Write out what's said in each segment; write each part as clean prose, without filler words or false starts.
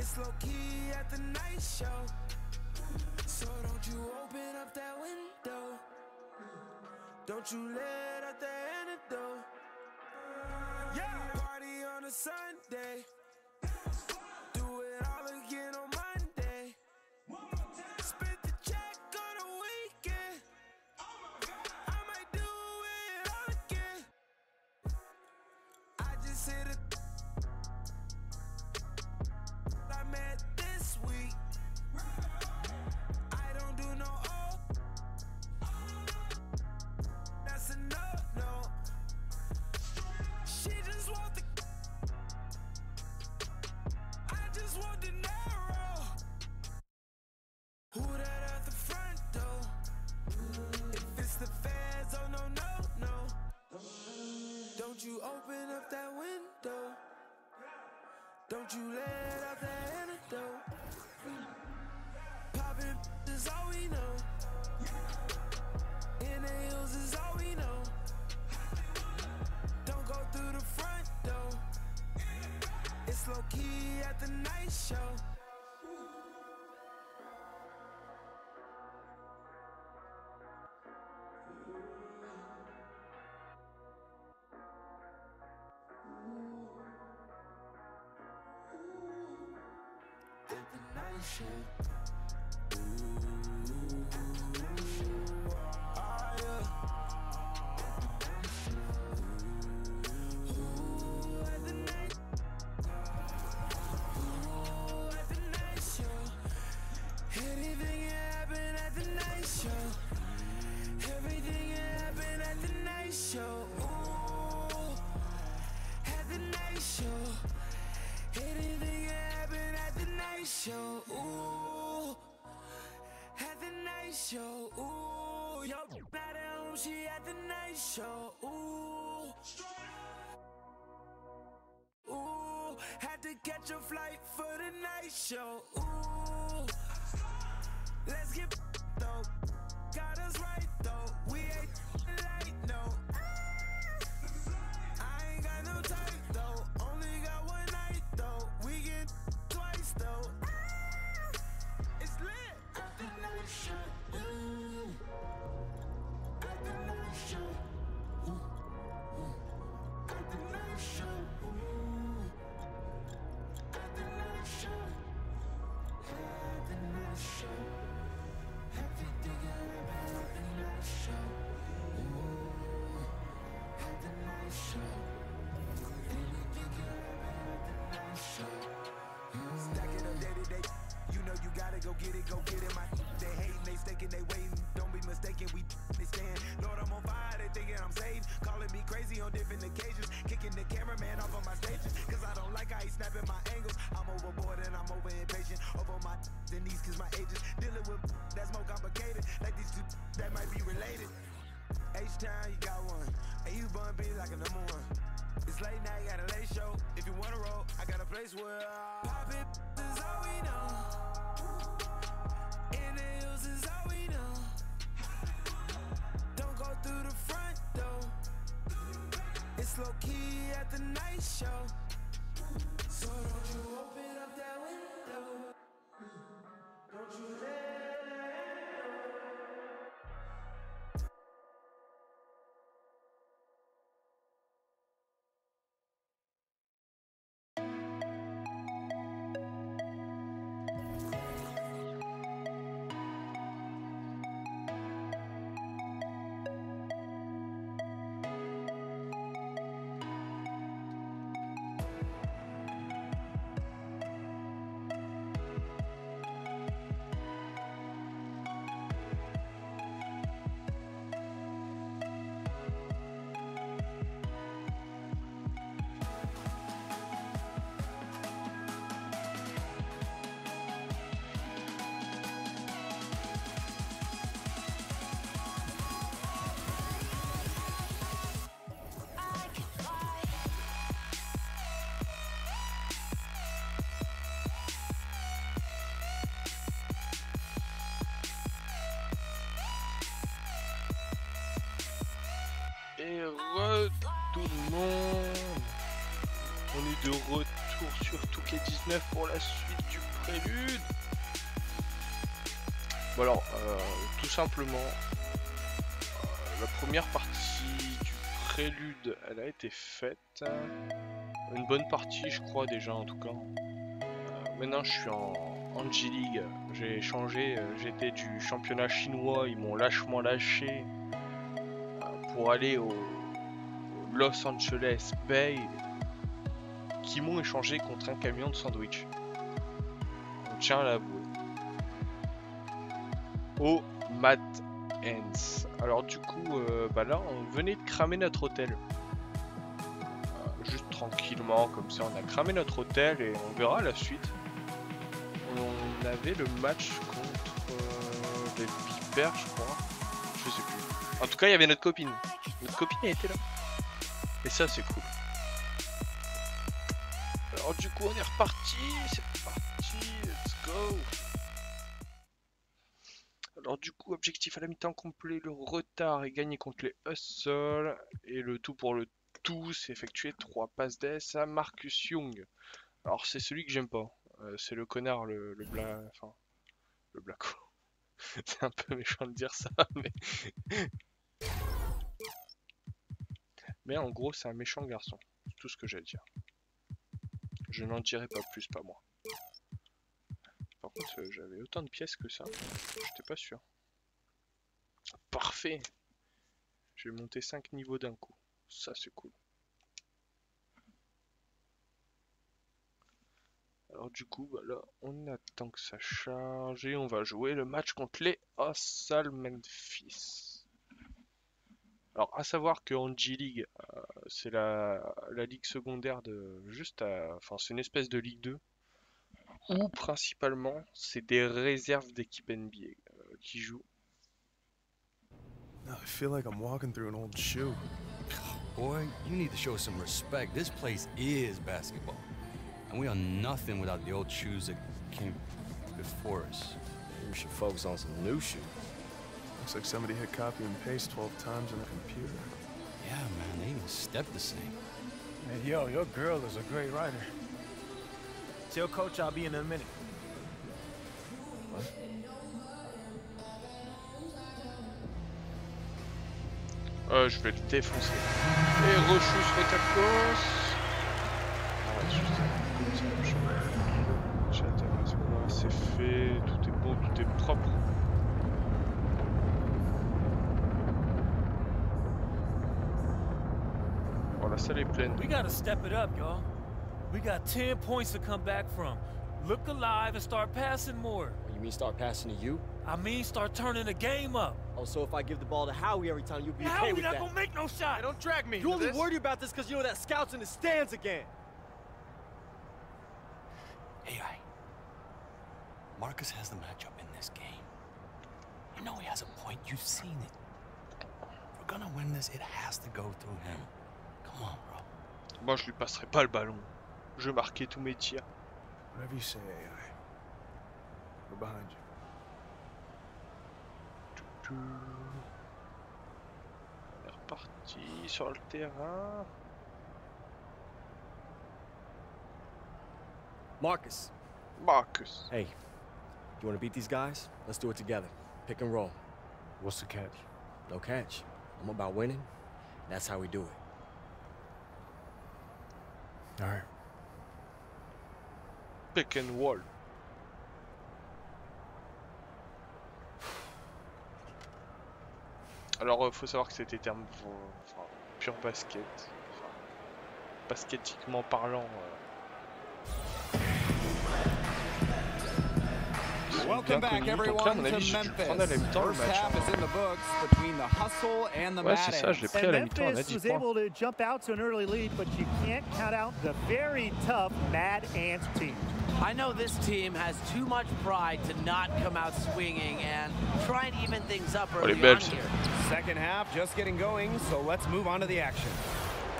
It's low key at the night show. So don't you open up that window. Don't you let out the antidote. Yeah, party on a Sunday. Do it all again on Monday. Spent the check on a weekend. I might do it all again. I just hit a I met this week. I don't do no that's a no. She just want the I just want the narrow. Who that at the front door? If it's the feds, oh no. Don't you open up that window. Don't you let out the antidote. Poppin' is all we know. In the hills is all we know. Don't go through the front door. It's low key at the night show. At the night show. Show, ooh, yo, not at home, she at the night show, ooh, had to catch a flight for the night show, ooh, let's get though, got us right though, we ain't light, no, I ain't got no type though, only got one night though, we get twice though, it's lit at the night show. At the night show, at the night show, at the night show, at the night show, everything at the night show, at the night show, anything at the night show. Stack it up day to day. You know you gotta go get it, my they hating, they staking, they waiting. Don't be mistaken, they stand. Lord, I'm on fire, they thinking I'm saved. Calling me crazy on different occasions. Kicking the cameraman off of my stages. Cause I don't like how he snapping my angles. I'm overboard and I'm over impatient. Over my and these cause my ages. Dealing with that's more complicated. Like these two that might be related. H-Town, you got one. And you bun be like a number one. It's late night, got a late show. If you wanna roll, I got a place where pop it is all we know. In the hills is all we know. Don't go through the front door. It's low key at the night show. So don't you open up that window. Don't you let Et tout le monde, on est de retour sur 2k19 pour la suite du prélude. Bon alors, tout simplement, la première partie du prélude, elle a été faite. Une bonne partie, je crois déjà en tout cas. Maintenant, je suis en G-League. J'ai changé. J'étais du championnat chinois. Ils m'ont lâchement lâché pour aller au Los Angeles Bay, qui m'ont échangé contre un camion de sandwich. On tient à l'avouer. Au Mad Ends. Alors du coup, là, on venait de cramer notre hôtel. Juste tranquillement, comme ça, on a cramé notre hôtel et on verra la suite. On avait le match contre les Vipers, je crois. Je sais plus. En tout cas, il y avait notre copine. Notre copine, elle était là. Et ça, c'est cool. Alors du coup, on est reparti. C'est parti. Let's go. Alors du coup, objectif à la mi-temps complet, le retard est gagné contre les Hustle. Et le tout pour le tout, c'est effectuer 3 passes d'ess à Marcus Young. Alors c'est celui que j'aime pas. C'est le connard, le black... Enfin, le blacko. C'est un peu méchant de dire ça, mais en gros, c'est un méchant garçon. C'est tout ce que j'ai à dire. Je n'en dirai pas plus, pas moi. Par contre, j'avais autant de pièces que ça. J'étais pas sûr. Parfait. J'ai monté 5 niveaux d'un coup. Ça, c'est cool. Alors du coup, là, on attend que ça charge et on va jouer le match contre les Hustle Memphis. Alors, à savoir qu'en G-League, c'est la ligue secondaire de juste à... Enfin, c'est une espèce de Ligue 2 où principalement, c'est des réserves d'équipes NBA qui jouent. I feel like I'm walking through an old shoe. Boy, you need to show some respect. This place is basketball. And we are nothing without the old shoes that came before us. We should focus on some new shoes. Looks like somebody hit copy and paste 12 times on the computer. Yeah, man, they even step the same. Hey, yo, your girl is a great writer. Tell Coach I'll be in a minute. What? Je vais le défoncer. Et rechousse Retacos. C'est fait, tout est bon, tout est propre. Bon, la salle est pleine. We gotta step it up, y'all. We got 10 points to come back from. Look alive and start passing more. You mean start passing to you? I mean, start turning the game up. Oh, so if I give the ball to Howie every time, you'll be How okay we with not that? gonna make no shot? Hey, don't drag me. You only worry about this because you know that scout's in the stands again. Hey, Marcus has the matchup in this game. You know he has a point. You've seen it. If we're gonna win this, it has to go through him. Come on, bro. Moi, je lui passerai pas le ballon. Je marquais tous mes tirs. Whatever you say, AI. We're behind you. On est reparti sur le terrain. Marcus. Marcus. Hey, you want to beat these guys? Let's do it together. Pick and roll. What's the catch? No catch. I'm about winning. That's how we do it. All right. Pick and roll. Alors, faut savoir que c'était terme pur basket. Enfin, basketiquement parlant. Welcome back, everyone, to Memphis. First half is in the books between the hustle and the Ouais, c'est ça, je l'ai pris à la mi-temps, on a 10 was points. able to jump out to an early lead, but you can't count out the very tough Mad Ants team. I know this team has too much pride to not come out swinging and try and even things up early on here. Second half just getting going, so let's move on to the action.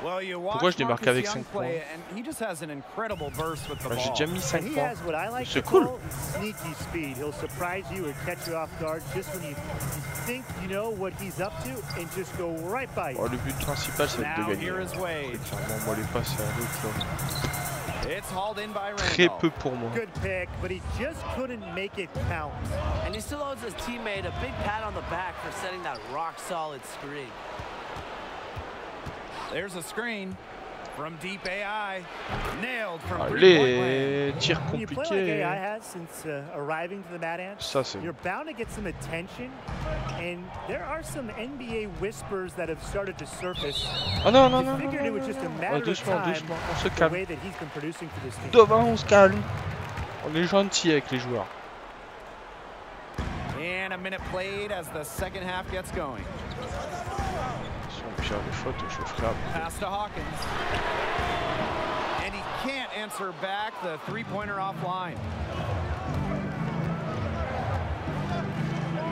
Well, you Pourquoi je démarque avec 5 points? and he just has an incredible burst with the J'ai ball. déjà mis 5 He points. has what I like C'est to cool. call sneaky speed. He'll surprise you or catch you off guard just when you think you know what he's up to and just go right by you. Oh, le but principal, c'est de Now gagner. here is Wade. Clairement, moi les passes, c'est un autre chose. Très peu pour moi. Good pick, but he just couldn't make it count. And he still owes his teammate a big pat on the back for setting that rock-solid screen. There's a screen from deep AI. Nailed from Allez, tir When you play like compliqué. AI has since arriving to the Mad Ants, Ça, c'est... you're bound to get some attention, and there are some NBA whispers that have started to surface. Ah non, non, non, I figured it was just a matter of doucement, time, doucement, on se the calme. way that he's been producing for this team. Dova, on se calme. On est gentil avec les joueurs. And a minute played as the second half gets going. Si on pire les fautes, je le ferai après. Pass to Hawkins. And he can't answer back the three-pointer offline.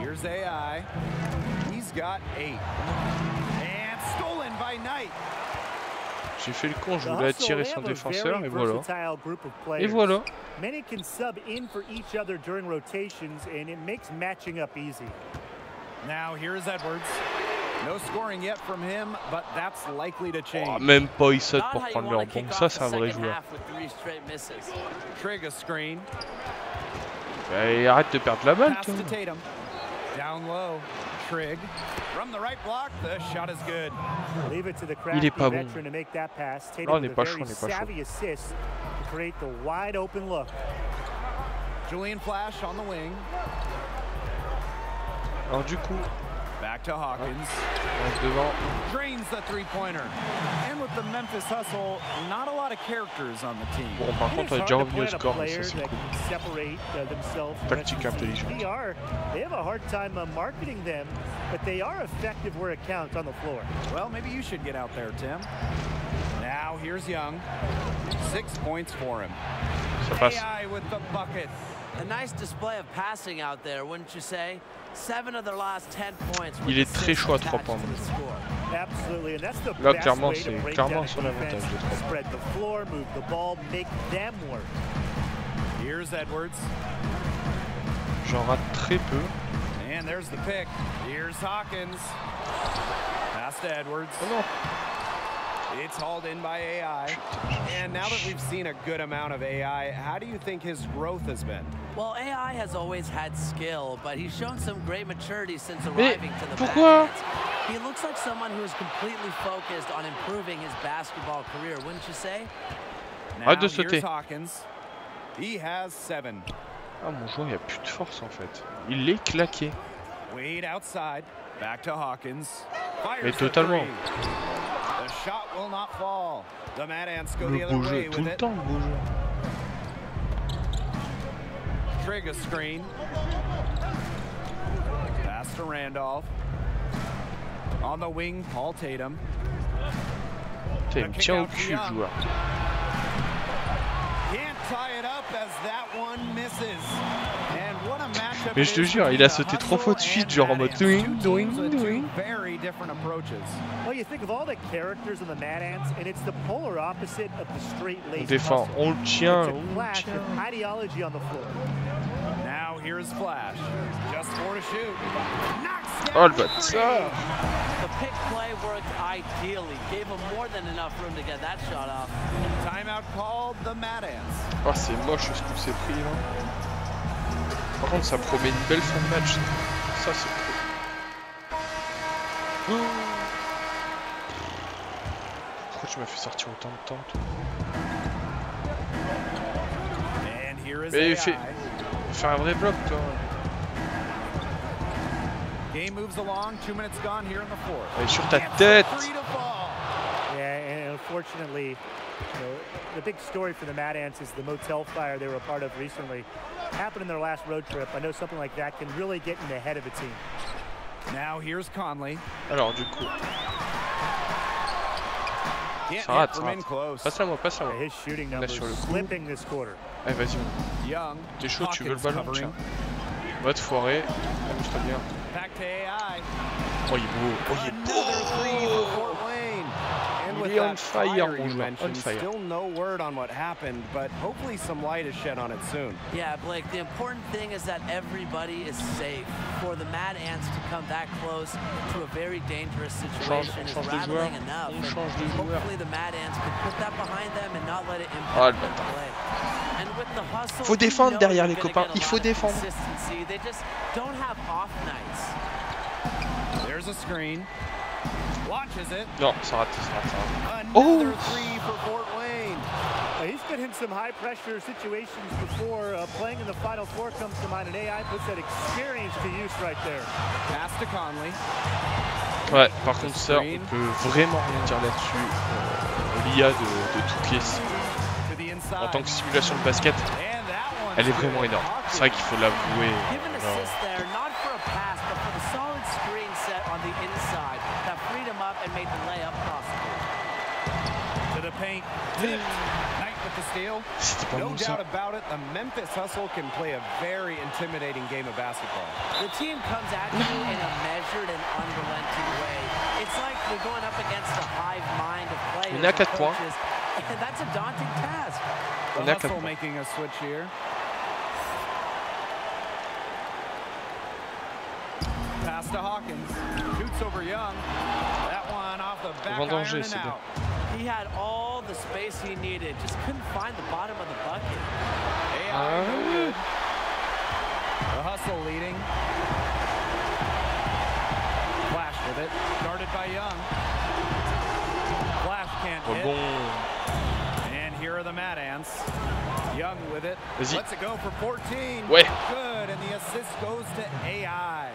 Here's AI. He's got 8. And stolen by Knight. J'ai fait le con, je voulais attirer son défenseur et voilà. Et Et voilà. Many can sub in for each other during rotations, and it makes matching up easy. Now here's Edwards. No scoring yet from him, but that's likely to change. Oh, même pas il saute pour prendre le rebond. Ça, c'est un vrai joueur. Trig a screen. Et arrête de perdre la balle, Pass toi. to Tatum. Down low. Trig. From the right block, the shot is good. Leave it to the Il est crafty pas bon. veteran to make that pass. Non, Tatum on n'est with pas a chaud, very on n'est pas chaud. savvy assist to create the wide open look. Julian Flash on the wing. Alors du coup, Back to Hawkins. on se devant. Drains the three-pointer. And with the Memphis hustle, not a lot of characters on the team. Bon, par contre, on est déjà revenu au score, mais ça, c'est cool. Tactique intelligente. They have a hard time marketing them, but they are effective where it counts on the floor. Well, maybe you should get out there, Tim. Now here's Young. 6 points for him. Ça passe. AI with the bucket. A nice display of passing out there, wouldn't you say? 7 of their last 10 points. Il est très chaud à 3 points. Absolutely, and that's the Là, best clairement, way to c'est break clairement down a son avantage defense. de 3 points. Spread the floor, move the ball, make them work. Here's Edwards. J'en rate très peu. And there's the pick. Here's Hawkins. Pass to Edwards. Oh non. It's hauled in by AI. And now that we've seen a good amount of AI, how do you think his growth has been? Well, AI has always had skill, but he's shown some great maturity since arriving to the pourquoi? Bad Hats. He looks like someone who is completely focused on improving his basketball career, wouldn't you say? Now de sauter. here's Hawkins. He has 7. Ah, mon joueur, il a plus de force en fait. Il est claqué. Wade outside. Back to Hawkins. Fires Mais the totalement. three. The shot will not fall. The Mad Ants go Le the other beau way jeu, tout with le it. temps, le beau jeu. Trig a screen. Pass to Randolph. On the wing, Paul Tatum. Putain, il me tient au cul, le joueur. Can't tie it up as that one misses. And what a matchup. Mais je te jure, il a sauté 3 fois de suite, genre en mode doing, doing, doing. Very different approaches. Well, you think of all the characters in the Mad Ants, and it's the polar opposite of the straight On laced défend, hustle. on le tient, It's on a le clash tient. of ideology on the floor. Now here's Flash. Just 4 to shoot. Knocks Oh down le the three. bâtard. The pick play worked ideally. Gave him more than enough room to get that shot off. Timeout called the Mad Ants. Oh, c'est moche ce qu'on s'est pris là. Par contre, ça promet une belle fin de match. Ça, c'est cool. Oh. Pourquoi tu m'as fait sortir autant de temps, toi? And here is Mais AI. fais un vrai bloc, toi. Game moves along. 2 minutes gone here in the fourth. Elle est sur ta tête. Yeah, and unfortunately, you know, the big story for the Mad Ants is the motel fire they were a part of recently. Happened in their last road trip. I know something like that can really get in the head of a team. Now here's Conley. Alors, du coup. Can't Ça rate, hit ça from in rate. close. Passe à moi, passe à moi. His shooting Là, numbers sur le coup. slipping this quarter. Allez, vas-y. Young. T'es chaud, tu veux le Hawkins ballon? Tiens. covering. Va te foirer. Amuse-toi bien. Back to AI. Oh, il est beau. Oh, il est beau. Another three for Fort Wayne. And with Il est on that fire, fire mon you joueur, mentioned, on fire. still no word on what happened, but hopefully some light is shed on it soon. Yeah, Blake, the important thing is that everybody is safe. For the Mad Ants to come that close to a very dangerous situation is rattling enough. And hopefully the Mad Ants can put that behind them and not let it impact their play. And with the hustle, faut défendre derrière les copains, il faut défendre. They just don't have off nights. There's a screen. Launches it. Non, ça rate, ça rate, ça rate. Another three for Fort Wayne. He's been in some high-pressure situations before. Playing in the Final Four comes to mind, and AI puts that experience to use right there. Pass to Conley. Ouais, par contre ça, on peut vraiment rien dire là-dessus. L'IA de Touquet, en tant que simulation de basket, elle est vraiment énorme. C'est vrai qu'il faut l'avouer. And made the layup possible. To the paint. Knight with the steal. No doubt about it, the Memphis Hustle can play a very intimidating game of basketball. The team comes at you in a measured and unrelenting way. It's like we're going up against a hive mind of players and coaches, and that's a daunting task. The Hustle making a switch here. Pass to Hawkins. Shoots over Young. That one off the back iron and out. He had all the space he needed. Just couldn't find the bottom of the bucket. AI no good. The Hustle leading. Flash with it. Guarded by Young. Flash can't hit. And here are the Mad Ants. Young with it. Lets it go for 14. Ouais. Good. And the assist goes to AI.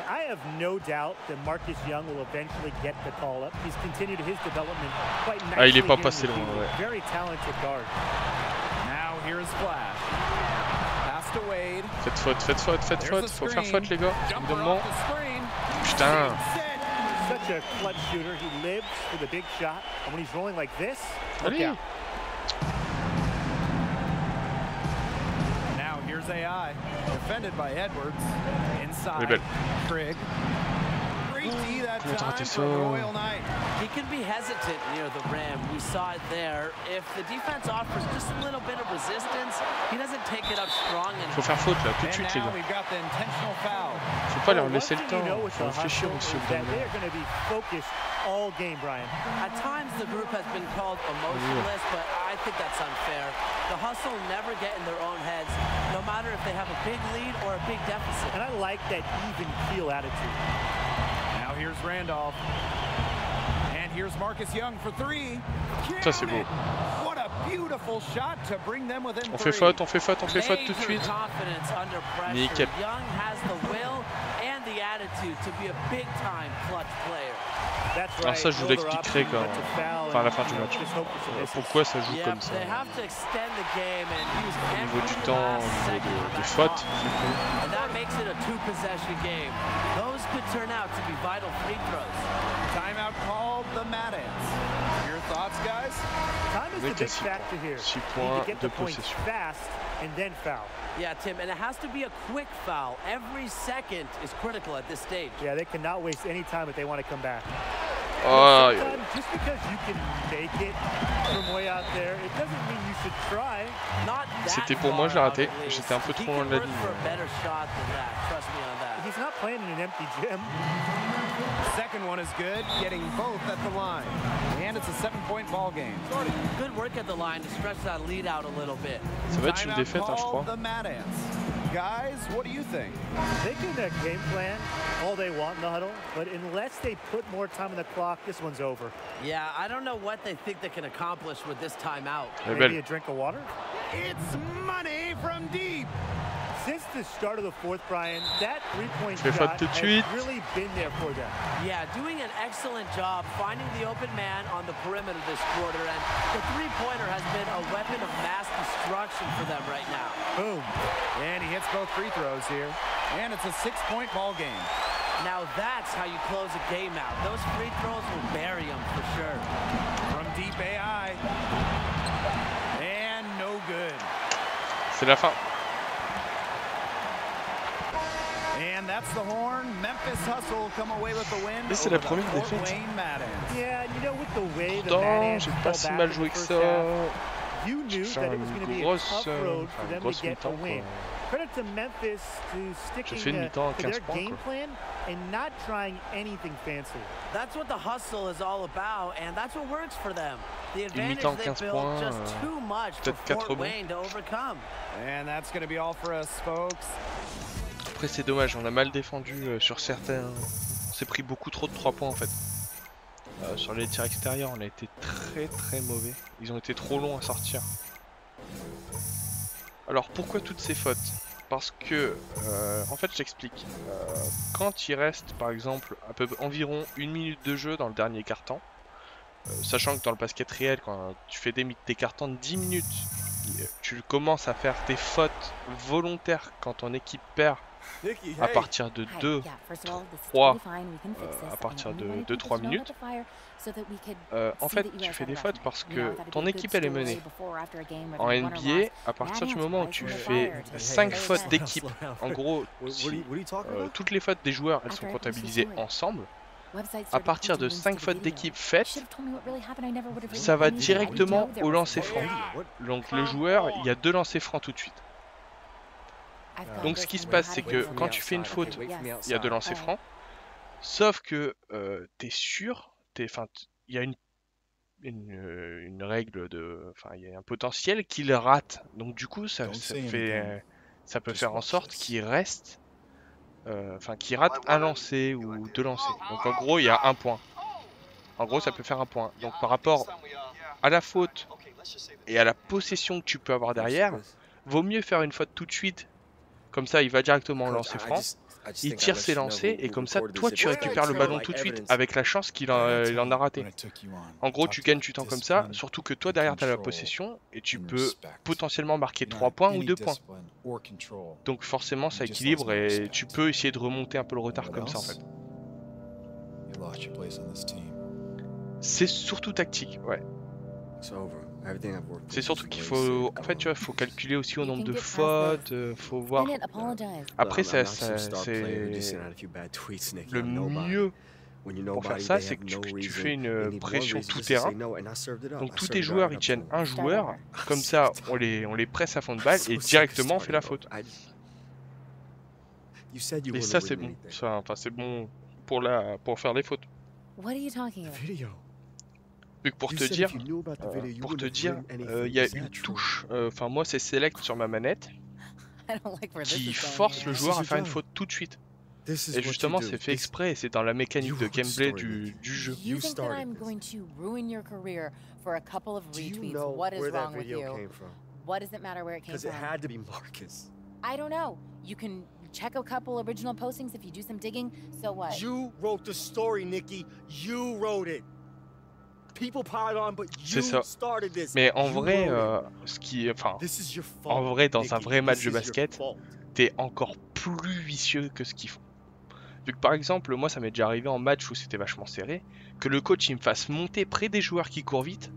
I have no doubt that Marcus Young will eventually get the call up. He's continued his development quite nicely. Ah, il est pas passé loin, ouais. Very talented guard. Now here's Flash. Pass to Wade. Faites faute, faites faute, faites faute. Faut faire faute, les gars. Évidemment. Putain. Such a clutch shooter. He lives for the big shot. And when he's rolling like this, look Allez. out. Here's AI, defended by Edwards. Inside, Trigg. Great D that time for Royal Knight. He can be hesitant near the rim. We saw it there. If the defense offers just a little bit of resistance, he doesn't take it up strong. Faut faire faute là, tout de suite, les gars. Faut pas leur laisser le temps. Faut réfléchir aussi au that they're going to be focused all game, Brian. At times the group has been called emotionless, but I think that's unfair. The Hustle never get in their own heads, no matter if they have a big lead or a big deficit. And I like that even keel attitude. Now here's Randolph. And here's Marcus Young for three. Ça c'est beau. What a beautiful shot to bring them within on fait faute, on fait faute, on fait faute tout de suite. Nickel. Young has the will and the attitude to be a big time clutch player. Alors ça je vous l'expliquerai quand enfin à la fin du match. Pourquoi ça joue comme ça. Au niveau du temps, au niveau des fautes. And that makes it a two-possession game. Those could turn out to be vital free throws. Timeout called the Mad Ants. Your thoughts, guys? Time is the big factor here. 6 points, 2 possessions. Fast and then foul. Yeah, Tim, and it has to be a quick foul. Every second is critical at this stage. Yeah, they cannot waste any time if they want to come back. Just because you can make it from way out there, it doesn't mean you should try. C'était pour moi, je l'ai raté. J'étais un peu trop loin de la ligne. He's not playing in an empty gym. Second one is good, getting both at the line. And it's a 7-point ball game. Good work at the line to stretch that lead out a little bit. Ça va être une défaite, hein, je crois. The Mad Ants. Guys, what do you think? They can game plan all they want in the huddle, but unless they put more time on the clock, this one's over. Yeah, I don't know what they think they can accomplish with this timeout. Maybe a drink of water? It's money from deep. Since the start of the fourth, Brian, that three-point shot has really been there for them. Yeah, doing an excellent job finding the open man on the perimeter this quarter, and the three-pointer has been a weapon of mass destruction for them right now. Boom. And he hits both free throws here, and it's a 6-point ball game. Now that's how you close a game out. Those free throws will bury them for sure. From deep AI. And no good. C'est la fin. And that That's the horn. Memphis Hustle come away with the win. Et c'est la première défaite. Yeah, you know, with the way the Pourtant, j'ai pas si mal joué que ça. you knew J'ai fait that it was going to be a grosse, tough road for them to grosse get a mi-temps, win. Credit to Memphis to J'ai fait sticking une mi-temps à to 15 their points. game plan and not trying anything fancy. That's what the hustle is all about, and that's what works for them. The Une mi-temps advantage they 15 built points, just too much for peut-être 4 Fort rebonds. Wayne to overcome. And that's going to be all for us, folks. Après c'est dommage, on a mal défendu sur certains. On s'est pris beaucoup trop de 3 points en fait. Sur les tirs extérieurs, on a été très mauvais. Ils ont été trop longs à sortir. Alors pourquoi toutes ces fautes? Parce que, en fait, j'explique. Quand il reste, par exemple, environ 1 minute de jeu dans le dernier quart-temps, sachant que dans le basket réel, quand tu fais des quart-temps de 10 minutes, tu commences à faire des fautes volontaires quand ton équipe perd à partir de 2, 3, à partir de 2-3 minutes. En fait, tu fais des fautes parce que ton équipe elle est menée. En NBA, à partir du moment où tu fais 5 fautes d'équipe, en gros, toutes les fautes des joueurs elles sont comptabilisées ensemble. À partir de 5 fautes d'équipe faites, ça va directement au lancer franc. Donc le joueur, il y a 2 lancers francs tout de suite. Donc ce qui se passe, c'est que quand tu fais une faute, il y a 2 lancers francs. Sauf que t'es sûr, il y a une règle il y a un potentiel qu'il rate. Donc du coup, ça peut faire en sorte qu'il reste, qu'il rate un lancer ou 2 lancers. Donc en gros, il y a 1 point. En gros, ça peut faire 1 point. Donc par rapport à la faute et à la possession que tu peux avoir derrière, vaut mieux faire une faute tout de suite. Comme ça, il va directement au lancer franc. Il tire ses lancers et comme ça, toi, tu récupères le ballon tout de suite avec la chance qu'il en a raté. En gros, tu gagnes du temps comme ça, surtout que toi, derrière, tu as la possession et tu peux potentiellement marquer 3 points ou 2 points. Donc forcément, ça équilibre et tu peux essayer de remonter un peu le retard comme ça, en fait. C'est surtout tactique, ouais. C'est surtout qu'il faut, en fait, tu vois, faut calculer aussi au nombre de fautes, faut voir. Après, c'est le mieux pour faire ça, c'est que tu fais une pression tout terrain. Donc tous tes joueurs, ils tiennent un joueur, comme ça, on les presse à fond de balle et directement on fait la faute. Et ça, c'est bon. C'est bon pour faire les fautes. Donc pour te dire, il y a une touche, moi c'est select sur ma manette, qui force le joueur à faire une faute tout de suite. Et justement c'est fait exprès et c'est dans la mécanique de gameplay du jeu. Check a couple original postings if you do some digging, so what? You wrote the story, Nikki. You wrote it. C'est ça. Mais en vrai, en vrai, dans un vrai match de basket, t'es encore plus vicieux que ce qu'ils font. Vu que par exemple, moi ça m'est déjà arrivé en match où c'était vachement serré, que le coach il me fasse monter près des joueurs qui courent vite,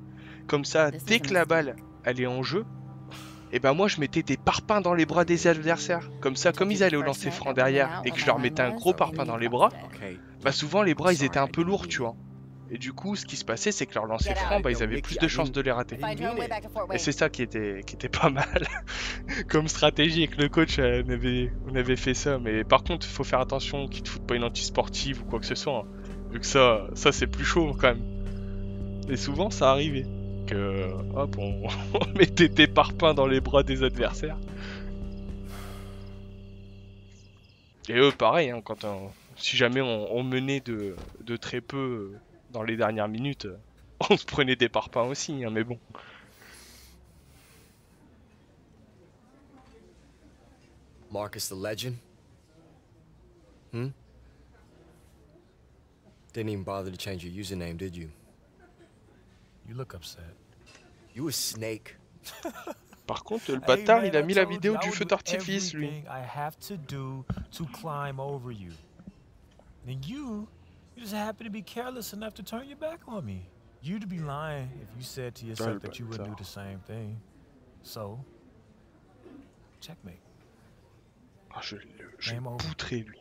comme ça, dès que la balle elle est en jeu, et ben moi je mettais des parpaings dans les bras des adversaires. Comme ça, comme ils allaient au lancer franc derrière et que je leur mettais un gros parpaing dans les bras, bah souvent les bras ils étaient un peu lourds, tu vois. Et du coup, ce qui se passait, c'est que leur lancer franc, ils avaient plus de chances de les rater. Et c'est ça qui était pas mal comme stratégie, et que le coach on avait fait ça. Mais par contre, il faut faire attention qu'ils te foutent pas une anti-sportive ou quoi que ce soit. Hein. Vu que ça c'est plus chaud quand même. Et souvent, ça arrivait que hop, on mettait des parpaings dans les bras des adversaires. Et eux, pareil, hein, si jamais on menait de très peu dans les dernières minutes, on se prenait des parpaings aussi, hein, mais bon. Marcus the Legend? Didn't even bother to change your username, did you? You look upset. You a snake. Par contre, le bâtard, il a mis la vidéo du feu d'artifice, lui. I have to do to climb over you. And you just happen to be careless enough to turn your back on me. You'd be lying if you said to yourself that you wouldn't do the same thing. So, checkmate. Ah, je le poutrais, lui.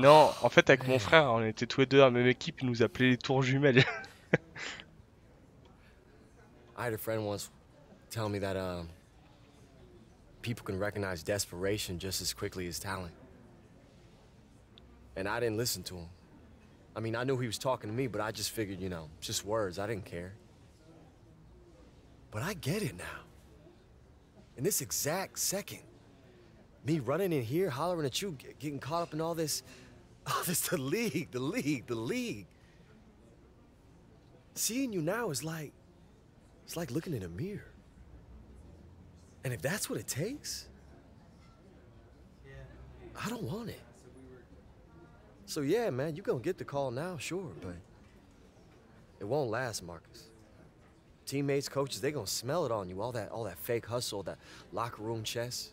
Non, en fait, avec mon frère, on était tous les deux dans la même équipe, il nous appelait les tours jumelles. I had a friend once tell me that people can recognize desperation just as quickly as talent. And I didn't listen to him. I mean, I knew he was talking to me, but I just figured, you know, just words. I didn't care. But I get it now. In this exact second, me running in here, hollering at you, getting caught up in all this, the league. Seeing you now is like, it's like looking in a mirror. And if that's what it takes, I don't want it. So yeah, man, you gonna get the call now, sure, but it won't last, Marcus. Teammates, coaches, they gonna smell it on you, all that fake hustle, that locker room chess.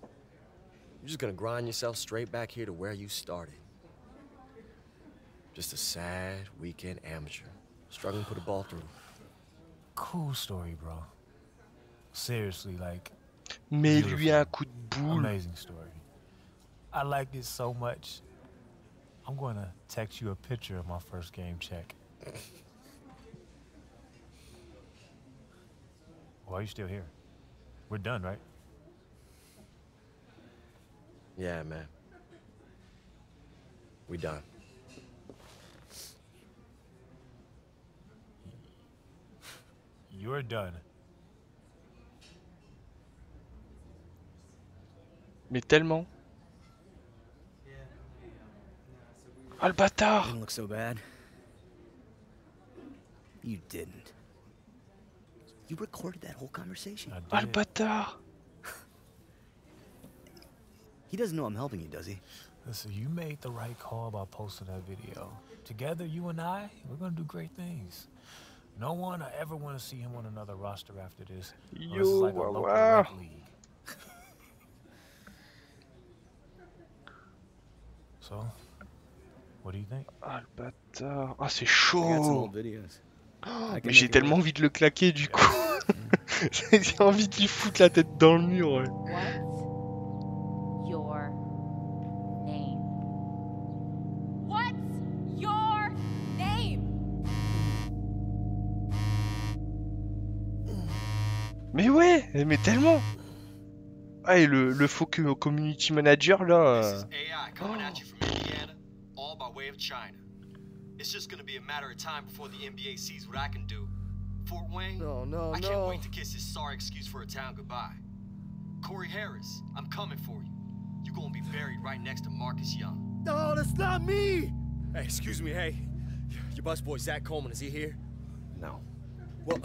You're just gonna grind yourself straight back here to where you started. Just a sad weekend amateur, struggling to put a ball through. Cool story, bro. Seriously, like. Mais lui a un coup de boule. Amazing story. I liked it so much. I'm gonna text you a picture of my first game check. Why are you still here? We're done, right? Yeah, man. We done. You're done. Mais tellement. Ah, le bâtard! Didn't look so bad. You didn't. You recorded that whole conversation. Ah, le bâtard! He doesn't know I'm helping you, does he? Listen, you made the right call by posting that video. Together, you and I, we're gonna do great things. No one I ever want to see him on another roster after this. This is like a local rec league. So, what do you think? Ah, le bâtard. Ah, c'est chaud! Oh, mais j'ai tellement envie de le claquer du coup. J'ai envie de lui foutre la tête dans le mur. Ouais. What's your name? Mais ouais, mais tellement. Ah, et le faux community manager là. It's just gonna be a matter of time before the NBA sees what I can do. Fort Wayne, No. I can't wait to kiss his sorry excuse for a town goodbye. Corey Harris, I'm coming for you. You're gonna be buried right next to Marcus Young. No, that's not me! Hey, excuse me, hey. Your busboy, Zach Coleman, is he here? No. Well,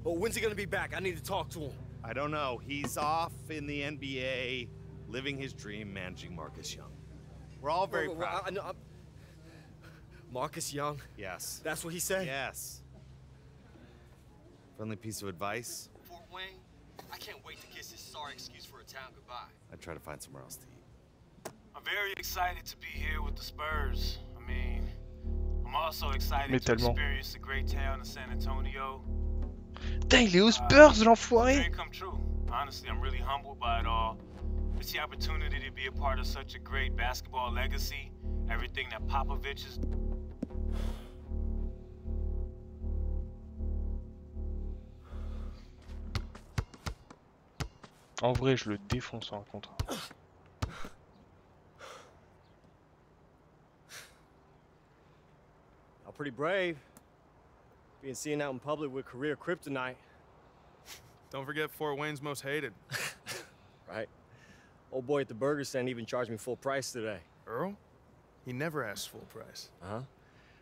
when's he gonna be back? I need to talk to him. I don't know. He's off in the NBA, living his dream, managing Marcus Young. We're all very proud. I know, Marcus Young? Yes. That's what he said? Yes. Friendly piece of advice? Fort Wayne, I can't wait to kiss his sorry excuse for a town goodbye. I'd try to find somewhere else to eat. I'm very excited to be here with the Spurs. I mean, I'm also excited to experience the great town of San Antonio. Putain, il est aux Spurs, l'enfoiré! Come true. Honestly, I'm really humbled by it all. It's the opportunity to be a part of such a great basketball legacy. Everything that Popovich is. En vrai, je le défonce en contrat. Pretty brave. Being seen out in public with career kryptonite. Don't forget Fort Wayne's most hated. Right. Old boy at the burger stand even charged me full price today. Earl? He never asks full price. Uh-huh.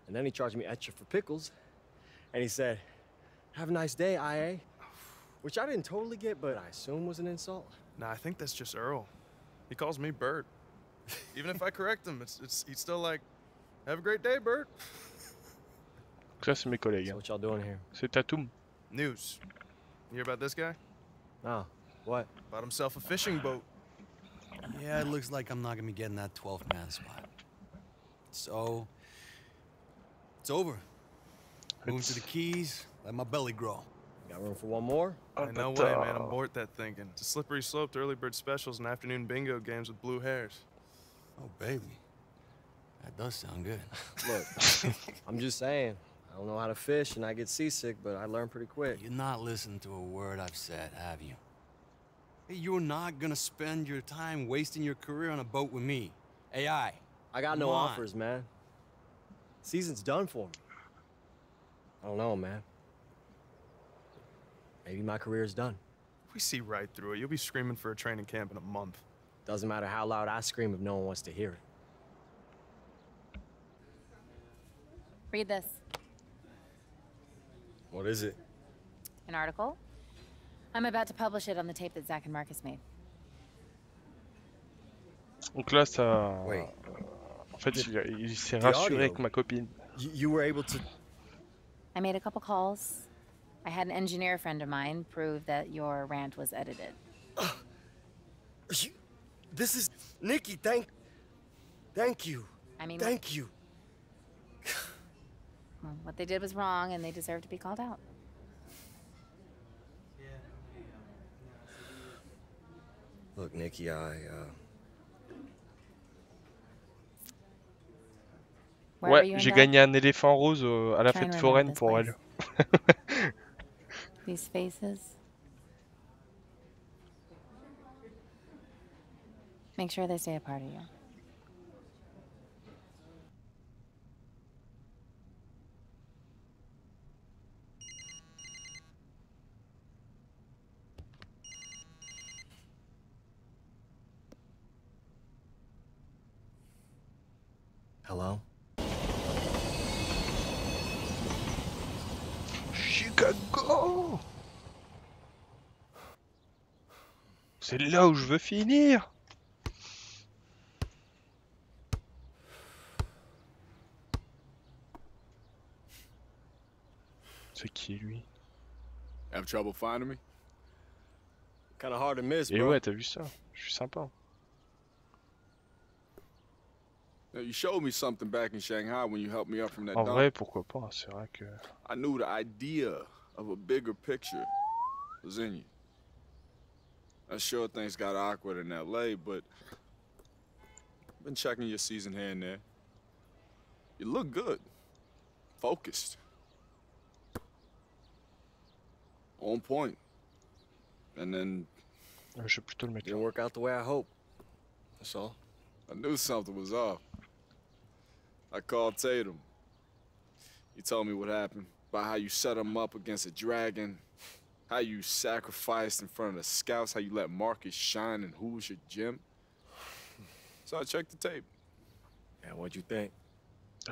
And then he charged me extra for pickles. And he said, "Have a nice day, IA." Which I didn't totally get, but I assume was an insult. Nah, I think that's just Earl. He calls me Bert. Even if I correct him, he's still like, "Have a great day, Bert." Ça, c'est mes collègues. So what y'all doing here? C'est Tatum. News. You hear about this guy? Oh, what? Bought himself a fishing boat. Yeah, it looks like I'm not gonna be getting that 12th-man spot. So, it's over. Move to the Keys, let my belly grow. Got room for one more? No way, man. Abort that thinking. It's a slippery slope to early bird specials and afternoon bingo games with blue hairs. Oh, baby. That does sound good. Look, I'm just saying, I don't know how to fish and I get seasick, but I learn pretty quick. You're not listening to a word I've said, have you? Hey, you're not gonna spend your time wasting your career on a boat with me. AI. I got no offers, man. Season's done for me. I don't know, man. Maybe my career's done. We see right through it. You'll be screaming for a training camp in a month. Doesn't matter how loud I scream if no one wants to hear it. Read this. What is it? An article. I'm about to publish it on the tape that Zach and Marcus made. Donc là, ça... En fait, il s'est rassuré avec ma copine. You were able to... I made a couple calls. I had an engineer friend of mine prove that your rant was edited. This is... Nikki, thank you. I mean... Thank you. Well, what they did was wrong, and they deserve to be called out. Look, Nikki, Ouais, j'ai gagné un éléphant rose à la fête foraine pour elle. These faces. Make sure they stay a part of you. Hello? Chicago! C'est là où je veux finir! C'est qui lui? Have trouble finding me? Kind of hard to miss, Et bro. ouais, t'as vu ça? Je suis sympa. Now, you showed me something back in Shanghai when you helped me up from that En dump. vrai, pourquoi pas? C'est vrai que... I knew the idea of a bigger picture was in you. I'm sure things got awkward in LA, but I've been checking your season here and there. You look good. Focused. On point. And then... Je vais plutôt le mettre. Didn't work out the way I hoped. That's all. I knew something was off. I called Tatum. He told me what happened, about how you set him up against a dragon, how you sacrificed in front of the scouts, how you let Marcus shine in Hoosier Gym. So I checked the tape. Yeah, what'd you think?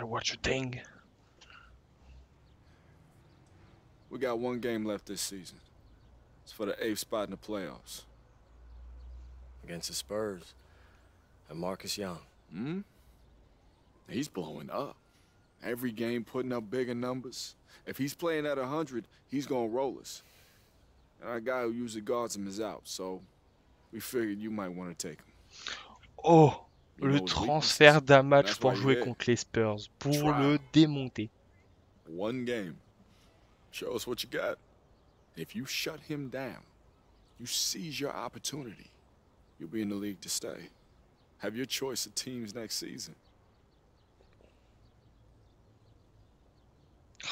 What you think? We got one game left this season. It's for the 8th spot in the playoffs. Against the Spurs and Marcus Young. Hmm? He's blowing up. Every game putting up bigger numbers. If he's playing at 100, he's gonna roll us. And our guy who usually guards him is out, so we figured you might want to take him. Oh, You le know his transfert d'un match That's pour why jouer you're contre les Spurs, pour Try. le démonter. One game. Show us what you got. If you shut him down, you seize your opportunity, you'll be in the league to stay. Have your choice of teams next season.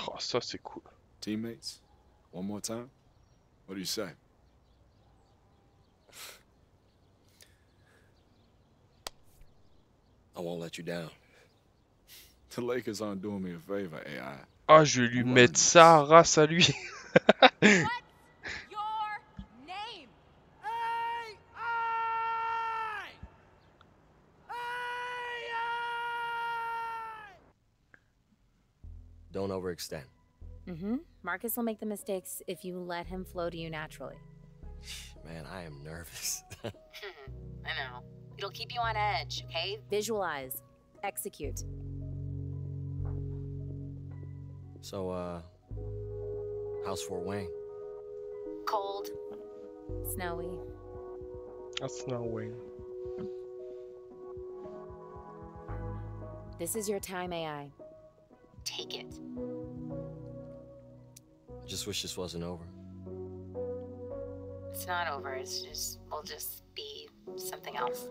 Oh, ça c'est cool. Teammates, one more time? What do you say? I won't let you down. The Lakers aren't doing me a favor, AI. Ah, je vais lui mettre ça, race à lui. Don't overextend. Mm-hmm. Marcus will make the mistakes if you let him flow to you naturally. Man, I am nervous. I know. It'll keep you on edge, okay? Visualize. Execute. So, how's Fort Wayne? Cold. Snowy. That's no way. This is your time, AI. Take it. I just wish this wasn't over. It's not over. It's just, we'll just be something else.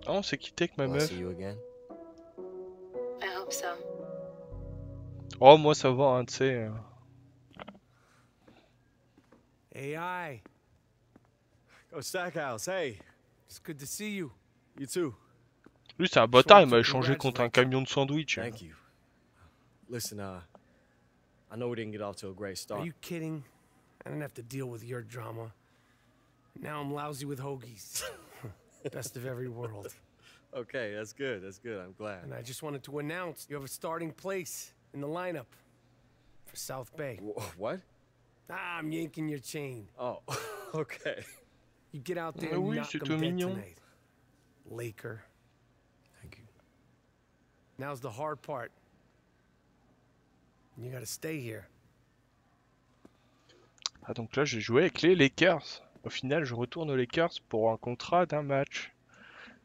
Oh, on s'est quitté avec ma Will I meuf. see you again? hope so. Oh, moi ça va, hein, tu sais. AI. Oh, Stackhouse, hey. It's good to see you. You too. Lui, c'est un bâtard, il m'a échangé contre un camion de sandwich. Thank you. Listen, I know we didn't get off to a great start. Are you kidding? I didn't have to deal with your drama. Now I'm lousy with hoagies. Best of every world. Okay, that's good. That's good. I'm glad. And I just wanted to announce you have a starting place in the lineup for South Bay. What? Ah, I'm yanking your chain. Oh, okay. You get out there and Oui, knock c'est them tout dead mignon. tonight. Laker. Thank you. Now's the hard part. You gotta stay here. Ah, donc là, j'ai joué avec les Lakers. Au final, je retourne aux Lakers pour un contrat d'un match.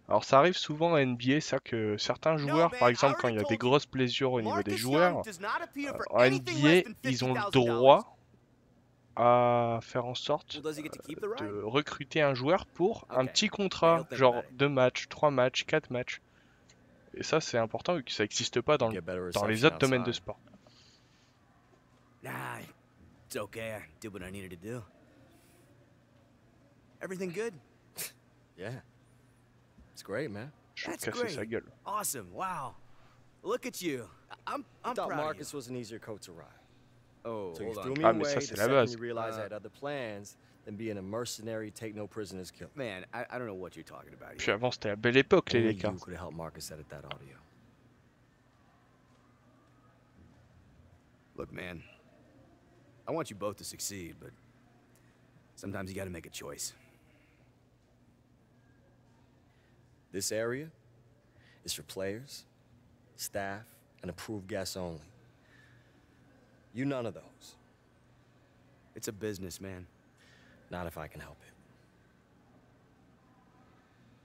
Alors, ça arrive souvent en NBA, ça que certains joueurs, par exemple, quand il y a des grosses blessures au niveau des joueurs, en NBA, ils ont le droit à faire en sorte de recruter un joueur pour un petit contrat, genre 2 matchs, 3 matchs, 4 matchs. Et ça, c'est important vu que ça n'existe pas dans les autres domaines de sport. Nah, it's okay. I did what I needed to do. Everything good? Yeah. It's great, man. Je vais casser sa gueule. Awesome. Wow. Look at you. I'm thought proud Marcus of you. was an easier coat to ride. Oh, So you hold threw on. me Ah, away mais ça, the c'est la second base. you realized I had other plans than being a mercenary, take no prisoners killer. Man, I don't know what you're talking about Puis here. avant, c'était la belle époque, les Only Lakers. you could have helped Marcus edit that audio. Look, man, I want you both to succeed, but sometimes you gotta make a choice. This area is for players, staff, and approved guests only. You none of those. It's a business, man. Not if I can help it.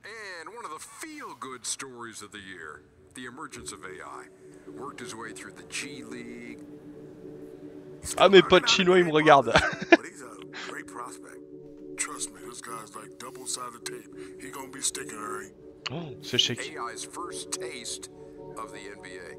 And one of the feel-good stories of the year, the emergence of AI. Worked his way through the G League. Ah, mes potes chinois, ils me regardent. But he's a great prospect. Trust me, this guy's like double-sided tape. He gonna be sticking, Harry. Oh, c'est chic. AI's first taste of the NBA.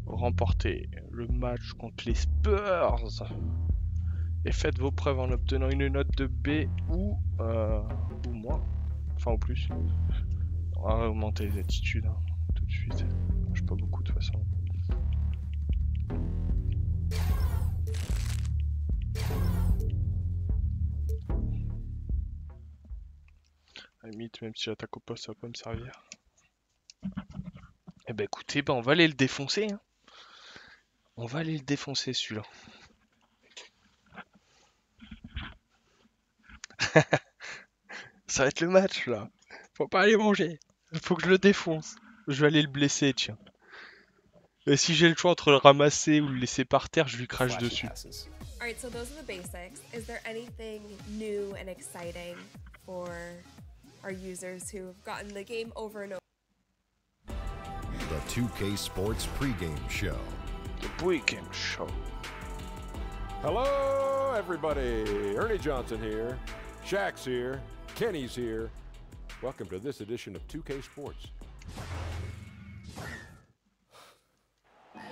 Remportez le match contre les Spurs et faites vos preuves en obtenant une note de B ou moins, enfin ou plus. On va augmenter les attitudes hein, tout de suite. Je pas beaucoup de toute façon. À la limite, même si j'attaque au poste, ça va pas me servir. Eh ben écoutez, on va aller le défoncer. Hein. On va aller le défoncer celui-là. Ça va être le match là. Faut pas aller manger. Faut que je le défonce. Je vais aller le blesser, tiens. Et si j'ai le choix entre le ramasser ou le laisser par terre, je lui crache dessus. Alright, so those are the basics. Is there anything new and exciting for our users who've gotten the game over and over? The 2K Sports pregame show. The pregame show. Hello, everybody. Ernie Johnson here. Shaq's here. Kenny's here. Welcome to this edition of 2K Sports. Good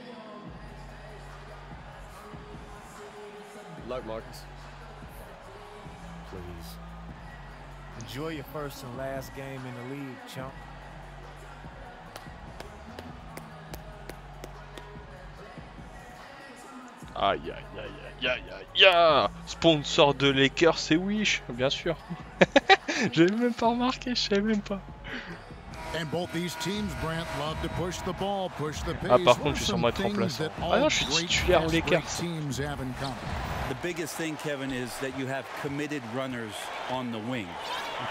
luck, Marcus. Please. Enjoy your first and last game in the league, chump. Aïe aïe aïe aïe aïe aïe aïe. Sponsor de Lakers, c'est Wish, bien sûr. J'avais même pas remarqué, je savais même pas. Ah par contre, je suis sûrement être remplaçant. Ah non, je suis titulaire aux Lakers. The biggest thing, Kevin, is that you have committed runners on the wing.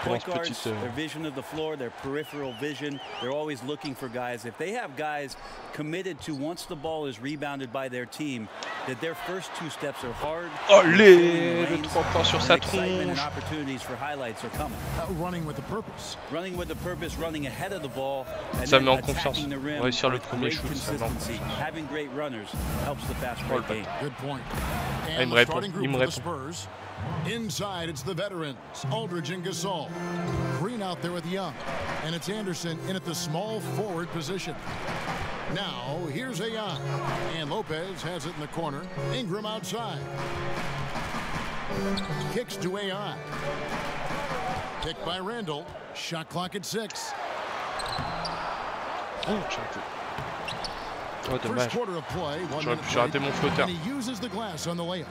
Point guards, their vision of the floor, their peripheral vision, they're always looking for guys. If they have guys committed to, once the ball is rebounded by their team, that their first 2 steps are hard. Allez, le 3 points sur sa excitement and tronche. opportunities for highlights are coming. Running with a purpose. Running with a purpose, running ahead of the ball, and Ça then me met en confiance. attacking the rim Réussir le with premier great shoot, ça me met en consistency. confiance. Having great runners helps the fast break game. Good point. Ah, il And me the répond, starting il group me for the répond. Spurs. Inside, it's the veterans, Aldridge and Gasol. Green out there with Young. And it's Anderson in at the small forward position. Now, here's AI. And Lopez has it in the corner. Ingram outside. Kicks to AI. Picked by Randall. Shot clock at 6. Oh, dommage. J'ai raté mon flotteur. And he uses the glass on the layup.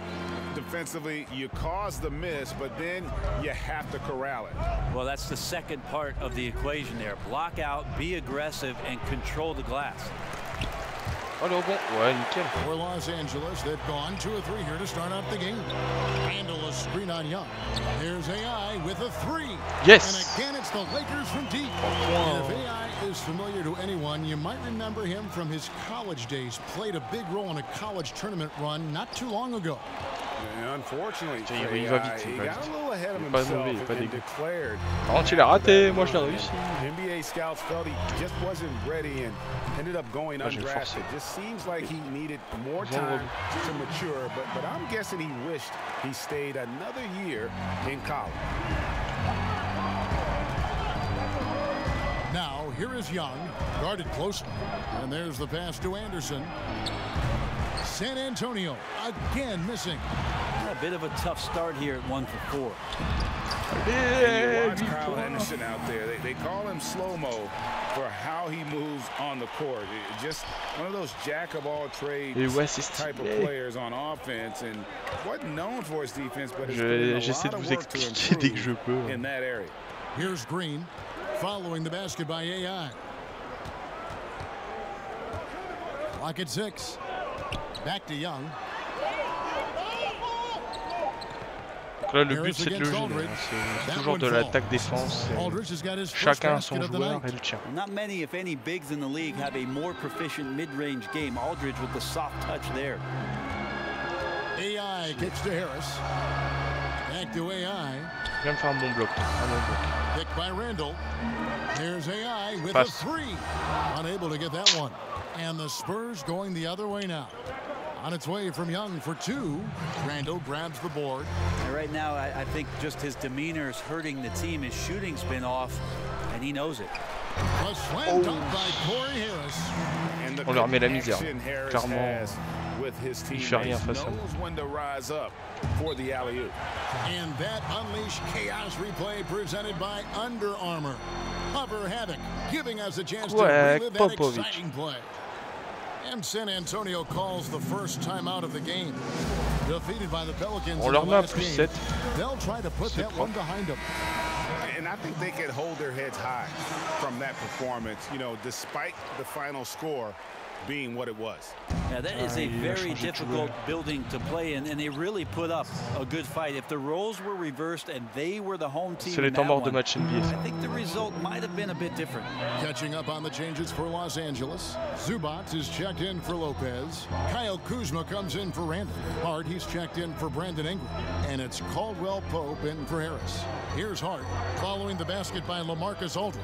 Defensively, you cause the miss, but then you have to corral it. Well, that's the second part of the equation there. Block out, be aggressive, and control the glass. Alors bon, ouais, nickel. For Los Angeles, they've gone 2 or 3 here to start out the game. Handle a screen on Young. There's AI with a 3. Yes. And again, it's the Lakers from deep. And if AI is familiar to anyone, you might remember him from his college days. Played a big role in a college tournament run not too long ago. And unfortunately, Il va vite, he got a little ahead of il est pas himself mauvais, il est pas and dégueu. declared. Par contre, il a raté, moi je l'ai réussi. NBA scouts felt he just wasn't ready and ended up going Là, j'ai forcé. undrafted. Just seems like he needed more time to mature, but I'm guessing he wished he stayed another year in college. Now, here is Young, guarded closely. And there's the pass to Anderson. San Antonio, again missing. A bit of a tough start here at 1 for 4. And you watch Kyle Henderson out there. They call him slow-mo for how he moves on the court. Just one of those jack-of-all-trades type of players on offense, and wasn't known for his defense, but it's J'essaie de vous expliquer dès que je peux. In that area. Here's Green, following the basket by AI. Clock at 6. Back to Young. Donc là, le but c'est de le jouer. C'est toujours de l'attaque-défense. Chacun son joueur et le tien. Not many, if any, bigs in the league have a more proficient mid-range game. Aldridge with the soft touch there. AI kicks to Harris. Back to AI. Il vient de faire un bon bloc. Picked by Randall. There's AI with a 3. Unable to get that one. And the Spurs going the other way now. On its way from Young for 2. Randall grabs the board. And right now, I think just his demeanor is hurting the team. His shooting's been off, and he knows it. A slam dunk by Corey Harris. On leur met la misère. Clairement, il fait rien face à nous. And that unleashed chaos replay presented by Under Armour. Hover Havoc, giving us a chance to relive that exciting play. And San Antonio calls the first time out of the game. Defeated by the Pelicans On in leur the met un last plus game, 7. they'll try to put that one behind them. And I think they could hold their heads high from that performance, you know, despite the final score being what it was. Yeah, that is a very difficult building to play in, and they really put up a good fight. If the roles were reversed and they were the home team, C'est les temps morts de match NBA. I think the result might have been a bit different. Catching up on the changes for Los Angeles. Zubac is checked in for Lopez. Kyle Kuzma comes in for Randall. Hart, he's checked in for Brandon Ingram. And it's Caldwell Pope in for Harris. Here's Hart, following the basket by LaMarcus Aldridge.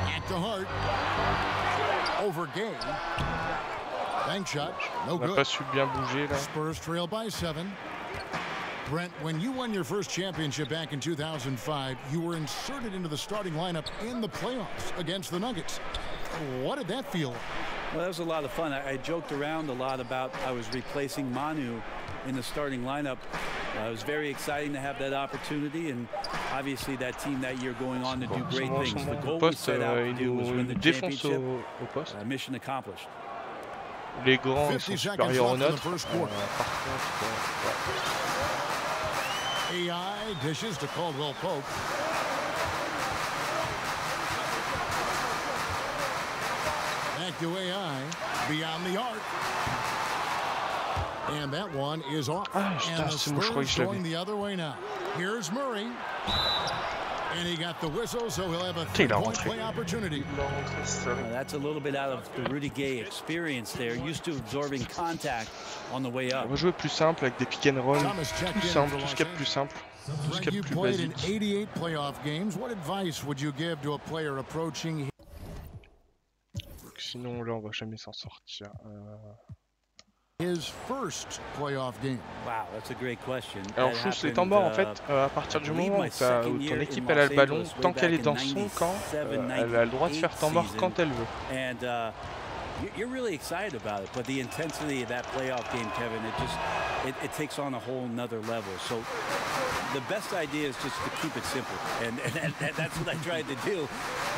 Back to Hart. Over Gay. Bank shot, no good. On n'a pas su bien bouger là. Spurs trail by 7. Brent, when you won your first championship back in 2005, you were inserted into the starting lineup in the playoffs against the Nuggets. What did that feel like? Well, that was a lot of fun. I joked around a lot about I was replacing Manu in the starting lineup. It was very exciting to have that opportunity, and obviously that team that year going on to do great things. The goal we set out to do was win the championship. Mission accomplished. Les grands ils sont supérieurs aux nôtres. AI dishes to Caldwell Pope. Back to AI, beyond the arc. And that one is off. And the Spurs going the other way now. Here's Murray. And he got the whistle, so he'll have a 3-point play opportunity. That's a little bit out of the Rudy Gay experience there, used to absorbing contact on the way up. On va jouer plus simple avec des pick and roll, plus simple, tout ce qui est plus simple, tout ce qui est plus basique. You played in 88 playoff games. What advice would you give to a player approaching? Sinon là on va jamais s'en sortir. His first playoff game. Wow, that's a great question. Alors je trouve les temps morts en fait, à partir du moment où ton équipe elle a le ballon, tant qu'elle est dans son camp, elle a le droit de faire temps mort quand elle veut. You're really excited about it, but the intensity of that playoff game, Kevin, it takes on a whole nother level. So the best idea is just to keep it simple, and that's what I tried to do.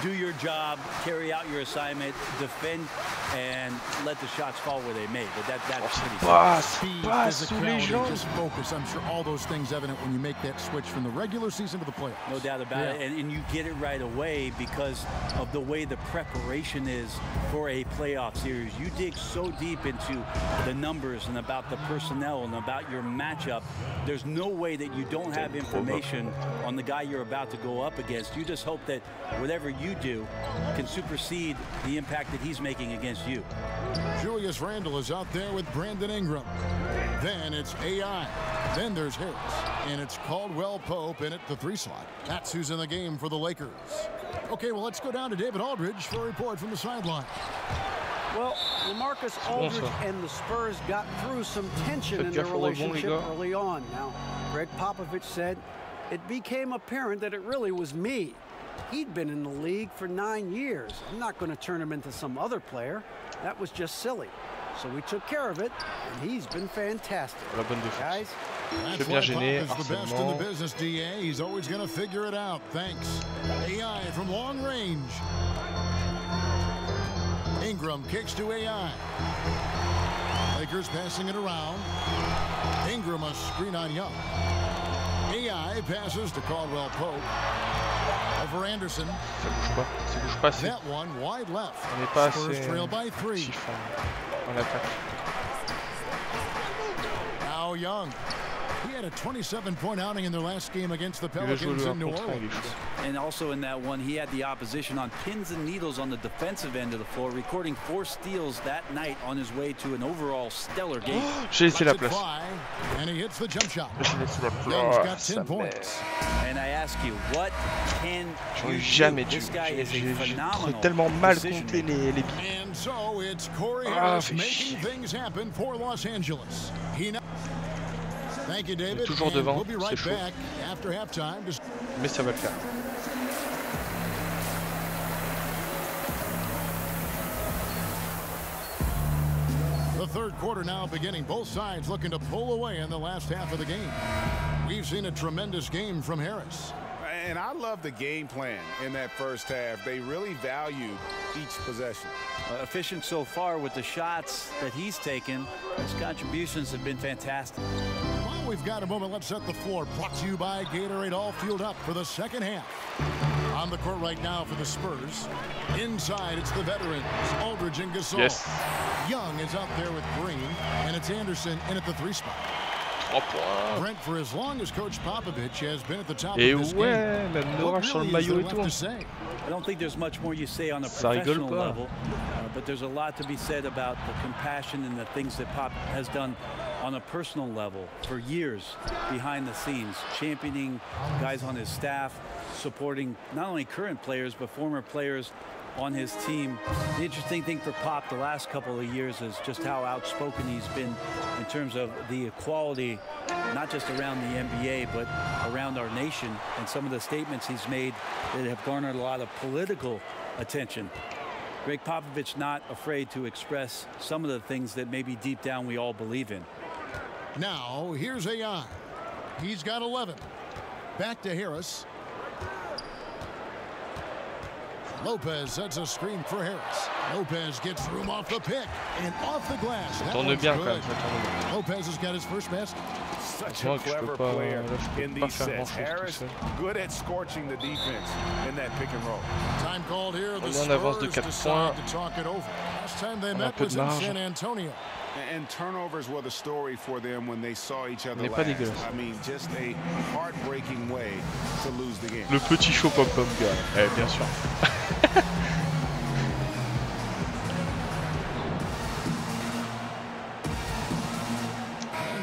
Do your job, carry out your assignment, defend, and let the shots fall where they may. But that's pretty simple. Speed, physicality, just focus. I'm sure all those things evident when you make that switch from the regular season to the playoffs. No doubt about it, and you get it right away because of the way the preparation is for a playoff series. You dig so deep into the numbers and about the personnel and about your matchup. There's no way that you don't have information on the guy you're about to go up against. You just hope that whatever you do can supersede the impact that he's making against you. Julius Randle is out there with Brandon Ingram. Then it's AI. Then there's Harris. And it's Caldwell Pope in at the 3 slot. That's who's in the game for the Lakers. Okay, well, let's go down to David Aldridge for a report from the sideline. Well, LaMarcus Aldridge and the Spurs got through some tension in their relationship early on. Now, Greg Popovich said, it became apparent that it really was me. He'd been in the league for 9 years. I'm not going to turn him into some other player. That was just silly. So we took care of it, and he's been fantastic. Guys, that's why Pop is the best in the business, DA. He's always going to figure it out. Thanks. AI from long range. Ingram kicks to AI. Lakers passing it around. Ingram a screen on Young. AI passes to Caldwell Pope. Over Anderson. That one wide left. Spurs trail by 3. Now Young. He had a 27-point outing in their last game against the Pelicans in New Orleans. And also in that one, he had the opposition on pins and needles on the defensive end of the floor, recording 4 steals that night on his way to an overall stellar game. J'ai laissé la place. And he hits the jump shot. Young's got 10 points. And I ask you, what can you do? Jamais dû. This guy is a phenomenal J'ai tellement mal compté les billes. And so it's Corey Harris making things happen for Los Angeles. Thank you, David. Toujours devant, we'll be right c'est back after halftime. Mais ça va le faire. The third quarter now beginning. Both sides looking to pull away in the last half of the game. We've seen a tremendous game from Harris. And I love the game plan in that first half. They really value each possession. Efficient so far with the shots that he's taken. His contributions have been fantastic. While we've got a moment, let's set the floor. Brought to you by Gatorade, all fueled up for the second half. On the court right now for the Spurs. Inside, it's the veterans, Aldridge and Gasol. Yes. Young is out there with Green, and it's Anderson in at the 3 spot. Brent, for as long as Coach Popovich has been at the top of this game, Norage sur le maillot et tout. I don't think there's much more you say on a professional level, but there's a lot to be said about the compassion and the things that Pop has done on a personal level for years behind the scenes, championing guys on his staff, supporting not only current players but former players on his team. The interesting thing for Pop the last couple of years is just how outspoken he's been in terms of the equality, not just around the NBA, but around our nation, and some of the statements he's made that have garnered a lot of political attention. Greg Popovich not afraid to express some of the things that maybe deep down we all believe in. Now, here's AI. He's got 11. Back to Harris. Lopez sets a screen for Harris. Lopez gets room off the pick and off the glass. That one's good. Lopez has got his first basket. Such a clever player in these sets. Harris good at scorching the defense in that pick and roll. Time called here. The Spurs decide to talk it over. Last time they met was in San Antonio. And turnovers were the story for them when they saw each other last. I mean, just a heartbreaking way to lose the game. Le petit chaud pom-pom guy, bien sûr.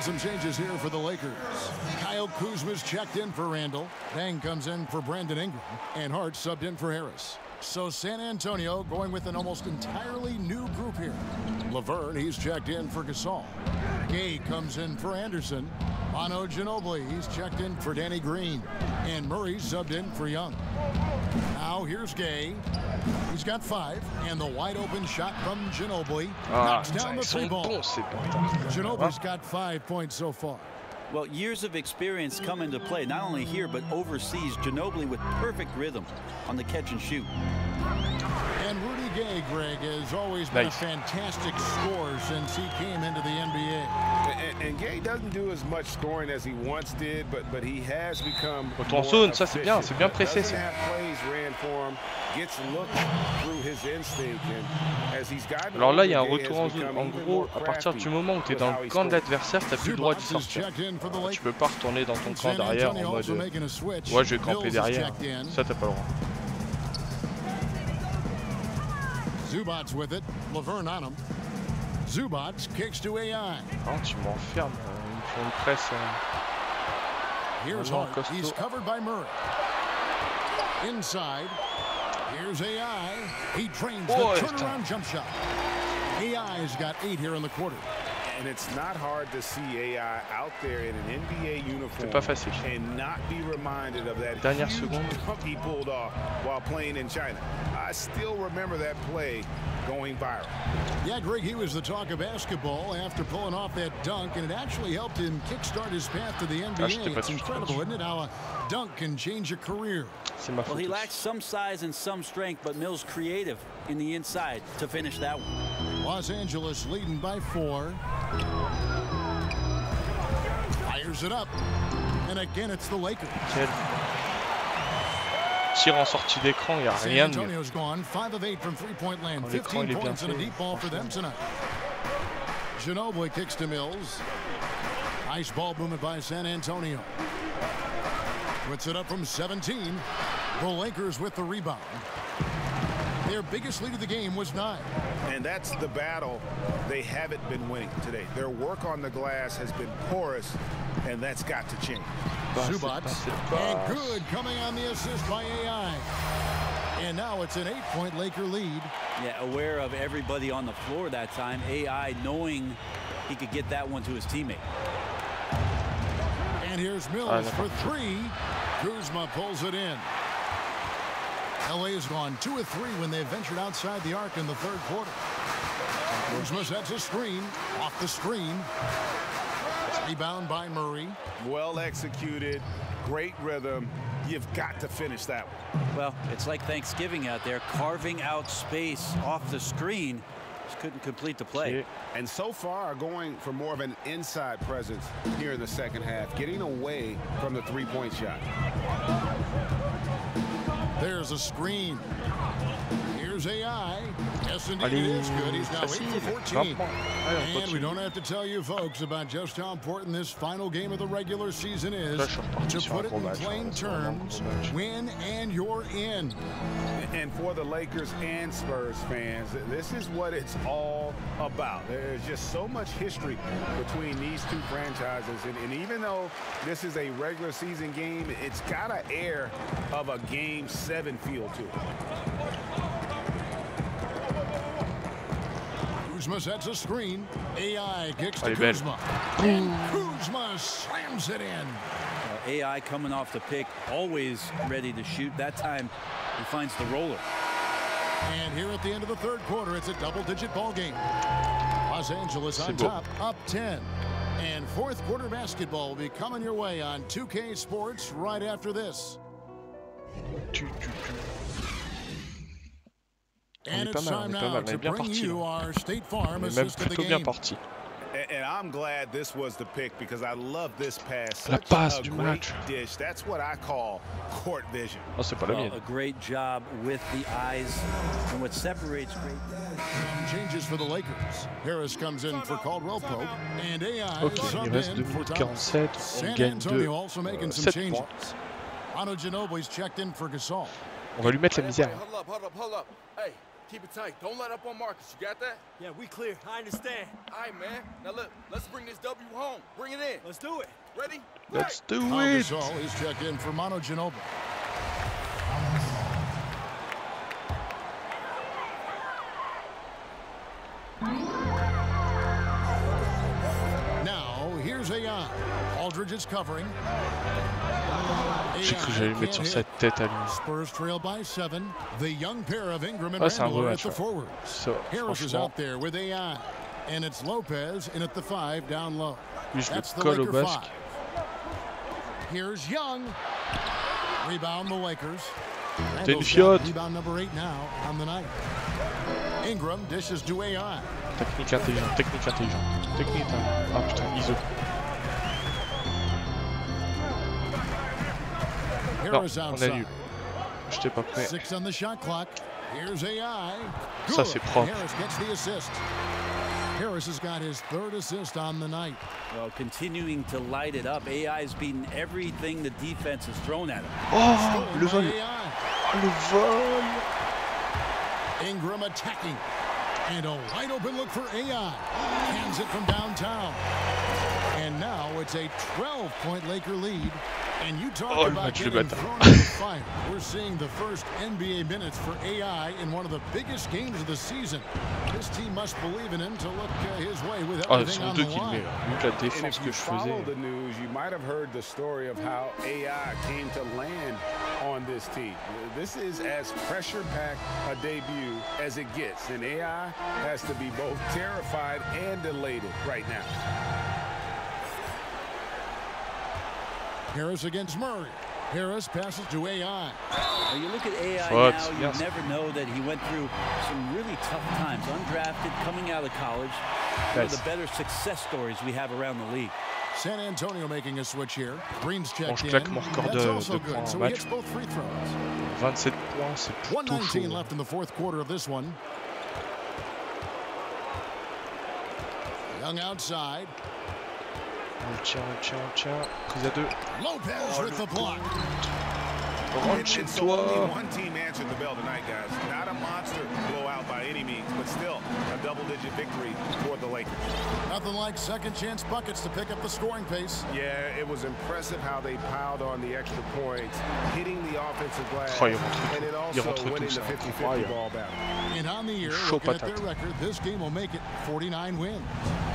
Some changes here for the Lakers. Kyle Kuzma's checked in for Randall. Dang comes in for Brandon Ingram. And Hart subbed in for Harris. So San Antonio going with an almost entirely new group here. Laverne, he's checked in for Gasol. Gay comes in for Anderson. Manu Ginobili, he's checked in for Danny Green. And Murray subbed in for Young. Now here's Gay. He's got 5, and the wide open shot from Ginobili knocks down the 3 ball. Ginobili's got 5 points so far. Well, years of experience come into play, not only here, but overseas. Ginobili with perfect rhythm on the catch and shoot. And Rudy Gay, Greg, has always been a fantastic scorer since he came into the NBA. And Gay doesn't do as much scoring as he once did, but he has become en zone, ça c'est bien pressé ça. Alors là, il y a un retour en zone. En gros, à partir du moment où tu es dans le camp de l'adversaire, tu n'as plus le droit d'y sortir. Tu peux pas retourner dans ton camp derrière en mode ouais, je vais camper derrière. Ça, t'as pas le droit. Zubac's with it. Laverne on him. Zubac kicks to AI. Oh, tu m'enfermes. Ils font une presse. Here's Hart. He's covered by Murray. Inside. Here's AI. He drains the turnaround jump shot. AI's got 8 here in the quarter. And it's not hard to see AI out there in an NBA uniform and not be reminded of that huge dunk he pulled off while playing in China. I still remember that play going viral. Yeah, Greg, he was the talk of basketball after pulling off that dunk, and it actually helped him kickstart his path to the NBA. It's incredible, isn't it, how a dunk can change a career. Well, he lacks some size and some strength, but Mills creative in the inside to finish that one. Los Angeles leading by 4. Fires it up. And again, it's the Lakers. Tir en sortie d'écran, il n'y a rien de mieux. Antonio's gone 5 of 8 from three-point land. 15 points and a deep ball for them tonight. Ginobili kicks to Mills. Nice ball movement by San Antonio. Puts it up from 17. The Lakers with the rebound. Their biggest lead of the game was 9. And that's the battle they haven't been winning today. Their work on the glass has been porous, and that's got to change. Zubac, and good coming on the assist by AI. And now it's an 8-point Laker lead. Yeah, aware of everybody on the floor that time. AI knowing he could get that one to his teammate. And here's Mills for 3. Kuzma pulls it in. LA has gone 2 of 3 when they ventured outside the arc in the 3rd quarter. Kuzma sets a screen off the screen. Rebound by Murray. Well executed, great rhythm. You've got to finish that one. Well, it's like Thanksgiving out there, carving out space off the screen. Just couldn't complete the play. And so far, going for more of an inside presence here in the second half, getting away from the three-point shot. There's a screen. Here's AI. Yes, indeed, it is good. He's now 8 for 14. And we don't have to tell you, folks, about just how important this final game of the regular season is. To put it in plain terms, win and you're in. And for the Lakers and Spurs fans, this is what it's all about. There's just so much history between these two franchises. And even though this is a regular season game, it's got an air of a Game 7 feel to it. Kuzma sets a screen. AI kicks to Kuzma. And Kuzma slams it in. AI coming off the pick, always ready to shoot. That time, he finds the roller. And here at the end of the 3rd quarter, it's a double-digit ball game. Los Angeles on top, up 10. And 4th quarter basketball will be coming your way on 2K Sports right after this. And it's time now to bring you our State Farm assist of the game. And I'm glad this was the pick because I love this pass. La passe du match. Dish. That's what I call court vision. Oh, c'est pas la mienne. A great job with the eyes and what separates great. Changes for the Lakers. Harris comes in for Caldwell Pope and AI il reste 2 minutes 47. On gagne 7 points. Manu Ginobili's checked in for Gasol. On va lui mettre la misère. Hold up. Hey, keep it tight. Don't let up on Marcus. You got that? Yeah, we clear. I understand. All right, man. Now look, let's bring this W home. Bring it in. Let's do it. Ready? Let's do it. Gasol is checked in for Manu Ginobili. Now, here's AI. Aldridge is covering. J'ai cru que j'allais le mettre sur sa tête à lui. Spurs trail by 7. The young pair of Ingram and Randle at the forwards. Harris is out there with AI. And it's Lopez in at the 5 down low. That's the Laker 5. Here's Young. Rebound the Lakers. Rebound number 8 now on the night. Ingram dishes to AI. Technique intelligente. Ah putain, ISO. Non, on a eu. J'étais pas prêt. Ça c'est propre. Harris has got his 3rd assist on the night. Well, continuing to light it up. AI's beaten everything the defense has thrown at him. Oh, le vol. Le vol. Ingram attacking. And a wide open look for AI. Hands it from downtown. And now it's a 12-point Laker lead. And you talk about getting thrown into the fire. We're seeing the first NBA minutes for AI in one of the biggest games of the season. This team must believe in him to look his way with everything on the line. And if you follow the news, you might have heard the story of how AI came to land on this team. This is as pressure-packed a debut as it gets, and AI has to be both terrified and elated right now. Harris against Murray. Harris passes to AI. When you look at AI now, you never know that he went through some really tough times. Undrafted, coming out of college. One of the better success stories we have around the league. San Antonio making a switch here. Green's checked in. Mon record de points so en match. he gets both free throws. 27 points, c'est plutôt 1:19 chaud. left in the 4th quarter of this one. Young outside. Tiens. Prise à 2. Lopez with the block. Only one team answered the bell tonight, guys. Not a monster blowout by any means, but still a double-digit victory for the Lakers. Nothing like second-chance buckets to pick up the scoring pace. Yeah, it was impressive how they piled on the extra points, hitting the offensive glass, and it also winning the 50-50 ball battle. And on the year, looking at their record, this game will make it 49 wins.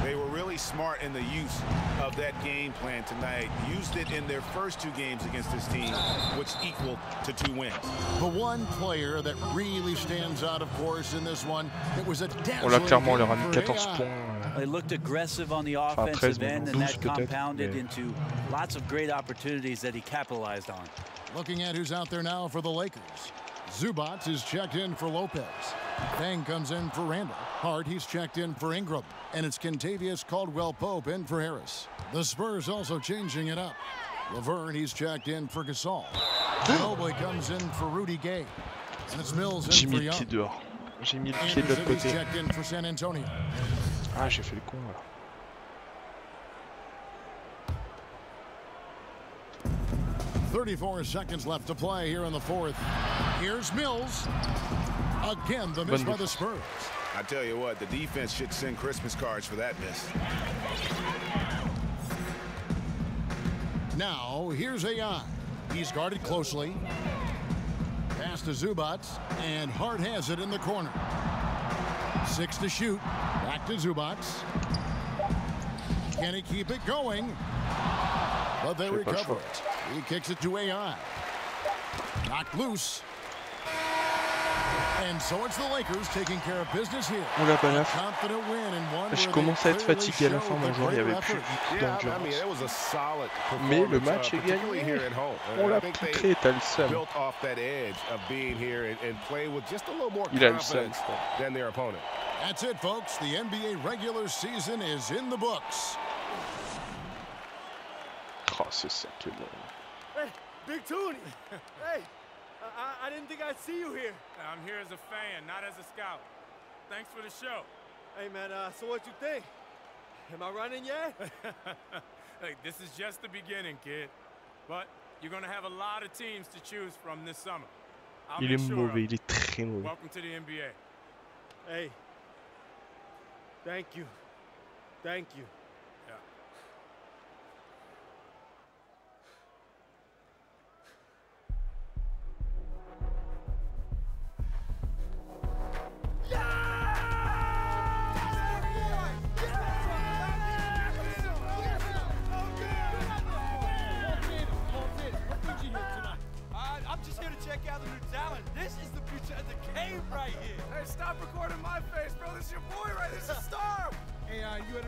They were really smart in the use of that game plan tonight. Used it in their first 2 games against this team, which equaled to 2 wins. The one player that really stands out, of course, in this one, it was a clairement, on leur a mis 14 points. They looked aggressive on the offensive end, and that compounded into lots of great opportunities that he capitalized on. Looking at who's out there now for the Lakers. Zubac is checked in for Lopez. Fang comes in for Randle. Hart, he's checked in for Ingram. And it's Kentavious Caldwell-Pope in for Harris. The Spurs also changing it up. Laverne, he's checked in for Gasol. Ginobili comes in for Rudy Gay. And it's Mills in for Young. J'ai mis le pied de l'autre côté. Checked in for San Antonio. Ah, j'ai fait le con là. .34 seconds left to play here in the 4th. Here's Mills. Again, the miss by the Spurs. I tell you what, the defense should send Christmas cards for that miss. Now, here's AI. He's guarded closely. Pass to Zubac, and Hart has it in the corner. 6 to shoot. Back to Zubac. Can he keep it going? But they recover it. He kicks it to AI. Knocked loose. And so it's the Lakers taking care of business here. On l'a pas là. Je commence à être fatigué à la fin, mon joueur, il n'y avait plus d'endurance. Mais le match est gagné. On l'a poutré, t'as le seum. Il a le seum. That's it, folks. The NBA regular season is in the books. Oh, c'est ça qui est bon. Hey, Big Toonie. Hey, I didn't think I'd see you here. I'm here as a fan, not as a scout. Thanks for the show. Hey, man, so what you think? Am I running yet? Hey, this is just the beginning, kid. But you're gonna have a lot of teams to choose from this summer. Il est mauvais, il est très mauvais. Welcome to the NBA. Hey, thank you. Thank you.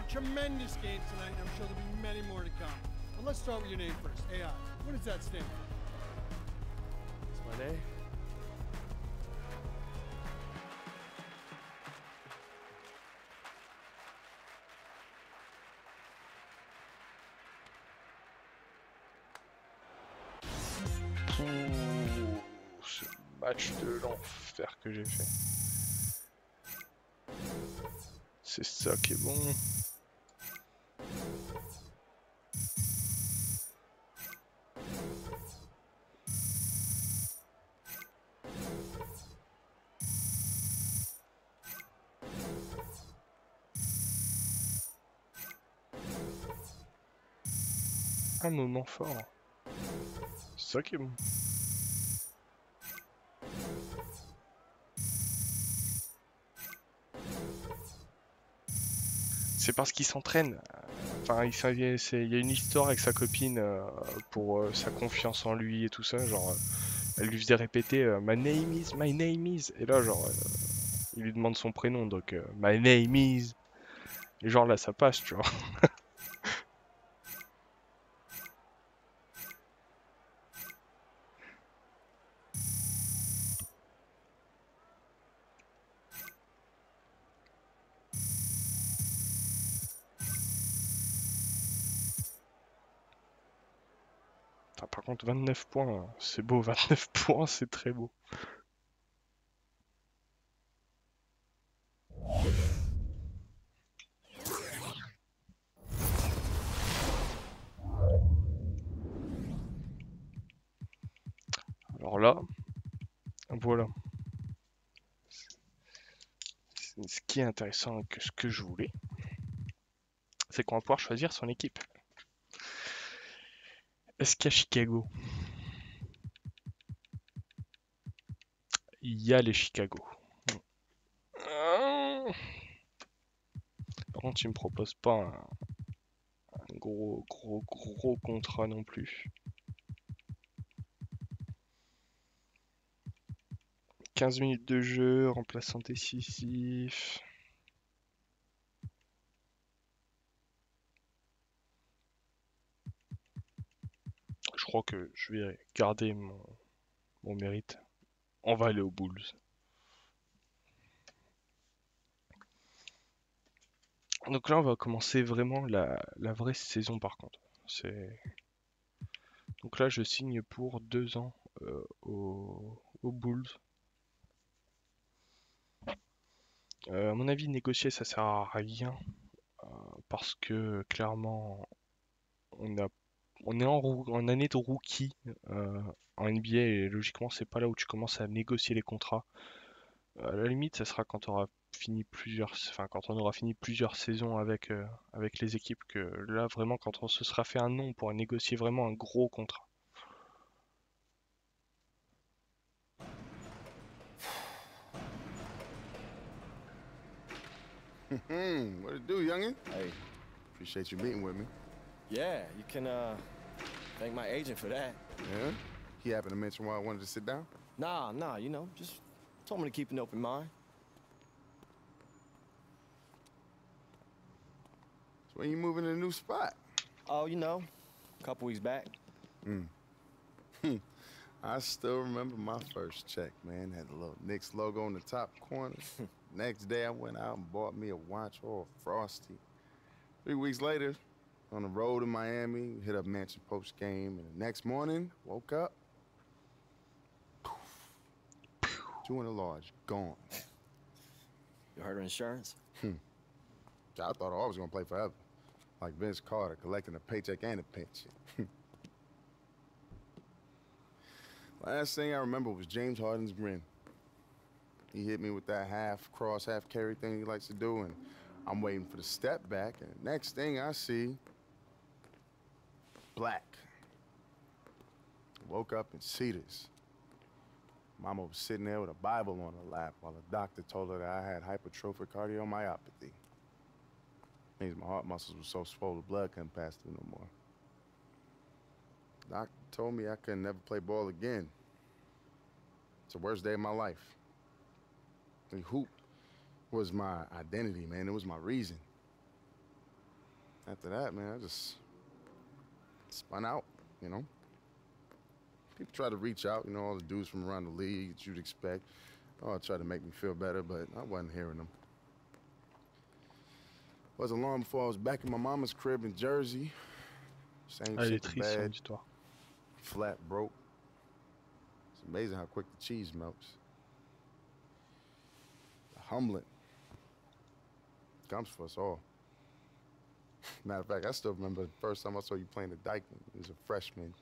Tremendous game tonight, and I'm sure there'll be many more to come. But let's start with your name first, AI. What does that stand for? It's my name. Ce match de l'enfer que j'ai fait. C'est ça qui est bon. Un moment fort. C'est ça qui est bon. C'est parce qu'il s'entraîne. Enfin, il y a une histoire avec sa copine pour sa confiance en lui et tout ça. Genre, elle lui faisait répéter my name is. Et là, genre, il lui demande son prénom, donc my name is. Et genre là, ça passe, tu vois. Par contre, 29 points, c'est beau, 29 points, c'est très beau. Alors là, voilà. Ce qui est intéressant, que ce que je voulais, c'est qu'on va pouvoir choisir son équipe. Est-ce qu'à Chicago, il y a les Chicago? Par contre, il me propose pas un gros contrat non plus. 15 minutes de jeu, remplaçant décisif. Je crois que je vais garder mon mérite. On va aller aux Bulls. Donc là, on va commencer vraiment la vraie saison par contre. Donc là, je signe pour 2 ans aux Bulls. À mon avis, négocier, ça sert à rien. Parce que clairement, on est en année de rookie en NBA et logiquement, c'est pas là où tu commences à négocier les contrats. À la limite, ça sera quand on aura fini plusieurs saisons avec les équipes, que là vraiment quand on se sera fait un nom pour négocier vraiment un gros contrat. What it do, youngin? Hey, Appreciate you meeting with me. yeah, you can thank my agent for that. Yeah? He happened to mention why I wanted to sit down? Nah, you know, just told me to keep an open mind. So when you moving to a new spot? Oh, you know, a couple weeks back. I still remember my first check, man. Had the little Knicks logo in the top corner. Next day, I went out and bought me a watch all frosty. 3 weeks later, on the road in Miami, hit up Mansion post game, and the next morning, woke up. Poof, 2 in the Norage, gone. You heard of insurance? I thought I was gonna play forever. Like Vince Carter, collecting a paycheck and a pension. Last thing I remember was James Harden's grin. He hit me with that half cross, half carry thing he likes to do, and I'm waiting for the step back, and the next thing I see, black. Woke up in Cedars. Mama was sitting there with a Bible on her lap while the doctor told her that I had hypertrophic cardiomyopathy. Means my heart muscles were so swollen the blood couldn't pass through no more. Doctor told me I could never play ball again. It's the worst day of my life. The hoop was my identity, man. It was my reason. After that, man, I just spun out, you know? People try to reach out, you know, all the dudes from around the league that you'd expect. Oh, try to make me feel better, but I wasn't hearing them. Wasn't long before I was back in my mama's crib in Jersey. Same shit, bed, flat, broke. It's amazing how quick the cheese melts. Humbling. Comes for us all. Matter of fact, I still remember the first time I saw you playing the Dykeman. You was a freshman.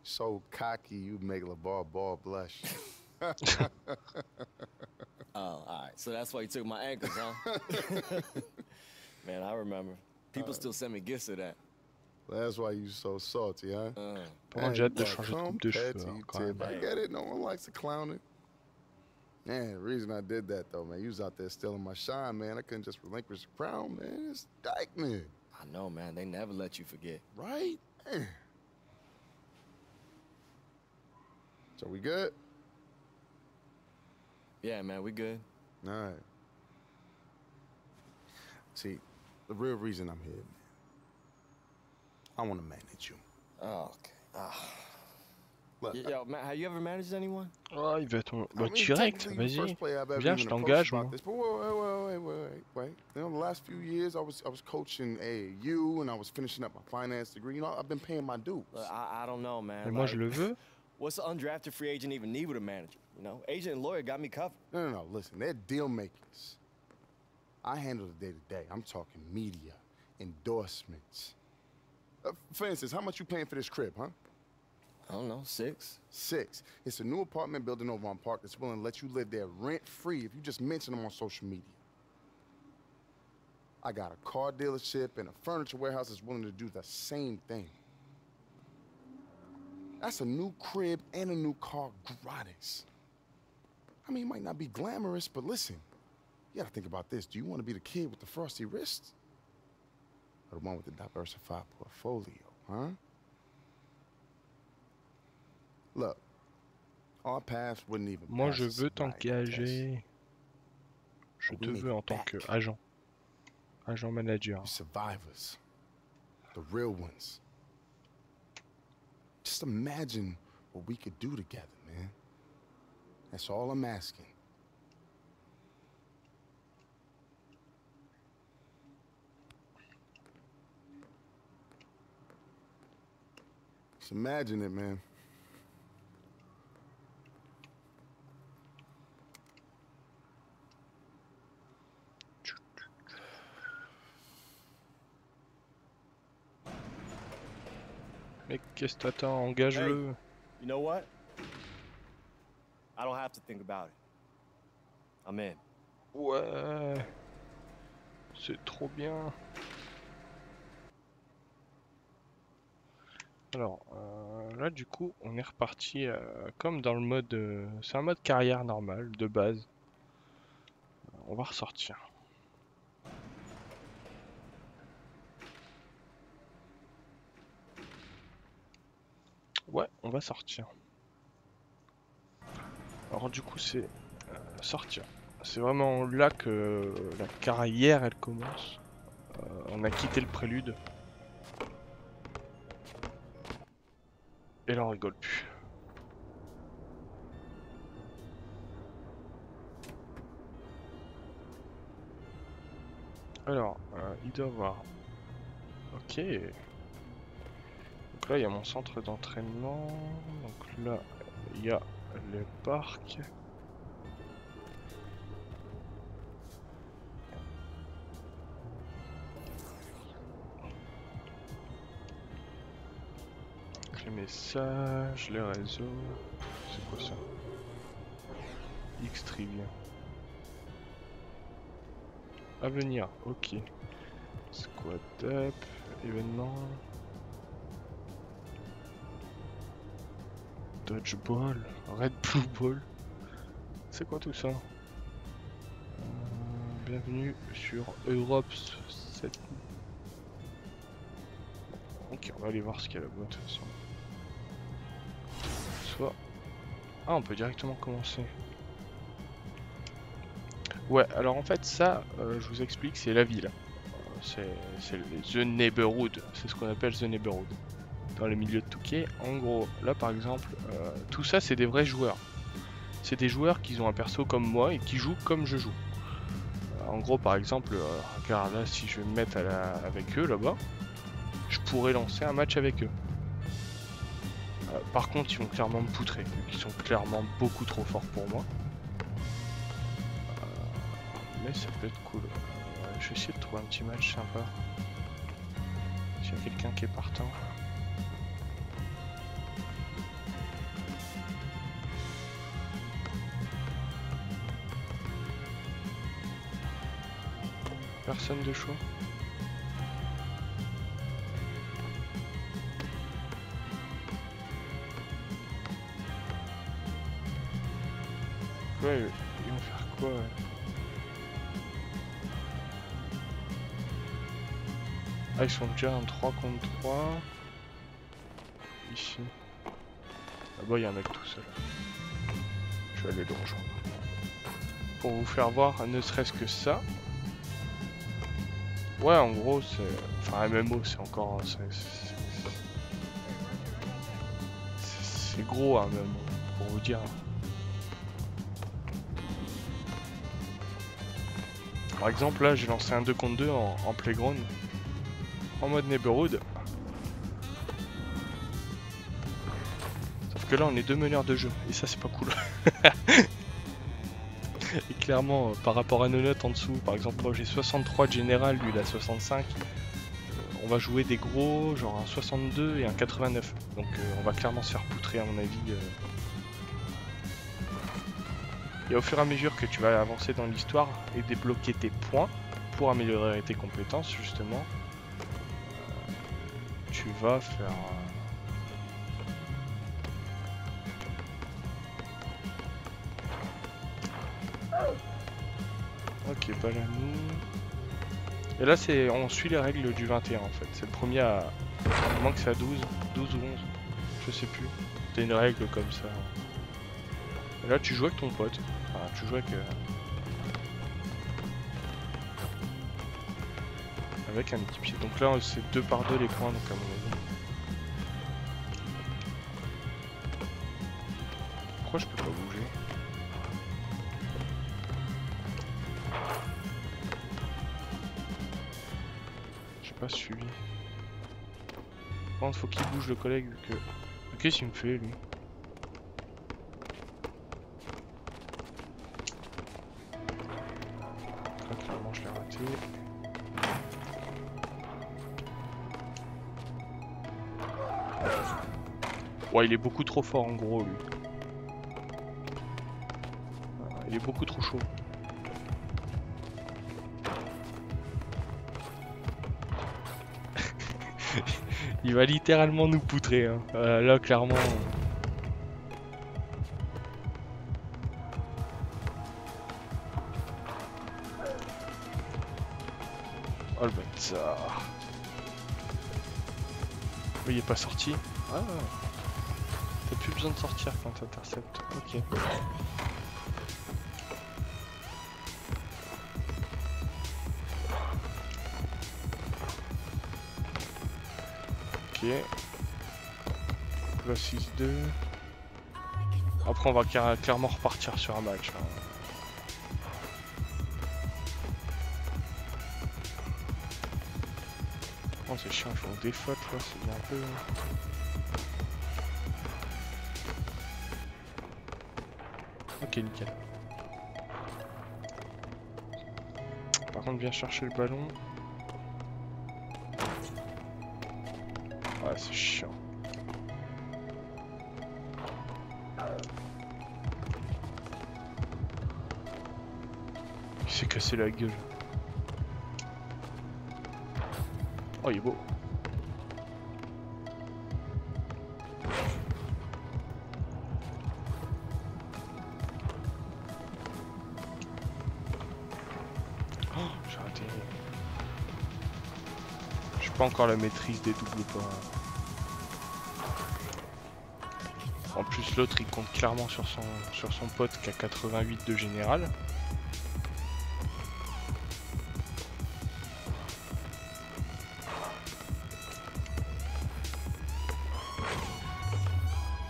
So cocky, you'd make LeVar Ball blush. Oh, all right. So that's why you took my ankles, huh? Man, I remember. People still send me gifts of that. That's why you so salty, huh? J'ai hâte de changer de coupe de cheveux, quand même. I get it, no one likes to clown it. Man, the reason I did that, though, man, you was out there stealing my shine, man. I couldn't just relinquish the crown, man. It's Dykeman. I know, man. They never let you forget. Right? Man. So we good? Yeah, man, we good. All right. See, the real reason I'm here, man, I want to manage you. Oh, okay. Yo, man, have you ever managed anyone? Oh, il va être... Bah, direct, vas-y. Viens, je t'engage, moi. Wait. You know, the last few years, I was coaching AAU, and I was finishing up my finance degree. You know, I've been paying my dues. I don't know, man. Mais moi, je le veux. What's an undrafted free agent even need with a manager? You know, agent and lawyer got me covered. No. Listen, they're deal makers. I handle the day-to-day. I'm talking media, endorsements. For instance, how much you paying for this crib, huh? I don't know, 6. 6. It's a new apartment building over on Park that's willing to let you live there rent-free if you just mention them on social media. I got a car dealership and a furniture warehouse that's willing to do the same thing. That's a new crib and a new car gratis. I mean, it might not be glamorous, but listen, you gotta think about this. Do you want to be the kid with the frosty wrists? Or the one with the diversified portfolio, huh? Look, our paths wouldn't even Moi, je veux t'engager. Je te veux en tant qu'agent. Agent manager. Survivors. The real ones. Just imagine what we could do together, man. That's all I'm asking. Just imagine it, man. Mec, qu'est-ce que t'attends? Engage-le. Hey, you know what? I don't have to think about it. I'm in. Ouais. C'est trop bien. Alors, là du coup, on est reparti comme dans le mode... c'est un mode carrière normal, de base. On va ressortir. Ouais, on va sortir. Alors du coup, c'est sortir. C'est vraiment là que la carrière, elle commence. On a quitté le prélude. Et là, on rigole plus. Alors, il doit avoir... Ok. Donc là, il y a mon centre d'entraînement. Donc là, il y a le parc. Les messages, les réseaux. C'est quoi ça? X-Trivia. À venir, ok. Squad up, événement. Dodgeball, Red Blue Ball. C'est quoi tout ça? Bienvenue sur Europe 7. Ok, on va aller voir ce qu'il y a là-bas de toute façon. Soit... Ah, on peut directement commencer. Ouais, alors en fait ça, je vous explique, c'est la ville. C'est The Neighborhood, c'est ce qu'on appelle The Neighborhood. Dans le milieu de Touquet, en gros, là par exemple, tout ça c'est des vrais joueurs. C'est des joueurs qui ont un perso comme moi et qui jouent comme je joue. En gros, par exemple, regarde là, si je vais me mettre avec eux là-bas, je pourrais lancer un match avec eux. Par contre, ils vont clairement me poutrer, ils sont clairement beaucoup trop forts pour moi. Mais ça peut être cool. Je vais essayer de trouver un petit match sympa. S'il y a quelqu'un qui est partant. Personne de chaud. Ouais, ils vont faire quoi ouais. Ah, ils sont déjà en 3 contre 3. Ici. Là-bas, il y a un mec tout seul. Je vais aller le rejoindre. Pour vous faire voir, ne serait-ce que ça. Ouais, en gros, c'est... Enfin, MMO, c'est encore... C'est gros, hein, même, pour vous dire. Par exemple, là, j'ai lancé un 2 contre 2 en playground. En mode neighborhood. Sauf que là on est deux meneurs de jeu et ça c'est pas cool. Et clairement par rapport à nos notes en dessous, par exemple moi j'ai 63 de général, lui il a 65. On va jouer des gros, genre un 62 et un 89. Donc on va clairement se faire poutrer à mon avis. Et au fur et à mesure que tu vas avancer dans l'histoire et débloquer tes points pour améliorer tes compétences justement, tu vas faire... Ok, pas la nous. Et là, on suit les règles du 21 en fait. C'est le premier à moins que c'est à 12 ou 11. Je sais plus. C'est une règle comme ça. Et là, tu joues avec ton pote. Enfin, tu joues avec... avec un équipier. Donc là c'est 2 par 2 les points donc à mon avis. Pourquoi je peux pas bouger? J'ai pas suivi. Par contre faut qu'il bouge le collègue vu que... Qu'est-ce qu'il me fait lui? Là clairement je l'ai raté. Ouais, il est beaucoup trop fort en gros, lui. Il est beaucoup trop chaud. Il va littéralement nous poutrer. Hein. Là, clairement... Oh le bâtard. Il est pas sorti. Ah. T'as plus besoin de sortir quand t'interceptes. Ok. Ok. Là 6-2. Après on va clairement repartir sur un match. Hein. contre c'est chiant, ils font des fautes là, c'est un peu... Ok, nickel. Par contre, viens chercher le ballon. Ouais, c'est chiant. Il s'est cassé la gueule. Oh, il est beau. Oh, j'ai raté. J'ai pas encore la maîtrise des doubles pas. En plus, l'autre il compte clairement sur son pote qui a 88 de général.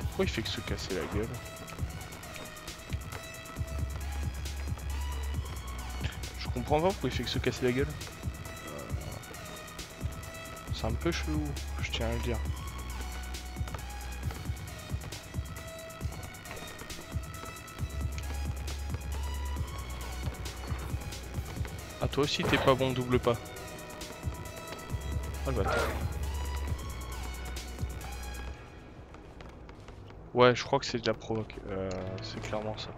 Pourquoi il fait que se casser la gueule? Je comprends pas pourquoi il fait que se casser la gueule. C'est un peu chelou, je tiens à le dire. Ah, toi aussi t'es pas bon double pas. Oh le bâtard. Ouais, je crois que c'est de la provoque. C'est clairement ça.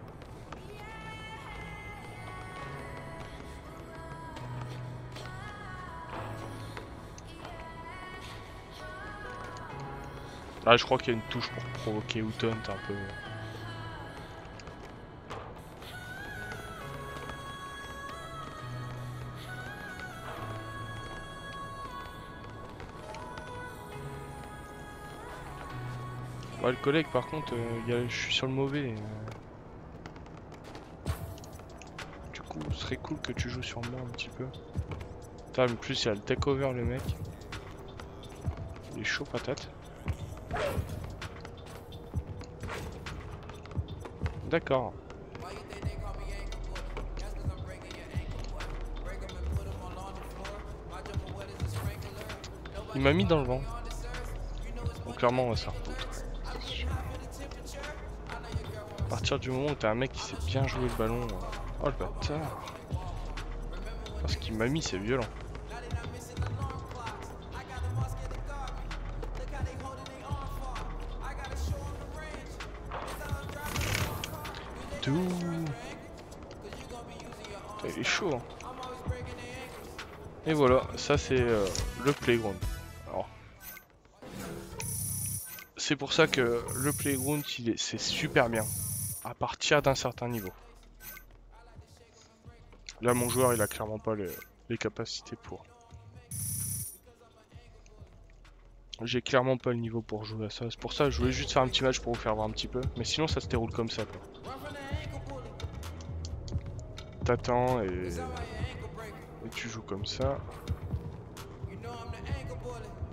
Là, je crois qu'il y a une touche pour provoquer ou taunt un peu. Ouais, le collègue, par contre, je suis sur le mauvais. Du coup, ce serait cool que tu joues sur moi un petit peu. Putain, en plus, il y a le takeover, le mec. Il est chaud patate. D'accord. Il m'a mis dans le vent. Donc clairement, on va se faire foutre. À partir du moment où t'as un mec qui sait bien jouer le ballon... Oh le bâtard. Parce qu'il m'a mis, c'est violent. Tout. Il est chaud. Hein. Et voilà, ça c'est le playground. Alors, c'est pour ça que le playground, c'est super bien. À partir d'un certain niveau. Là, mon joueur, il a clairement pas les capacités pour. J'ai clairement pas le niveau pour jouer à ça. C'est pour ça que je voulais juste faire un petit match pour vous faire voir un petit peu. Mais sinon, ça se déroule comme ça, quoi. T'attends et tu joues comme ça.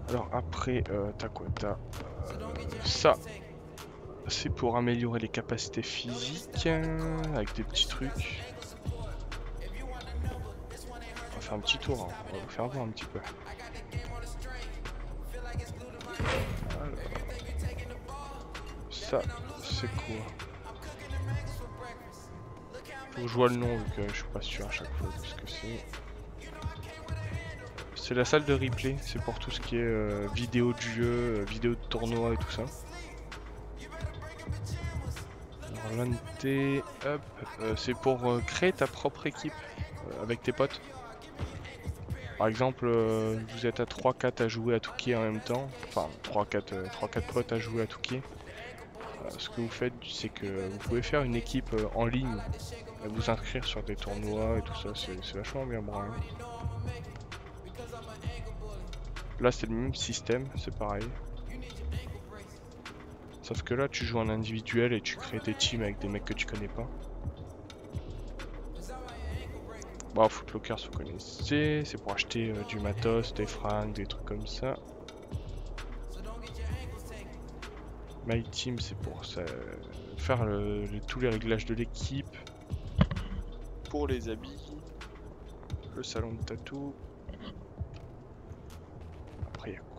Alors après, t'as quoi? T'as ça. C'est pour améliorer les capacités physiques avec des petits trucs. On va faire un petit tour, hein. On va vous faire voir un petit peu. Alors. Ça, c'est quoi? Faut que je vois le nom vu que je suis pas sûr à chaque fois de ce que c'est. C'est la salle de replay, c'est pour tout ce qui est vidéo de jeu, vidéo de tournoi et tout ça. Hop, c'est pour créer ta propre équipe avec tes potes. Par exemple, vous êtes à 3-4 à jouer à Touquet en même temps. Enfin, 3-4 potes à jouer à Touquet. Ce que vous faites, c'est que vous pouvez faire une équipe en ligne, vous inscrire sur des tournois et tout ça, c'est vachement bien branlé. Là, c'est le même système, c'est pareil. Sauf que là, tu joues en individuel et tu crées tes teams avec des mecs que tu connais pas. Bon, Footlocker, vous connaissez, c'est pour acheter du matos, des fringues, des trucs comme ça. My Team, c'est pour ça, faire tous les réglages de l'équipe. Pour les habits. Le salon de tatou.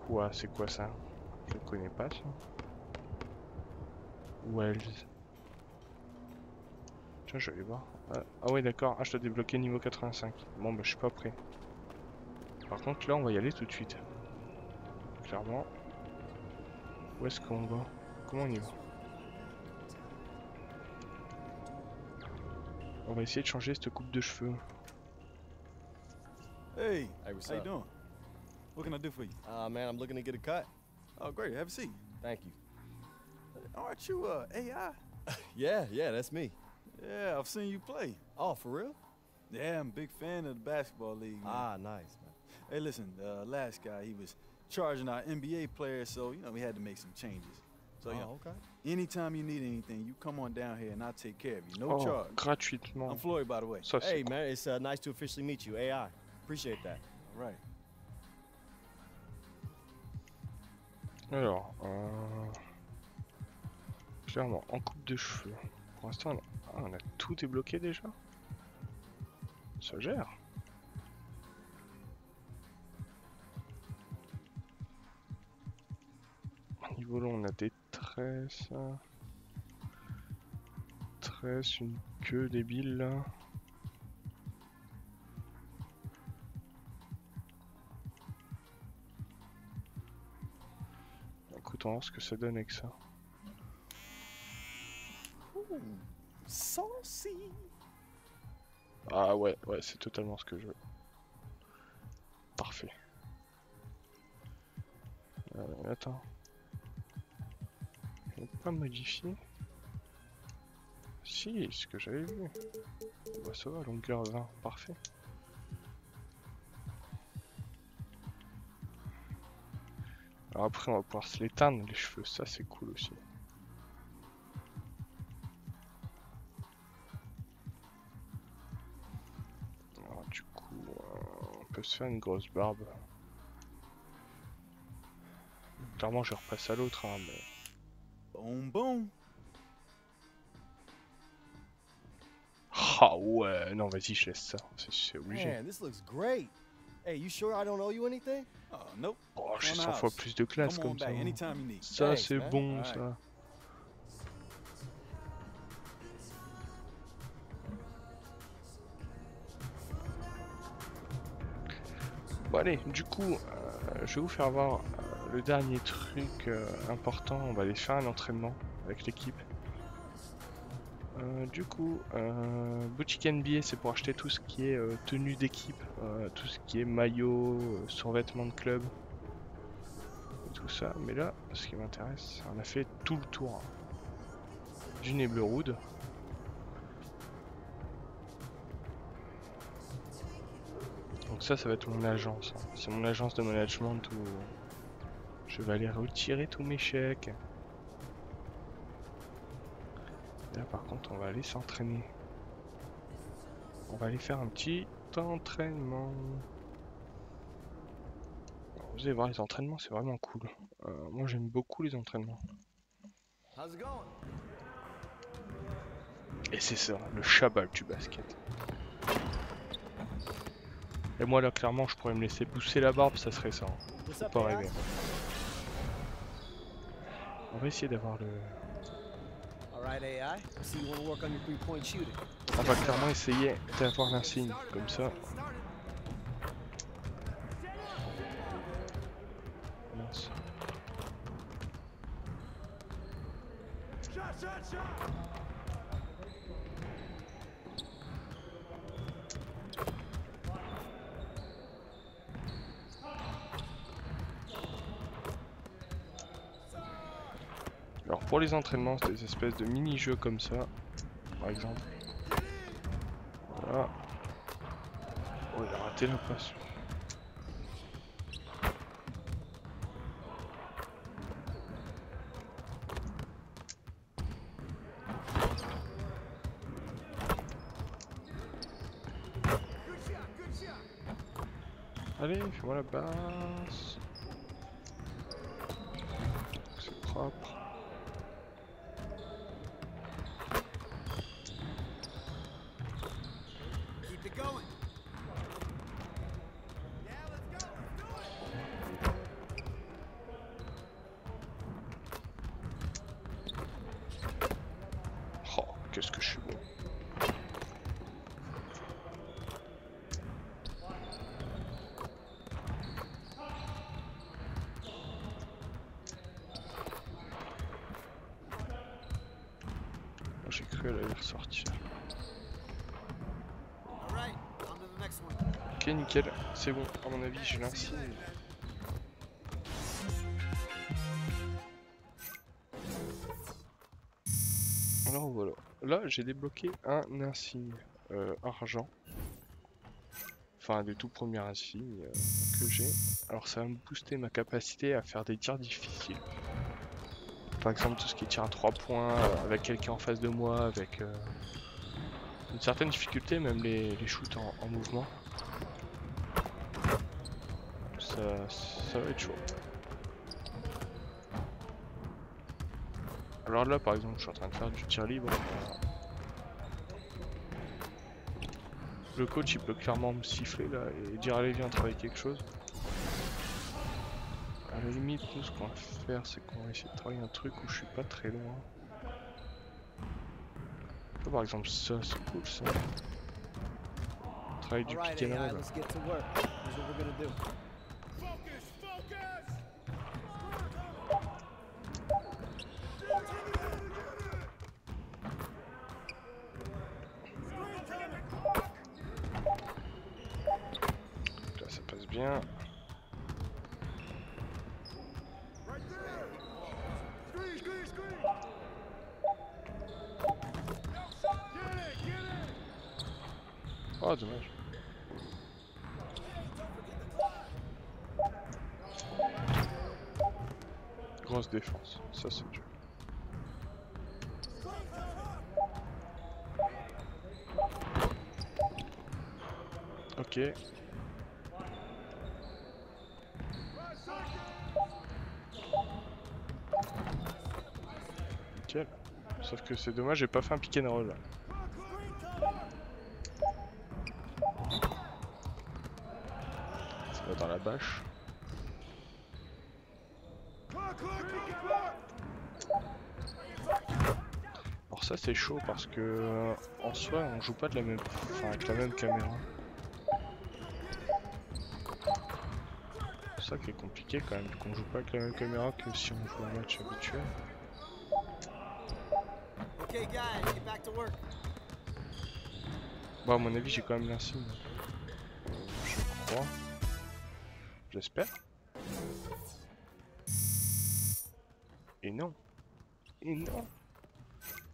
Quoi? C'est quoi ça? Je connais pas ça. Wells. Tiens, je vais aller voir. Ah ouais, d'accord. Ah, je dois débloquer niveau 85. Bon, bah, je suis pas prêt. Par contre, là, on va y aller tout de suite. Clairement. Où est-ce qu'on va? Comment on y va? On va essayer de changer cette coupe de cheveux. Hey, what's how you up? doing? What can I do for you? Man, I'm looking to get a cut. Oh, great. Have a seat. Thank you. Aren't you AI? Yeah, that's me. Yeah, I've seen you play. Oh, for real? Yeah, I'm a big fan of the basketball league. Man. Ah, nice, man. Hey, listen, the last guy, he was charging our NBA players, so, you know, we had to make some changes. So, you know, okay. anytime you need anything, you come on down here and I'll take care of you. No charge. Gratuitement. I'm Floyd, by the way. Ça, Hey, man, it's nice to officially meet you, AI. Appreciate that. All right. Alors, clairement, en coupe de cheveux. Pour l'instant, on a tout débloqué déjà. Ça gère. Niveau long, on a des tresses. Tresses, une queue débile là. Écoute, on va voir ce que ça donne avec ça. Saucy. Ah ouais, c'est totalement ce que je veux. Parfait. Attends. Je vais pas modifier. Si, ce que j'avais vu. Bah ça va, longueur 20, parfait. Alors après on va pouvoir se l'éteindre les cheveux, ça c'est cool aussi. Alors du coup, on peut se faire une grosse barbe. Clairement je repasse à l'autre, hein, mais... Bon. Ah ouais, non vas-y je laisse ça, c'est obligé. Man, this looks great. Hey, you sure I don't owe you anything? Nope. Oh, j'ai 100 fois plus de classe comme ça. Ça c'est bon ça. Bon allez, du coup, je vais vous faire voir le dernier truc important. On va aller faire un entraînement avec l'équipe. Du coup, boutique NBA, c'est pour acheter tout ce qui est tenue d'équipe, tout ce qui est maillot, survêtement de club, et tout ça. Mais là, ce qui m'intéresse, on a fait tout le tour du Neighborhood. Donc ça va être mon agence. Hein. C'est mon agence de management où je vais aller retirer tous mes chèques. Là par contre on va aller s'entraîner. On va aller faire un petit entraînement. Alors, vous allez voir, les entraînements c'est vraiment cool. Moi j'aime beaucoup les entraînements. Et c'est ça, le chabal du basket. Et moi là clairement je pourrais me laisser pousser la barbe, ça serait ça. Faut pas rêver. On va essayer d'avoir le... On va clairement essayer d'avoir l'insigne, comme ça. Mince. Alors pour les entraînements, c'est des espèces de mini-jeux comme ça, par exemple. Voilà. Oh, il a raté la passe. Allez, fais-moi la basse. C'est propre. cru elle allait ressortir. Ok, nickel, c'est bon, à mon avis j'ai l'insigne. Alors voilà, là j'ai débloqué un insigne argent. Enfin, des tout premiers insignes que j'ai. Alors ça va me booster ma capacité à faire des tirs difficiles. Par exemple tout ce qui est tir à 3 points, avec quelqu'un en face de moi, avec une certaine difficulté, même les shoots en mouvement. Ça va être chaud. Alors là par exemple je suis en train de faire du tir libre. Le coach il peut clairement me siffler là et dire allez viens travailler quelque chose. À la limite nous ce qu'on va faire c'est qu'on va essayer de travailler un truc où je suis pas très loin. Là, par exemple ça c'est cool ça. Travailler du pick and roll. Bien. Oh dommage. Grosse défense, ça c'est dur. Ok. Sauf que c'est dommage, j'ai pas fait un pick and roll là. Ça va dans la bâche. Alors ça c'est chaud parce que en soi on joue pas de la même, enfin avec la même caméra. C'est ça qui est compliqué quand même, qu'on joue pas avec la même caméra que si on joue un match habituel. Bon à mon avis j'ai quand même l'insigne. Je crois. J'espère. Et non. Et non.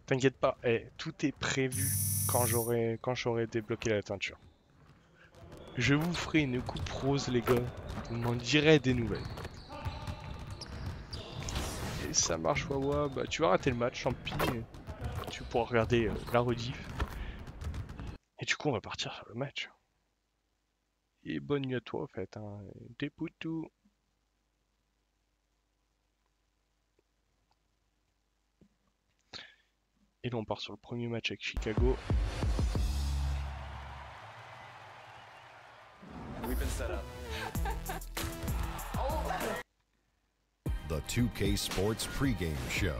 T'inquiète pas, tout est prévu quand j'aurai débloqué la teinture. Je vous ferai une coupe rose les gars. Vous m'en direz des nouvelles. Et ça marche Wawa, bah tu vas rater le match, tant pis. Tu pourras regarder la rediff. Et du coup on va partir sur le match. Et bonne nuit à toi en fait, hein. Des poutous. Et là on part sur le premier match avec Chicago. The 2K Sports pregame show.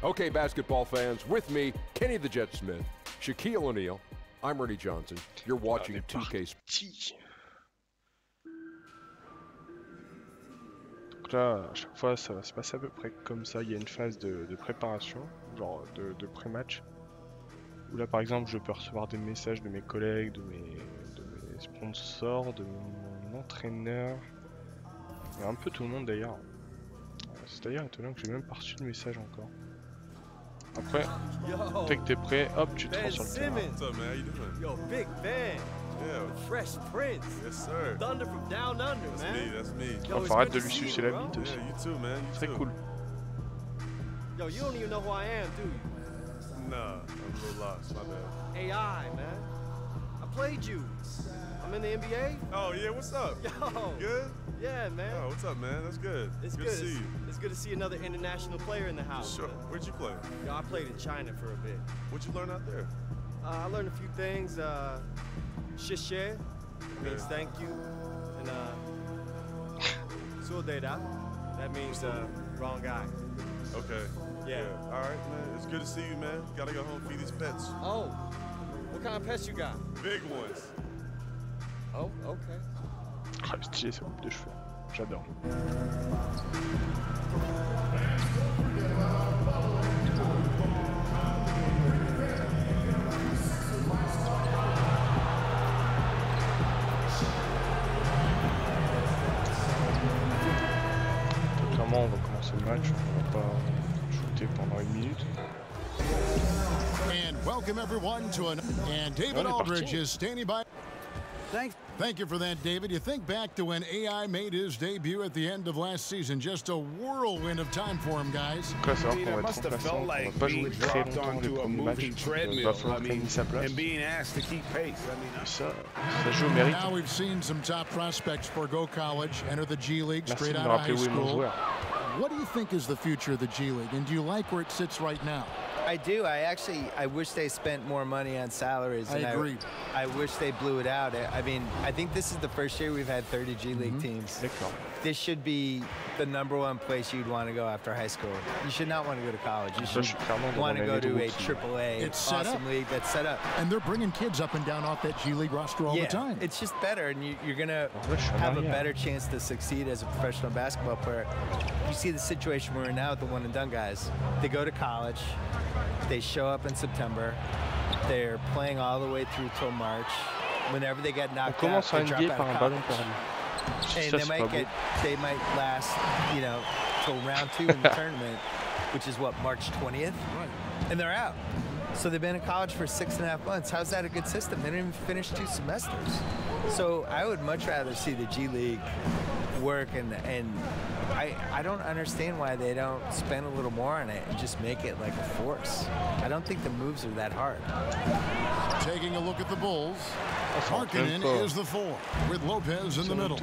Okay, basketball fans, with me, Kenny the Jet Smith, Shaquille O'Neal, I'm Ernie Johnson. You're watching 2K Sports. Donc là, à chaque fois, ça va se passer à peu près comme ça. Il y a une phase de préparation, genre de pré-match. Où là, par exemple, je peux recevoir des messages de mes collègues, de mes sponsors, de mon entraîneur, et un peu tout le monde d'ailleurs. C'est d'ailleurs étonnant que j'ai même pas reçu de message encore. Après, dès que t'es prêt, hop, tu te rends sur le terrain. What's up, man? How you doing? Yo, big fan. Yeah. Fresh Prince. Yes, sir. Thunder from down under, man. That's me. Faut arrêter de lui sucer la bite aussi. Yeah, you too, man. Très cool. Yo, you don't even know who I am, do you? Nah, I'm a little lost, my bad. AI, man. I played you. I'm in the NBA. Oh, yeah, what's up? Yo. Good? Yeah, man. Oh, what's up, man? That's good. It's good to see you. It's good to see another international player in the house. Sure. Man. Where'd you play? Yo, I played in China for a bit. What'd you learn out there? I learned a few things. Shishe means thank you. And Sudeda, that means wrong guy. Okay. Yeah. All right, man. It's good to see you, man. Gotta go home and feed these pets. Oh. What kind of pets you got? Big ones. Oh, okay. Ah, stylé, ça coupe de cheveux. J'adore. Clairement, on va commencer le match. On va pas shooter pendant 1 minute. And welcome everyone to and David Aldridge is standing by. Thank you for that, David. You think back to when AI made his debut at the end of last season. Just a whirlwind of time for him, guys. It must have felt like being dropped onto a moving treadmill. And being asked to keep pace. Now we've seen some top prospects forgo college, enter the G League straight out of high school. What do you think is the future of the G League, and do you like where it sits right now? I do. I wish they spent more money on salaries. I agree. I wish they blew it out. I mean, I think this is the first year we've had 30 G League teams. This should be the #1 place you'd want to go after high school. You should not want to go to college. You should want to go to a AAA awesome league that's set up. And they're bringing kids up and down off that G League roster all the time. It's just better, and you're going to have a better chance to succeed as a professional basketball player. You see the situation we're in now with the one-and-done guys. They go to college. They show up in September. They're playing all the way through till March. Whenever they get knocked out, they drop out of college. And they might last, you know, till round 2 in the tournament, which is what, March 20th? Right. And they're out. So they've been in college for 6.5 months. How's that a good system? They didn't even finish 2 semesters. So I would much rather see the G League work, and I don't understand why they don't spend a little more on it and just make it like a force. I don't think the moves are that hard. Taking a look at the Bulls, Parkinen is the 4 with Lopez in the middle.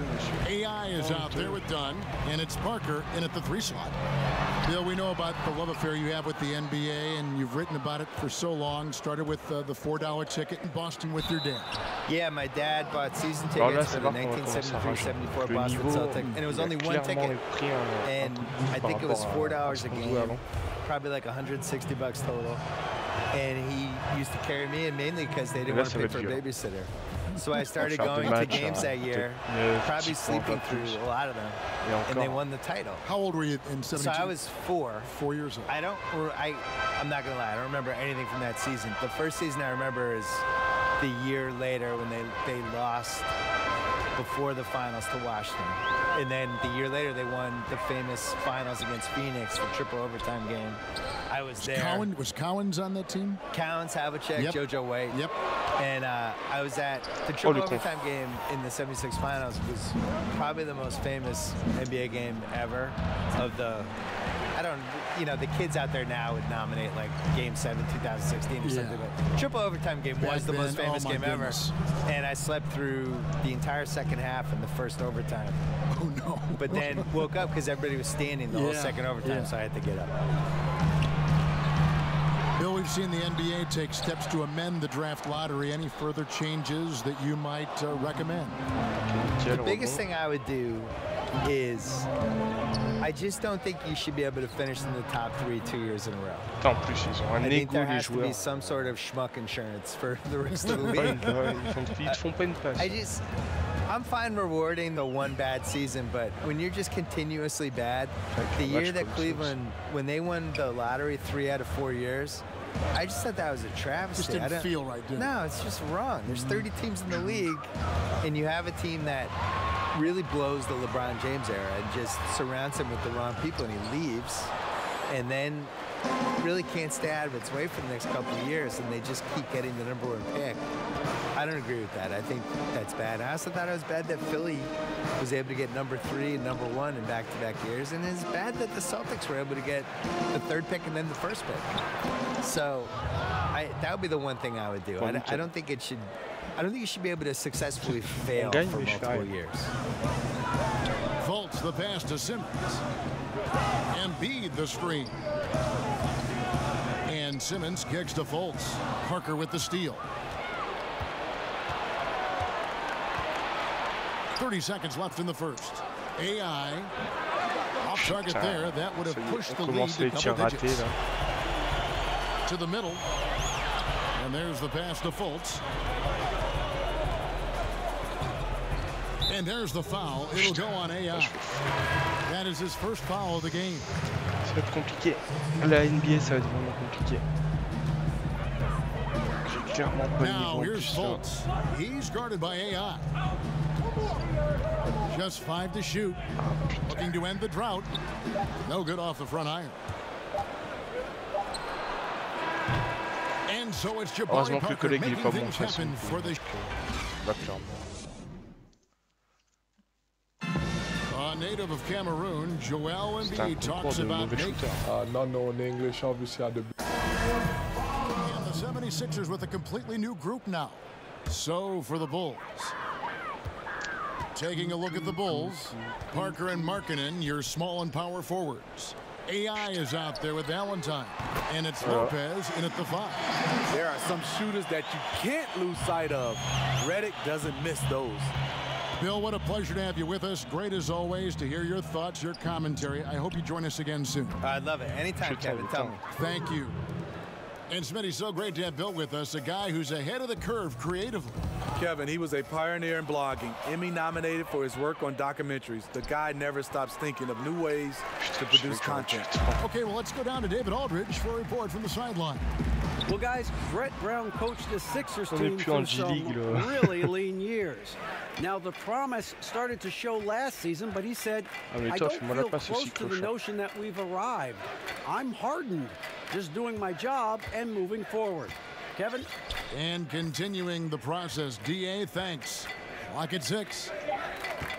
AI is out there with Dunn, and it's Parker in at the 3 slot. Bill, we know about the love affair you have with the NBA, and you've written about it for so long. Started with the $4 ticket in Boston with your dad. Yeah, my dad bought season tickets for the 1973-74 Boston Celtics, and it was only 1 ticket, and I think it was $4 a game, probably like $160 total. And he used to carry me in mainly because they didn't want to pay for a babysitter. So I started going to games that year, probably sleeping through a lot of them, and they won the title. How old were you in 17? So I was 4. 4 years old. I'm not gonna lie, I don't remember anything from that season. The first season I remember is the year later when they lost before the finals to Washington. And then the year later, they won the famous finals against Phoenix for triple overtime game. I was there. Was Cowens on that team? Cowens, Havlicek, JoJo White. Yep. And I was at the triple overtime game in the 76 finals. It was probably the most famous NBA game ever. The kids out there now would nominate like Game 7, 2016 or something. But triple overtime game was the most famous game ever. And I slept through the entire second half and the first overtime. Oh no! But then woke up because everybody was standing the whole second overtime, so I had to get up. Bill, we've seen the NBA take steps to amend the draft lottery. Any further changes that you might recommend? The biggest thing I would do is I just don't think you should be able to finish in the top 3 2 years in a row. I think there has to be some sort of schmuck insurance for the rest of the league. I'm fine rewarding the one bad season, but when you're just continuously bad, the year that Cleveland, when they won the lottery 3 out of 4 years, I just thought that was a travesty. Just didn't feel right, did it? No, it's just wrong. There's 30 teams in the league, and you have a team that really blows the LeBron James era and just surrounds him with the wrong people, and he leaves, and then really can't stay out of its way for the next couple of years, and they just keep getting the #1 pick. I don't agree with that. I think that's bad. I also thought it was bad that Philly was able to get #3 and #1 in back-to-back years, and it's bad that the Celtics were able to get the 3rd pick and then the 1st pick. So that would be the one thing I would do. I don't think it should. I don't think you should be able to successfully fail for multiple years. Fultz the pass to Simmons. Embiid the screen. And Simmons kicks to Fultz. Parker with the steal. 30 seconds left in the first. AI off target there. That would have pushed the lead to double digits. To the middle. And there's the pass to Fultz. And there's the foul. It'll go on AI. That is his first foul of the game. Ça va être compliqué. La NBA, ça va être vraiment compliqué. J'ai clairement pas le niveau en plus là. He's guarded by AI. Just 5 to shoot. Looking to end the drought. No good off the front iron. And so it's Jabari Parker making things happen for the... A native of Cameroon, Joel Embiid talks about not knowing English, obviously at the... And the 76ers with a completely new group now. So for the Bulls. Taking a look at the Bulls, Parker and Markkanen, your small and power forwards. AI is out there with Valentine, and it's Lopez in at the 5. There are some shooters that you can't lose sight of. Redick doesn't miss those. Bill, what a pleasure to have you with us. Great as always to hear your thoughts, your commentary. I hope you join us again soon. I'd love it. Anytime, Kevin. Tell me. Thank you. And Smitty, so great to have Bill with us, a guy who's ahead of the curve creatively. Kevin, he was a pioneer in blogging, Emmy nominated for his work on documentaries. The guy never stops thinking of new ways to produce content. Okay, well, let's go down to David Aldridge for a report from the sideline. Well, guys, Brett Brown coached the Sixers team for some really lean years. Now, the promise started to show last season, but he said, I don't feel close to the notion that we've arrived. I'm hardened, just doing my job and moving forward. Kevin? And continuing the process, DA, thanks. Clock at 6.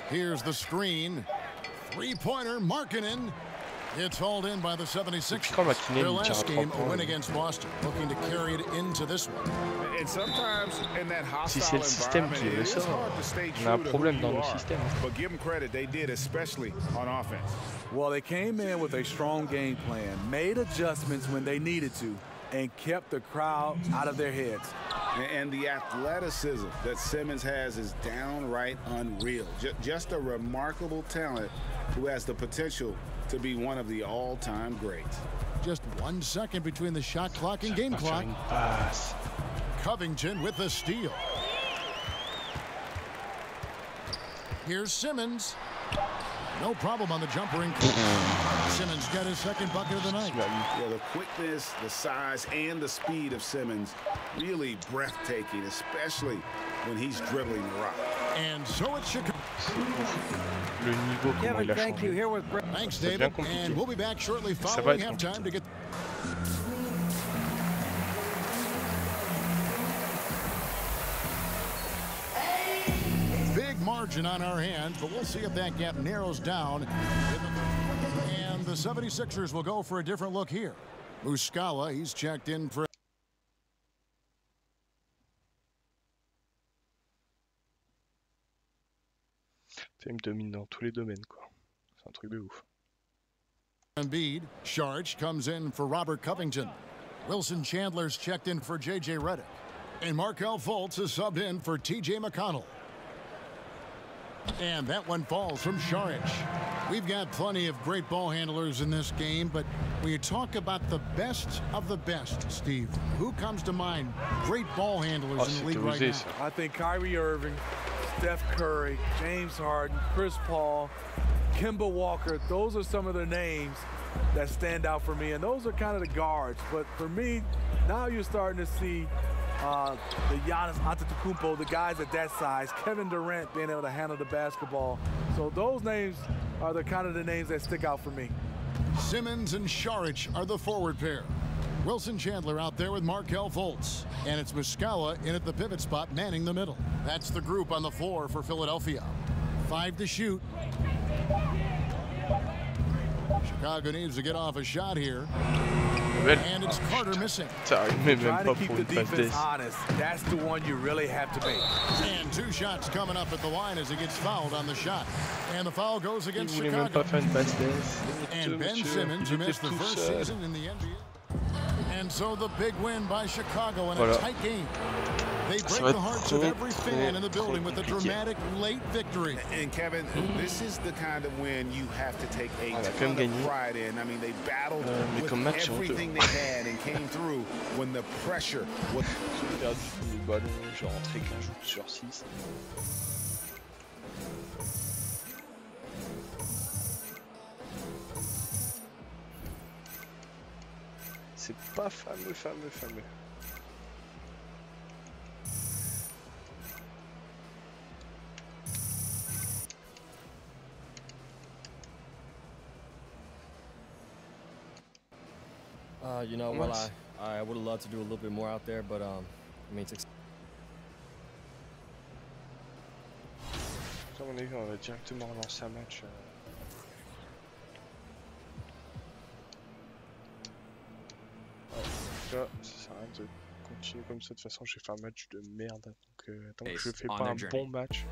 Here's the screen. Three-pointer, Markkanen. It's hauled in by the 76ers. Their last game, a win against Boston, looking to carry it into this one. And sometimes in that hostile environment, it is hard to stay true to who you are. But give them credit, they did, especially on offense. Well, they came in with a strong game plan, made adjustments when they needed to, and kept the crowd out of their heads. And the athleticism that Simmons has is downright unreal. Just a remarkable talent who has the potential to be one of the all-time greats. Just 1 second between the shot clock and game clock. Covington with the steal. Here's Simmons. No problem on the jumper. Simmons got his second bucket of the night. Yeah, the quickness, the size, and the speed of Simmons really breathtaking, especially when he's dribbling the rock. And so it's Chicago. Le niveau, comment il a thank you. Here with Brett. Thanks, David. And we'll be back shortly following halftime to get. Big margin on our hands, but we'll see if that gap narrows down. And the 76ers will go for a different look here. Muscala, he's checked in for. Il me domine dans tous les domaines, quoi. C'est un truc de ouf. Embiid, Sharch comes in for Robert Covington. Wilson Chandler's checked in for J.J. Redick. And Markelle Fultz is subbed in for T.J. McConnell. And that one falls from Sharch. We've got plenty of great ball handlers in this game, but when you talk about the best of the best, Steve, who comes to mind? Great ball handlers in the league right now. I think Kyrie Irving, Steph Curry, James Harden, Chris Paul, Kemba Walker. Those are some of the names that stand out for me, and those are kind of the guards. But for me, now you're starting to see the Giannis Antetokounmpo, the guys at that size, Kevin Durant being able to handle the basketball. So those names are the kind of the names that stick out for me. Simmons and Sharch are the forward pair. Wilson Chandler out there with Markelle Fultz. And it's Muscala in at the pivot spot, manning the middle. That's the group on the floor for Philadelphia. 5 to shoot. Chicago needs to get off a shot here. And it's Carter missing. Trying to keep the defense honest. That's the one you really have to make. And 2 shots coming up at the line as he gets fouled on the shot. And the foul goes against Chicago. And Ben Simmons, who missed the first season in the NBA. And so the big win by Chicago in a tight game. They break the hearts of every fan in the building with a dramatic late victory. And Kevin, this is the kind of win you have to take a ton of pride in. I mean, they battled with everything they had and came through when the pressure was. c'est pas fameux. You know, well, I would have loved to do a little bit more out there, but I mean, à mon avis, on va directement relancer un match. Là, ça sert à rien de continuer comme ça. De toute façon, j'ai fait un match de merde. Donc, tant que je fais pas un bon match,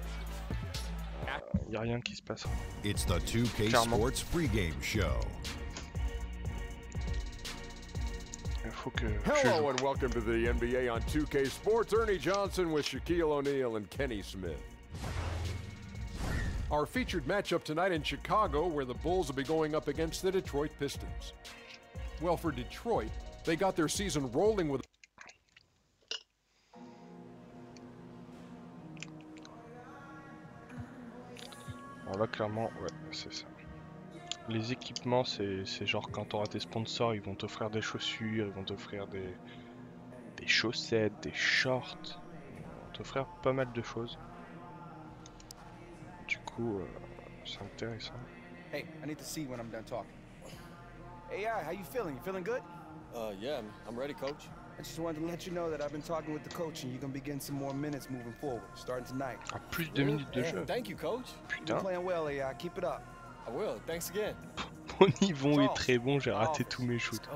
y a rien qui se passe. It's the 2K Sports pregame show. Hello and welcome to the NBA on 2K Sports. Ernie Johnson with Shaquille O'Neal and Kenny Smith. Our featured matchup tonight in Chicago, where the Bulls will be going up against the Detroit Pistons. Well, for Detroit, they got their season rolling with... Alors là, clairement, ouais, c'est ça. Les équipements, c'est genre quand tu auras tes sponsors, ils vont t'offrir des chaussures, ils vont t'offrir des chaussettes, des shorts, ils vont t'offrir pas mal de choses. Du coup, c'est intéressant. Hey, I need to see when I'm done talking. AI, how you feeling? You feeling good? Yeah, I'm ready, coach. I just wanted to let you know that I've been talking with the coach and you're gonna be getting some more minutes moving forward, starting tonight. Ah, plus de minutes de jeu. Thank you, coach. Putain. You're playing well, AI. Keep it up. I will. Thanks again. Mon niveau est très bon, j'ai raté tous mes shoots.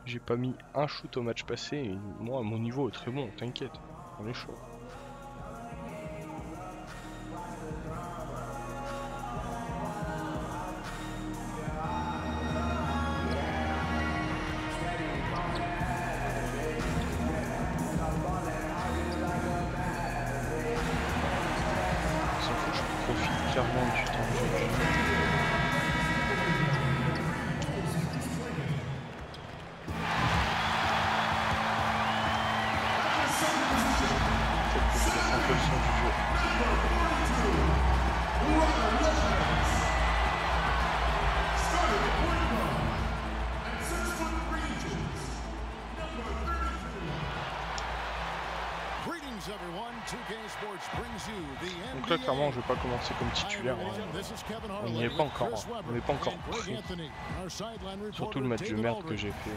J'ai pas mis un shoot au match passé et moi mon niveau est très bon, t'inquiète, on est chaud. Donc là, clairement, je vais pas commencer comme titulaire. On n'y est pas encore. On n'est pas encore pris. Surtout le match de merde que j'ai fait.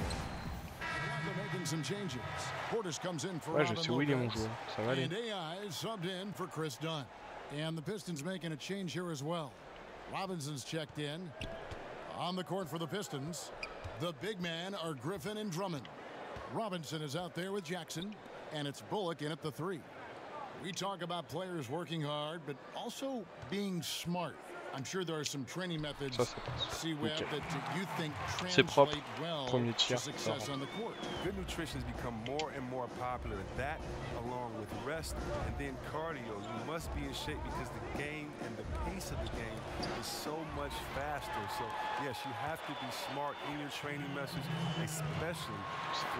Ouais, je sais où il est mon joueur. Ça va aller. And the Pistons making a change here as well. Robinson's checked in. On the court for the Pistons, the big men are Griffin and Drummond. Robinson is out there with Jackson, and it's Bullock in at the 3. We talk about players working hard, but also being smart. I'm sure there are some training methods, C-Web, that you think translate well to success on the court. Good nutrition has become more and more popular. That, along with rest and then cardio, you must be in shape because the game and the pace of the game is so much faster. So, yes, you have to be smart in your training methods, especially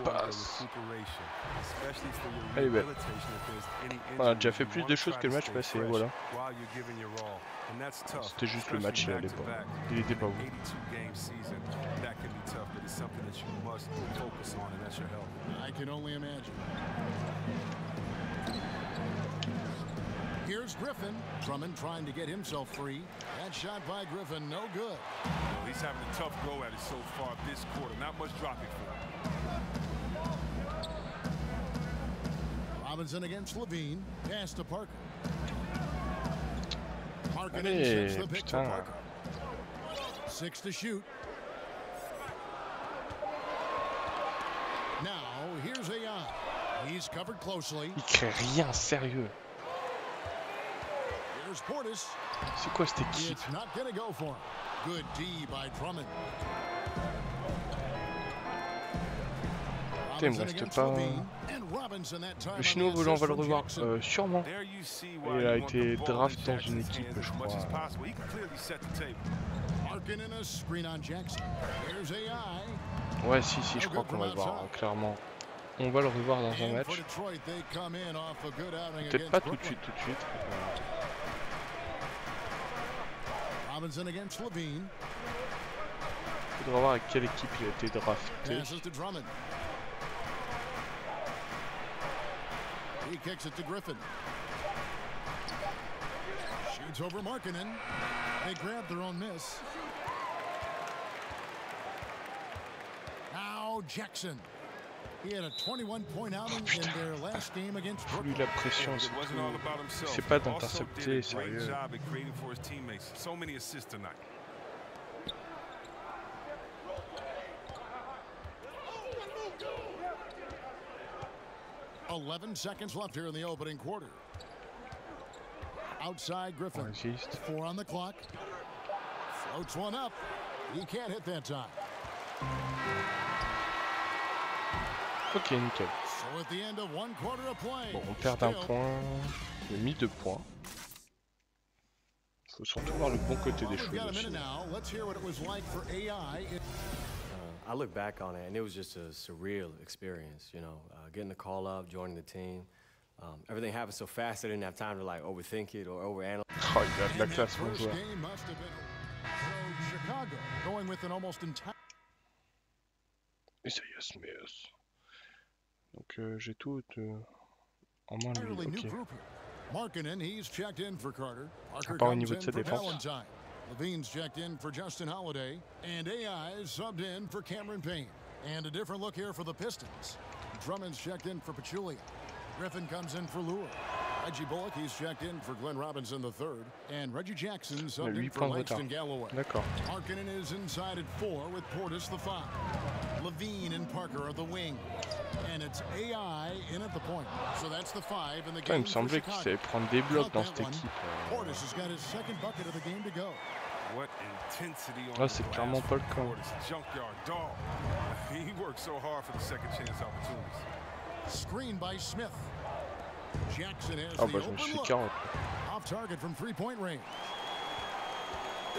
for your recuperation, especially for your rehabilitation if there's any injury. On a déjà fait plus de choses que le match passé, voilà. While you're giving your all. And that's tough. C'était juste le match, il allait pas. Il était pas bon. That can be tough, but it's something that you must focus on, and that's your health. I can only imagine. Here's Griffin. Drummond trying to get himself free. That shot by Griffin, no good. Well, he's having a tough go at it so far this quarter. Not much dropping for him. Robinson against Levine. Pass to Parker. Allez, putain. 6 to shoot. Now here's AI. He's covered closely. Il crée rien, sérieux. Here's Portis. C'est quoi cette équipe? It's not gonna go for him. Good D by Drummond. Putain, il me reste pas. Le chinois volant, on va le revoir sûrement. Il a été draft dans une équipe, je crois. Ouais, si, je crois qu'on va le voir, clairement. On va le revoir dans un match. Peut-être pas tout de suite. Robinson against Levine. Faudra voir avec quelle équipe il a été drafté. Passes to Drummond. He kicks it to Griffin. Shoots over Markkanen. They grab their own miss. Now Jackson. He had a 21-point outing in their last game against Brooklyn. Lui la pression, c'est pas d'intercepter, sérieux. So many assists tonight. $11 seconds left here in the opening quarter. Outside Griffin. 4 on the clock. Floats one up. He can't hit that time. Ok, nickel. So at the end of 1 quarter of play. Bon, on perd d'un point. On a mis 2 points. Faut surtout voir le bon côté des choses aussi. I look back on it, and it was just a surreal experience, you know, getting the call up, joining the team. Everything happened so fast, I didn't have time to like overthink it or overanalyze. Oh, il a de la classe, mon joueur. Chicago going with an almost entire. Et ça y est, Smith. Donc j'ai tout en main lui. Ok. Markkanen, he's checked in for Carter. Parker Pas au comes niveau de in sa for défense. Valentine. Levine's checked in for Justin Holiday. And AI is subbed in for Cameron Payne. And a different look here for the Pistons. Drummond's checked in for Pachulia. Griffin comes in for Lure. Reggie Bullock, he's checked in for Glenn Robinson III. And Reggie Jackson subbed in for Langston Galloway. Markkanen is inside at 4 with Portis the 5. Levine and Parker are the wing. And it's AI in at the point. So that's the 5 in the game. Il me semblait qu'il savait prendre des blocs dans cette équipe. Portis has got his second bucket of the game to go. What intensity on Là, c'est clairement pas le cas. Junkyard dog. He worked so hard for the second chance opportunities. Screen by Smith. Jackson has Ah the bah je me suis open fait look. 40. Off target from 3-point range.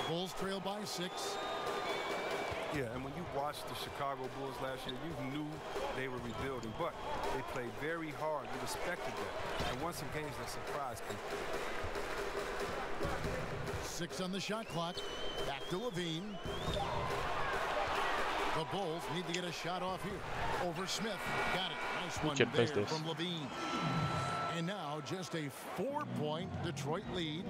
Bulls trail by 6. Yeah, and when you watched the Chicago Bulls last year, you knew they were rebuilding, but they played very hard. You respected that, and won some games that surprised people. 6 on the shot clock. Back to Levine. The Bulls need to get a shot off here. Over Smith. Got it. Nice one there from Levine. And now just a 4-point Detroit lead.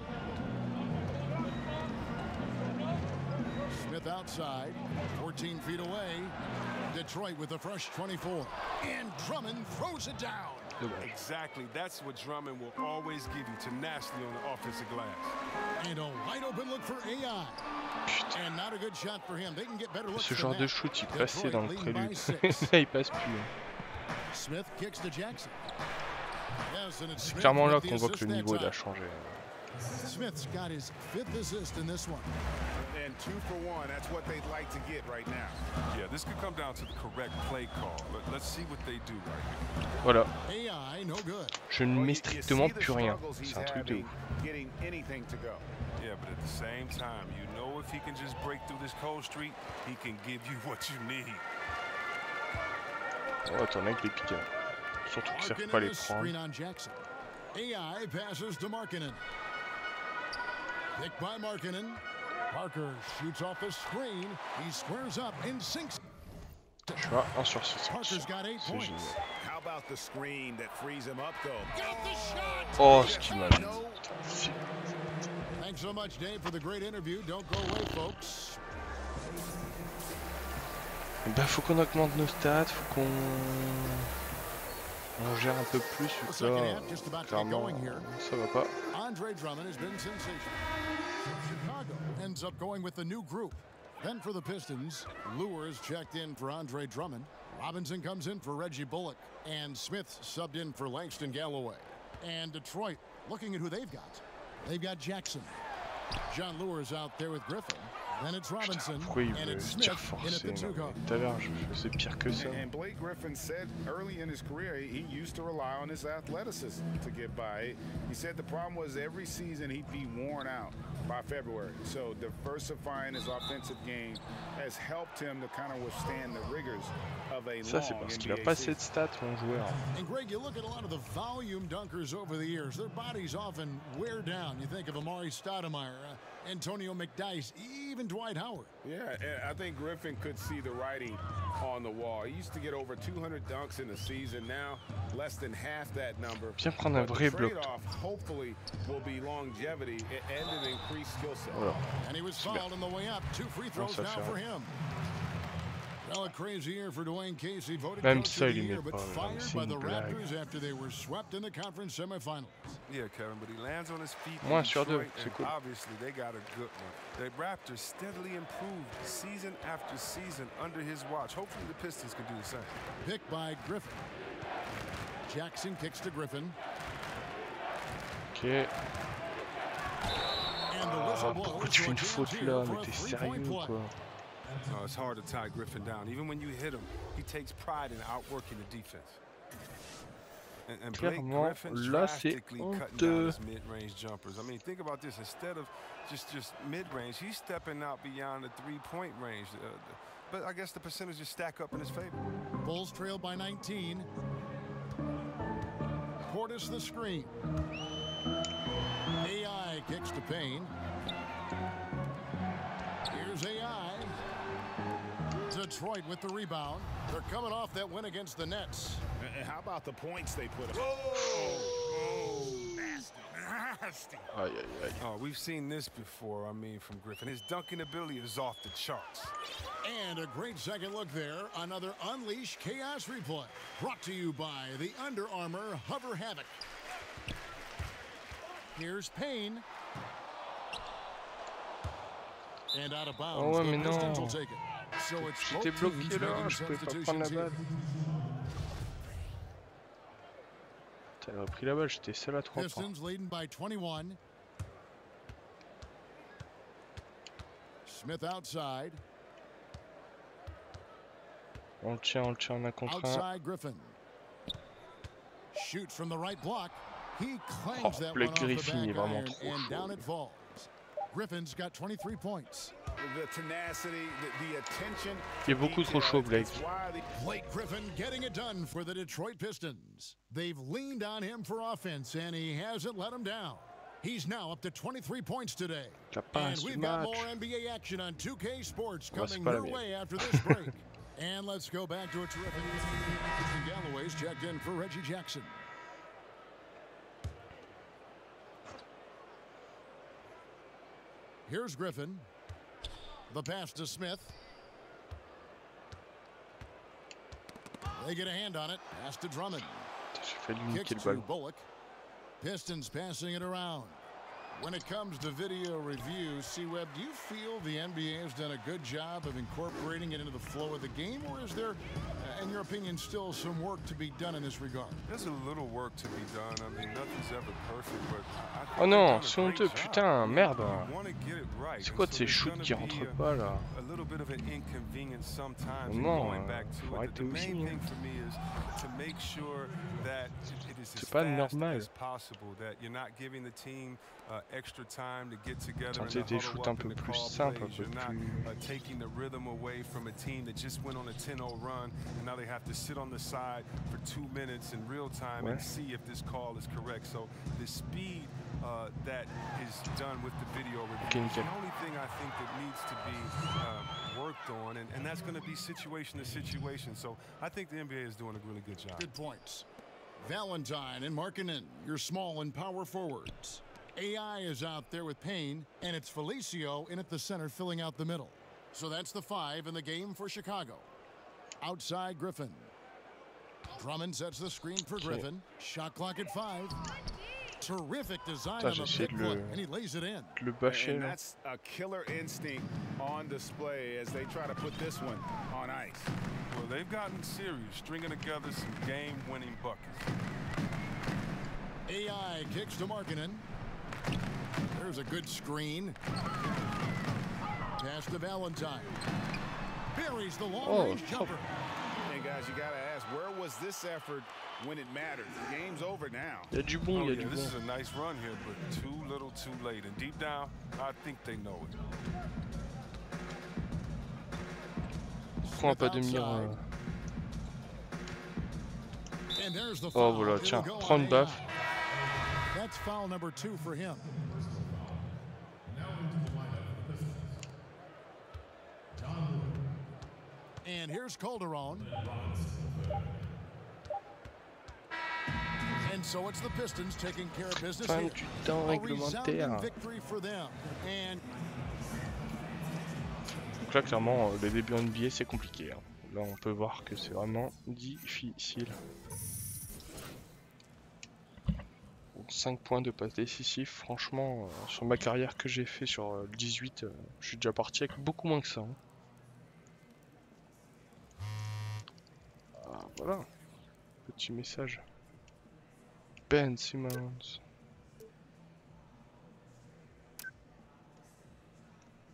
Smith outside. 14 feet away. Detroit with a fresh 24. And Drummond throws it down. Exactly. That's what Drummond will always give you, tenacity on the offensive glass. And a wide open look for AI. And not a good shot for him. They can get better looks. Ce genre de shoot, il passait dans le prélude. Il passe plus. Smith kicks to Jackson. C'est clairement là qu'on voit que le niveau a changé. Smith's got his 5th assist in this one. And 2 for 1, that's what they'd like to get right now. Yeah, this could come down to the correct play call. Let's see what they do right here. Voilà. AI, no good. Je ne mets strictement plus rien. C'est un truc de ouf. Getting anything to go. Yeah, but at the same time, you know if he can just break through this cold streak, he can give you what you need. Oh, attends, avec les piquets. Surtout qu'ils ne savent pas les prendre. AI passes to Markkanen. Picked by Markkanen. Parker shoots off the screen. He squares up and sinks. Je suis à 1 sur 6. Parker's got 8 points. How about the screen that frees him up though? Oh, ce qu'il m'a mis. Thanks so much, Dave, for the great interview. Don't go away, folks. Ben, faut qu'on augmente nos stats, faut qu'on gère un peu plus, vu que là, clairement, ça va pas. Andre Drummond has been sensational. Chicago ends up going with the new group. Then for the Pistons, Lure is checked in for Andre Drummond. Robinson comes in for Reggie Bullock. And Smith subbed in for Langston Galloway. And Detroit, looking at who they've got. They've got Jackson. John Lure's out there with Griffin. Then it's Robinson, and it's Smith in at the 2 guard. Tout à l'heure, je faisais pire que ça. And Blake Griffin said early in his career he used to rely on his athleticism to get by. He said the problem was every season he'd be worn out by February. So diversifying his offensive game has helped him to kind of withstand the rigors of a Ça, c'est parce qu'il a pas assez de stats, mon joueur. And Greg, you look at a lot of the volume dunkers over the years. Their bodies often wear down. You think of Amari Stoudemire. Antonio McDyess, even Dwight Howard. Yeah, I think Griffin could see the writing on the wall. He used to get over 200 dunks in a season. Now, less than half that number. Viens prendre un vrai bloc. Hopefully, will be longevity and an increased skill set. Voilà. And he was fouled on the way up. 2 free throws now for him. Well, a crazy year for Dwayne Casey, voted coach of the year, but fired by the Raptors after they were swept in the conference semifinals. Yeah, Kevin, but he lands on his feet. Moins sur 2, c'est cool. Obviously, they got a good one. The Raptors steadily improved season after season under his watch. Hopefully, the Pistons can do the same. Picked by Griffin. Jackson kicks to Griffin. Ok. Pourquoi tu fais une faute là? Mais t'es sérieux quoi? No, it's hard to tie Griffin down. Even when you hit him, he takes pride in outworking the defense. And Blake Griffin's drastically cutting down his mid-range jumpers. I mean, think about this. Instead of just mid-range, he's stepping out beyond the three-point range. But I guess the percentages stack up in his favor. Bulls trail by 19. Portis the screen. AI kicks to Payne. Here's AI. Detroit with the rebound. They're coming off that win against the Nets. And how about the points they put up? Nasty. Oh, we've seen this before, I mean, from Griffin. His dunking ability is off the charts. And a great second look there. Another Unleash Chaos replay. Brought to you by the Under Armour Hover Havoc. Here's Payne. And out of bounds. Oh ouais, mais non. J'étais bloqué là, je pouvais pas prendre la balle. T'avais repris la balle, j'étais seul à 3 points. Pistons leading by 21. Smith outside. On le tient en un contre un. Outside Griffin. Shoots from the right block. He claims that one off the back iron and down it falls. Griffin's got 23 points. The tenacity, the attention. Il est beaucoup trop chaud, Blake. Blake Griffin getting it done for the Detroit Pistons. They've leaned on him for offense, and he hasn't let them down. He's now up to 23 points today. And we've got more NBA action on 2K Sports coming your way after this break. And let's go back to a terrific Galloway's checked in for Reggie Jackson. Here's Griffin. The pass to Smith. They get a hand on it. Pass to Drummond. Kicks to Bullock. Pistons passing it around. When it comes to video review, C-Web, do you feel the NBA has done a good job of incorporating it into the flow of the game, or is there, in your opinion, still some work to be done in this regard? There's a little work to be done. I mean, nothing's ever perfect, but oh non, c'est honteux, putain, merde. C'est quoi de ces shoots qui rentrent pas là? Non, faut arrêter aussi. C'est pas normal. Tenter des shoots un peu plus simples, un peu plus... Taking the rhythm away from a team that just went on a 10-0 run, and now they have to sit on the side for 2 minutes in real time and see if this call is correct. So the speed that is done with the video review is the only thing I think that needs to be worked on, and that's going to be situation to situation. So I think the NBA is doing a really good job. Good points. Valentine and Markkanen, your small and power forwards. AI is out there with Payne, and it's Felicio in at the center filling out the middle. So that's the 5 in the game for Chicago. Outside Griffin. Drummond sets the screen for Griffin. Shot clock at 5. Terrific design on the pick foot, and he lays it in. And that's a killer instinct on display as they try to put this one on ice. Well, they've gotten serious, stringing together some game-winning buckets. AI kicks to Markkanen. There's a good screen. Pass to Valentine. Buries the long-range jumper. Hey, guys, you got to ask, where was this effort when it mattered? The game's over now. Il y a du bon, il y a du bon. This is a nice run here, but too little, too late. And deep down, I think they know it. Pourquoi pas devenir... Oh voilà, tiens, prends une baffe. That's foul number 2 for him. And here's Calderon. And so it's the Pistons taking care of business here. A resounding victory for them. And donc là, clairement, le début NBA, c'est compliqué. Hein. Là, on peut voir que c'est vraiment difficile. 5 points de passe décisif, franchement, sur ma carrière que j'ai fait sur le 18, je suis déjà parti avec beaucoup moins que ça. Hein. Ah, voilà, petit message. Ben Simmons.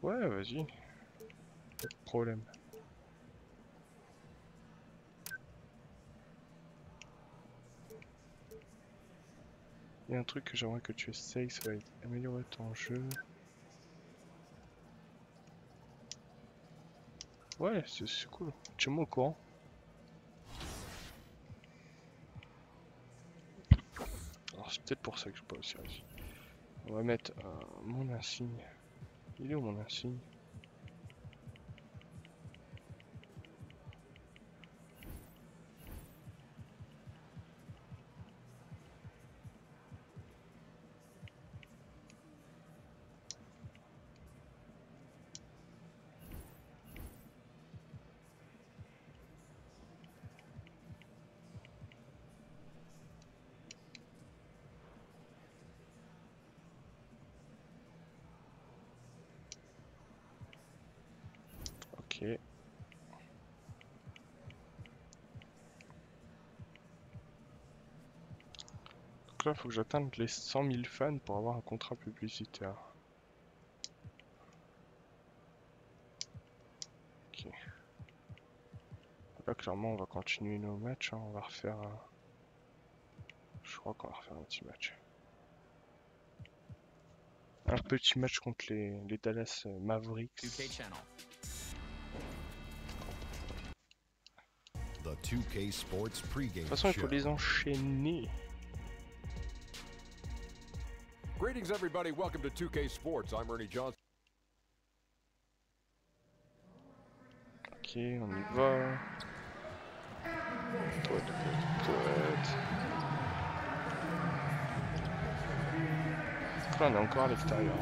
Ouais, vas-y, pas de problème. Il y a un truc que j'aimerais que tu essayes, ça va être améliorer ton jeu. Ouais, c'est cool. Tiens-moi au courant. Alors c'est peut-être pour ça que je peux aussi réussir. On va mettre mon insigne. Il est où mon insigne? Ok. Donc là, il faut que j'atteigne les 100 000 fans pour avoir un contrat publicitaire. Ok. Là, clairement, on va continuer nos matchs. Hein. On va refaire. Je crois qu'on va refaire un petit match. Un petit match contre les Dallas Mavericks. The 2K Sports pregame de toute façon, il faut les enchaîner. Greetings everybody, welcome to 2K Sports. I'm Ernie Johnson. Ok, on y va. Là, on est encore à l'extérieur.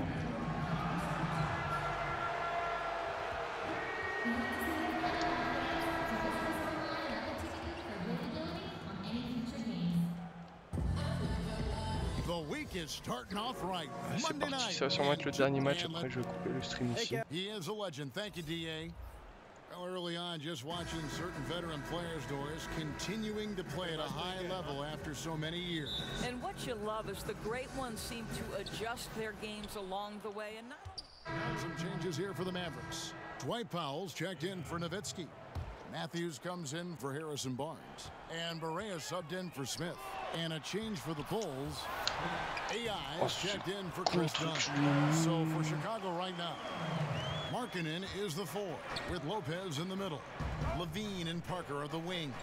C'est parti, ça va sûrement être le dernier match, après je vais couper le stream ici. Early on, just watching certain veteran players, Doris, continuing to play at a high level after so many years. And what you love is the great ones seem to adjust their games along the way. And some changes here for the Mavericks. Dwight Powell's checked in for Nowitzki. Matthews comes in for Harrison Barnes. And Barea subbed in for Smith. And a change for the Bulls. AI is checked in for Chris Dunn. So for Chicago right now, Markkanen is the 4, with Lopez in the middle. Levine and Parker are the wing.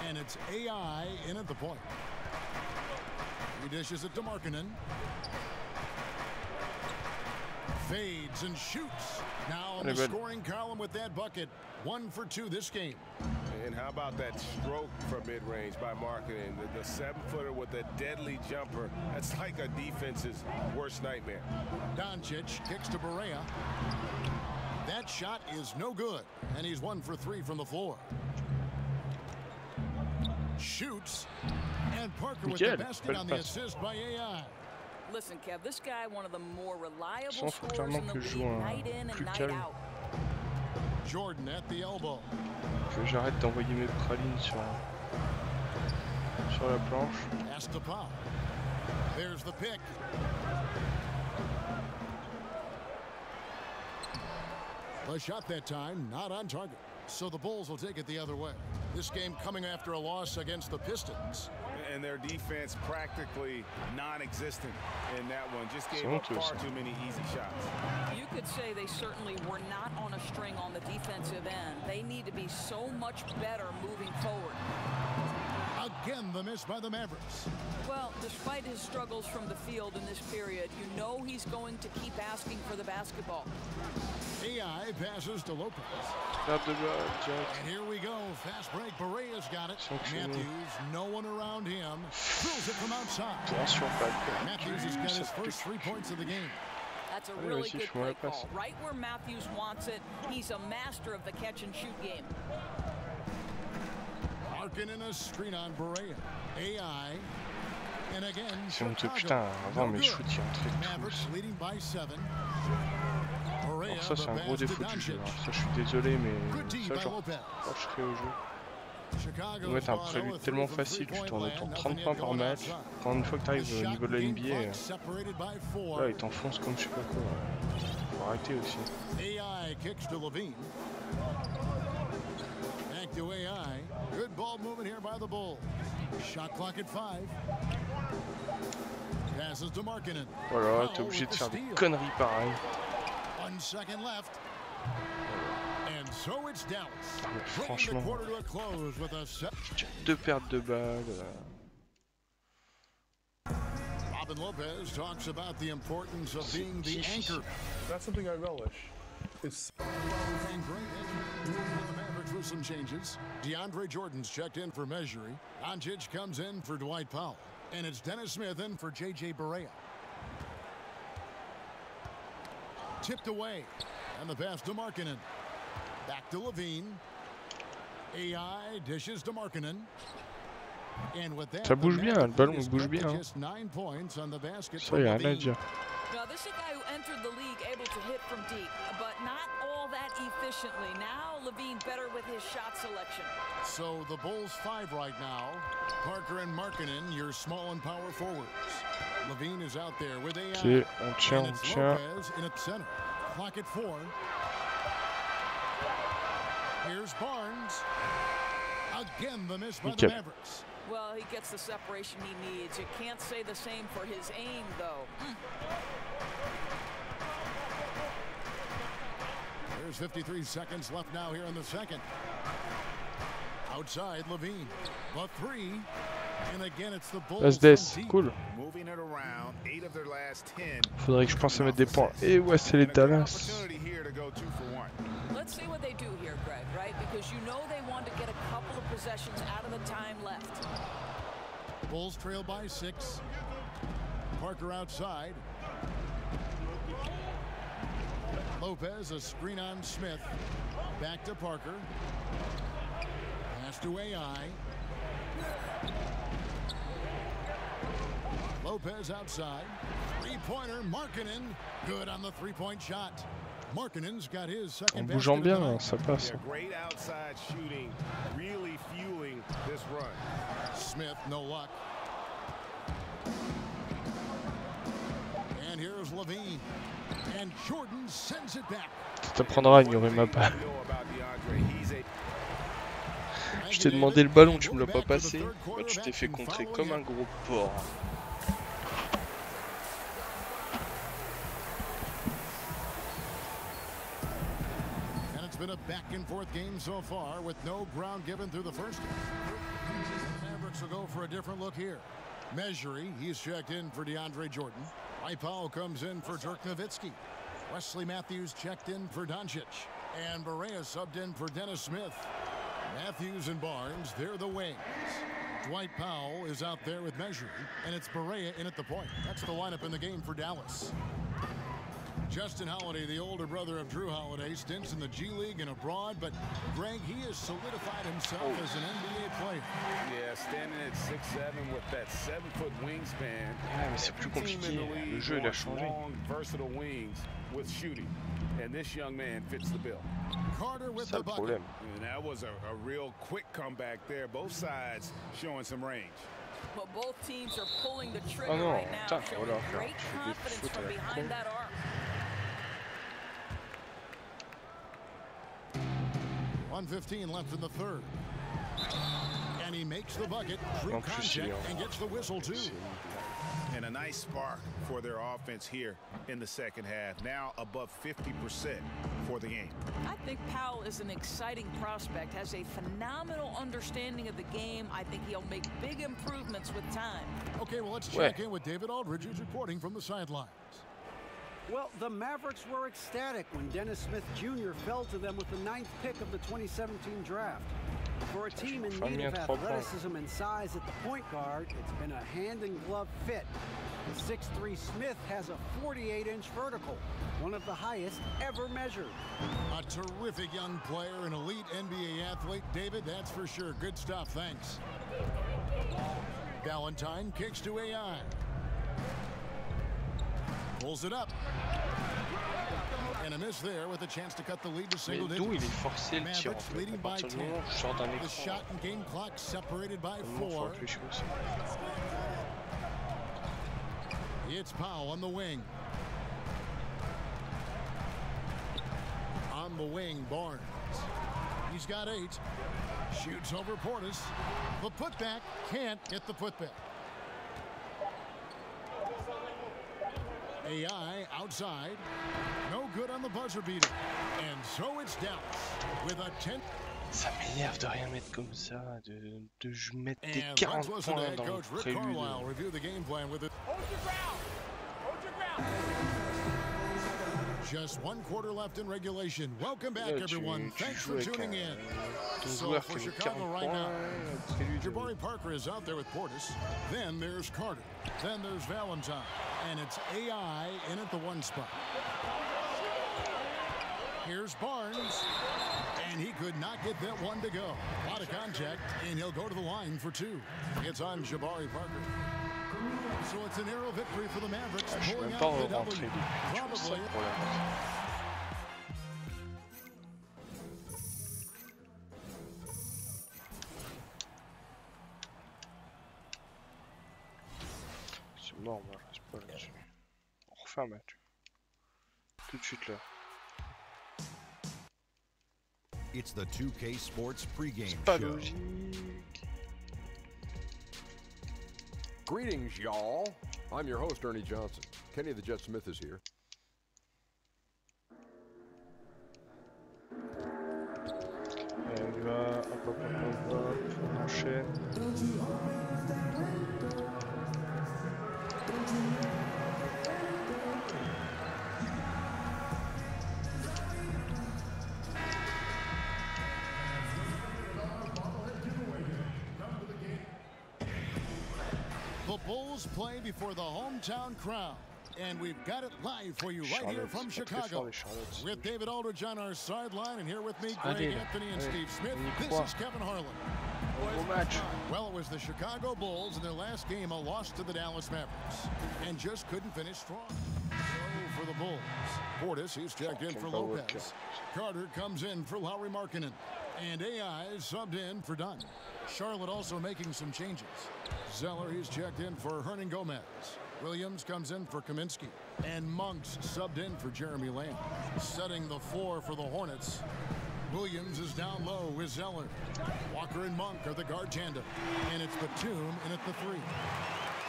And it's AI in at the point. He dishes it to Markkanen. Fades and shoots. Now in the scoring column with that bucket. 1 for 2 this game. And how about that stroke from mid-range by Markkanen? The 7-footer with a deadly jumper. That's like a defense's worst nightmare. Doncic kicks to Barea. That shot is no good, and he's 1 for 3 from the floor. Shoots, and Parker with the basket on the assist by AI. Listen, Kev, this guy, one of the more reliable scorers in the league, night in and night out. Jordan at the elbow. Que j'arrête d'envoyer mes pralines sur la planche. Pass to Pop. There's the pick. The shot that time, not on target. So the Bulls will take it the other way. This game coming after a loss against the Pistons. And their defense practically non-existent in that one. Just gave up far too many easy shots. You could say they certainly were not on a string on the defensive end. They need to be so much better moving forward. Again, the miss by the Mavericks. Well, despite his struggles from the field in this period, you know he's going to keep asking for the basketball. AI passes to Lopez. And here we go. Fast break. Barea's got it. Matthews, no one around him. Throws it from outside. Matthews has got his first 3 points of the game. That's a really good play call. Right where Matthews wants it. He's a master of the catch-and-shoot game. Larkin in a screen on Barea. AI. And again, putain, avant mes shoots qui entraient Mavericks leading by 7. Alors ça c'est un gros défaut du jeu, alors ça je suis désolé mais ça genre quand je serai au jeu. Tu dois être un prélude tellement facile, tu tournes autour de 30 points par match. Quand une fois que tu arrives au niveau de la NBA, là ils t'enfoncent comme je sais pas quoi. Faut arrêter aussi. AI kicks to Levine. Back to AI. Good ball movement here by the Bulls. Shot clock at 5. Passes to Markkanen. Voilà, t'es obligé de faire des conneries pareilles. 1 second left. And so it's Dallas. Franchement, j'ai 2 pertes de balles. Robin Lopez talks about the importance of being the anchor. That's something I relish. It's the Mavericks with some changes. DeAndre Jordan's checked in for Measury. Doncic comes in for Dwight Powell. And it's Dennis Smith in for J.J. Barea. Tipped away. And the pass to Markkanen. Back to Levine. AI dishes to Markkanen. And with that, ça bouge bien, le ballon bouge bien. Just 9 points on the basket. Ça y a rien à dire. Now, this is a guy who entered the league able to hit from deep, but not all that efficiently. Now, Levine better with his shot selection. So the Bulls 5 right now. Parker and Markkanen, your small and power forwards. Levine is out there with AI. Okay, on tient. Lopez in at center. Clock at 4. Here's Barnes. Again, the miss by the Mavericks. Well, he gets the separation he needs. You can't say the same for his aim, though. There's 53 seconds left now here in the second. Outside, Levine. The 3. And again, it's the Bulls. SDS, cool. Moving it around, 8 of their last 10. Faudrait que je pense à mettre des points. Et ouais, c'est les Dallas. Let's see what they do here, Greg, right? Because you know they want to get a couple of possessions out of the time left. Bulls trail by 6. Parker outside. Lopez, a screen on Smith. Back to Parker. Pass to AI. Lopez outside. Three-pointer, Markkanen. Good on the three-point shot. Markkanen's got his second. En bougeant bien, ça passe. Great outside shooting, really fueling this run. Smith, no luck. And here's Levine. And Jordan sends it back. Tu t'apprendras à ignorer ma balle. Je t'ai demandé le ballon, tu me l'as pas passé. Bah, tu t'es fait contrer comme un gros porc. It's been a back-and-forth game so far with no ground given through the first game. The Mavericks will go for a different look here. Measury, he's checked in for DeAndre Jordan. Dwight Powell comes in for Dirk Nowitzki. Wesley Matthews checked in for Doncic. And Barea subbed in for Dennis Smith. Matthews and Barnes, they're the wings. Dwight Powell is out there with Measury. And it's Barea in at the point. That's the lineup in the game for Dallas. Justin Holiday, the older brother of Drew Holiday, stints in the G League and abroad, but Greg, he has solidified himself as an NBA player. Yeah, standing at 6'7" with that 7-foot wingspan. Ah, mais c'est plus compliqué. Le jeu il a changé. Long, versatile wings with shooting, and this young man fits the bill. Carter with the bucket. And that was a real quick comeback there. Both sides showing some range. Well, both teams are pulling the trigger right now, showing great confidence from behind that arc. 1:15 left in the third. And he makes the bucket through contact and gets the whistle too. And a nice spark for their offense here in the second half. Now above 50% for the game. I think Powell is an exciting prospect, has a phenomenal understanding of the game. I think he'll make big improvements with time. Okay, well, let's check in with David Aldridge, who's reporting from the sidelines. Well, the Mavericks were ecstatic when Dennis Smith Jr. fell to them with the 9th pick of the 2017 draft. For a team in need of athleticism and size at the point guard, it's been a hand-in-glove fit. The 6'3" Smith has a 48-inch vertical, one of the highest ever measured. A terrific young player, an elite NBA athlete. David, that's for sure. Good stuff, thanks. Valentine kicks to AI. Pulls it up. And a miss there with a chance to cut the lead to single digits. Mavericks leading by 10. The shot and game clock separated by 4. It's Powell on the wing. On the wing, Barnes. He's got 8. Shoots over Portis. The putback can't get the putback. AI outside. No good on the buzzer beater. And so it's Dallas with a 10. Ça m'énerve de rien mettre comme ça, de mettre des 40 points dans le prélude. Just 1 quarter left in regulation. Welcome back, everyone. Thanks for tuning in. So for Chicago right now, Jabari Parker is out there with Portis. Then there's Carter. Then there's Valentine. And it's AI in at the 1 spot. Here's Barnes. And he could not get that one to go. A lot of contact, and he'll go to the line for 2. It's on Jabari Parker. So it's a narrow victory for the Mavericks, pulling out the W. Probably. C'est mort, moi, c'est pas là-dessus. On refait un match. Tout de suite là. It's the 2K Sports pregame show. Greetings, y'all. I'm your host, Ernie Johnson. Kenny the Jet Smith is here. On y va, hop, on enchaîne. The Bulls play before the hometown crowd, and we've got it live for you right here from Chicago. With David Aldridge on our sideline, and here with me, Greg Anthony and Steve Smith. This is Kevin Harlan. Well, it was the Chicago Bulls in their last game, a loss to the Dallas Mavericks, and just couldn't finish strong. So for the Bulls, Portis, he's checked in for Lopez. Carter comes in for Lauri Markkanen. And AI is subbed in for Dunn. Charlotte also making some changes. Zeller, he's checked in for Hernan Gomez. Williams comes in for Kaminsky. And Monks subbed in for Jeremy Lamb. Setting the floor for the Hornets. Williams is down low with Zeller. Walker and Monk are the guard tandem. And it's Batum in at the 3.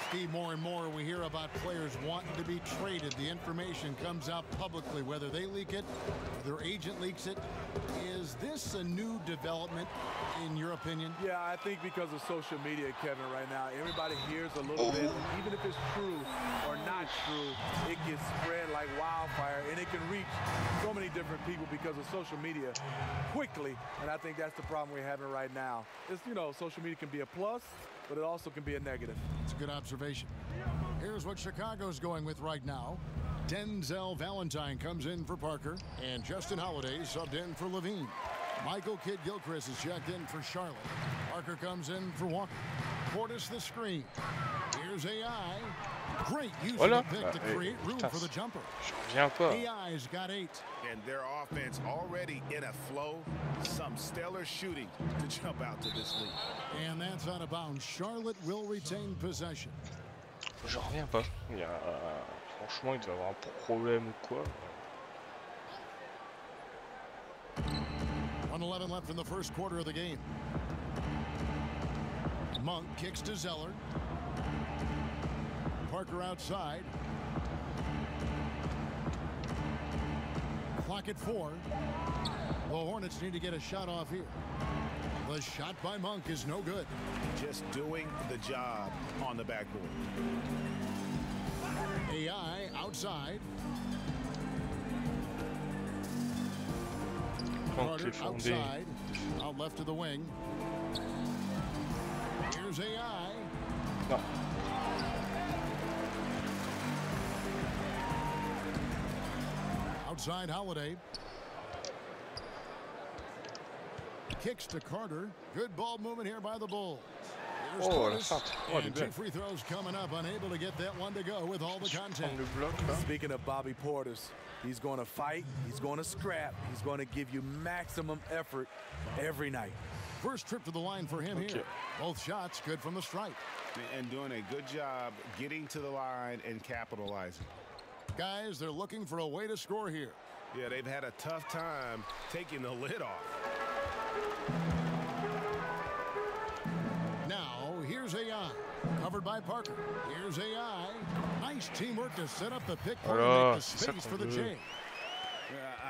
Steve, more and more we hear about players wanting to be traded. The information comes out publicly, whether they leak it, or their agent leaks it. Is this a new development, in your opinion? Yeah, I think because of social media, Kevin, right now, everybody hears a little bit. Even if it's true or not true, it gets spread like wildfire, and it can reach so many different people because of social media quickly, and I think that's the problem we're having right now. It's, you know, social media can be a plus, but it also can be a negative. It's a good observation. Here's what Chicago's going with right now. Denzel Valentine comes in for Parker, and Justin Holiday subbed in for Levine. Michael Kidd-Gilchrist is checked in for Charlotte. Parker comes in for Walker. Portis the screen. Here's AI. Great use of the pick to create room for the jumper. AI's got 8. And their offense already in a flow. Some stellar shooting to jump out to this lead. And that's out of bounds. Charlotte will retain possession. J'en reviens pas. Il y a, franchement, il doit avoir un problème ou quoi. 1:11 left in the first quarter of the game. Monk kicks to Zeller. Parker outside. Clock at 4. The Hornets need to get a shot off here. The shot by Monk is no good. Just doing the job on the backboard. AI outside. Carter outside. Out left to the wing. Here's AI. No. Outside Holiday. Kicks to Carter. Good ball movement here by the Bulls. And 2 free throws coming up. Unable to get that one to go with all the contact. Speaking of Bobby Portis, he's going to fight. He's going to scrap. He's going to give you maximum effort every night. First trip to the line for him here. Both shots good from the stripe. And doing a good job getting to the line and capitalizing. Guys, they're looking for a way to score here. Yeah, they've had a tough time taking the lid off. Now, here's AI. Covered by Parker. Here's AI. Nice teamwork to set up the pick and make the space for the J.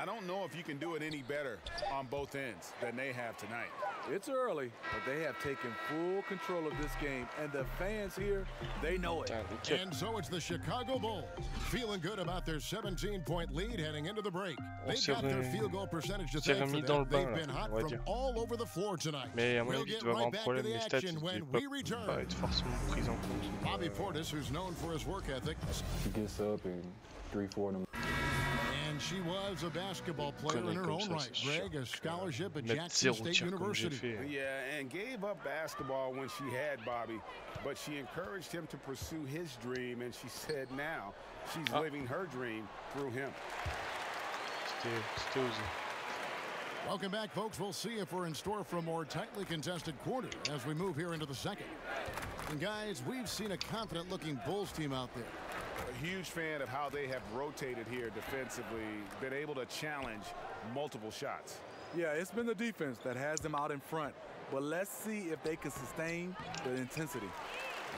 I don't know if you can do it any better on both ends than they have tonight. It's early, but they have taken full control of this game, and the fans here, they know it. And so it's the Chicago Bulls feeling good about their 17-point lead heading into the break. They've got their field goal percentage to thank for that. They've been hot from all over the floor tonight. We'll get right back to the action when we return. Bobby Portis, who's known for his work ethic. She gets up and 3-4 in the And she was a basketball player in her own right. Greg, a scholarship at Jackson State University. Yeah, and gave up basketball when she had Bobby, but she encouraged him to pursue his dream, and she said now she's living her dream through him. Welcome back, folks. We'll see if we're in store for a more tightly contested quarter as we move here into the second. And guys, we've seen a confident-looking Bulls team out there. A huge fan of how they have rotated here defensively, been able to challenge multiple shots. Yeah, it's been the defense that has them out in front, but let's see if they can sustain the intensity.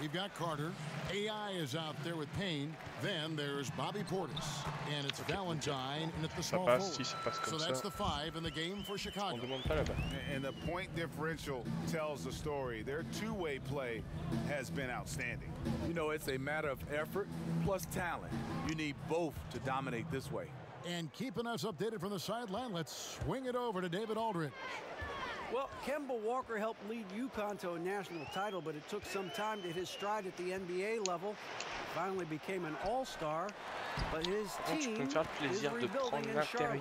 We've got Carter. AI is out there with Payne. Then there's Bobby Portis. And it's Valentine in at the small forward. So that's the 5 in the game for Chicago. And the point differential tells the story. Their two-way play has been outstanding. You know, it's a matter of effort plus talent. You need both to dominate this way. And keeping us updated from the sideline, let's swing it over to David Aldridge. Well, Kemba Walker helped lead UConn to a national title, but it took some time to hit his stride at the NBA level. Finally became an all-star, but his team is rebuilding in Charlotte.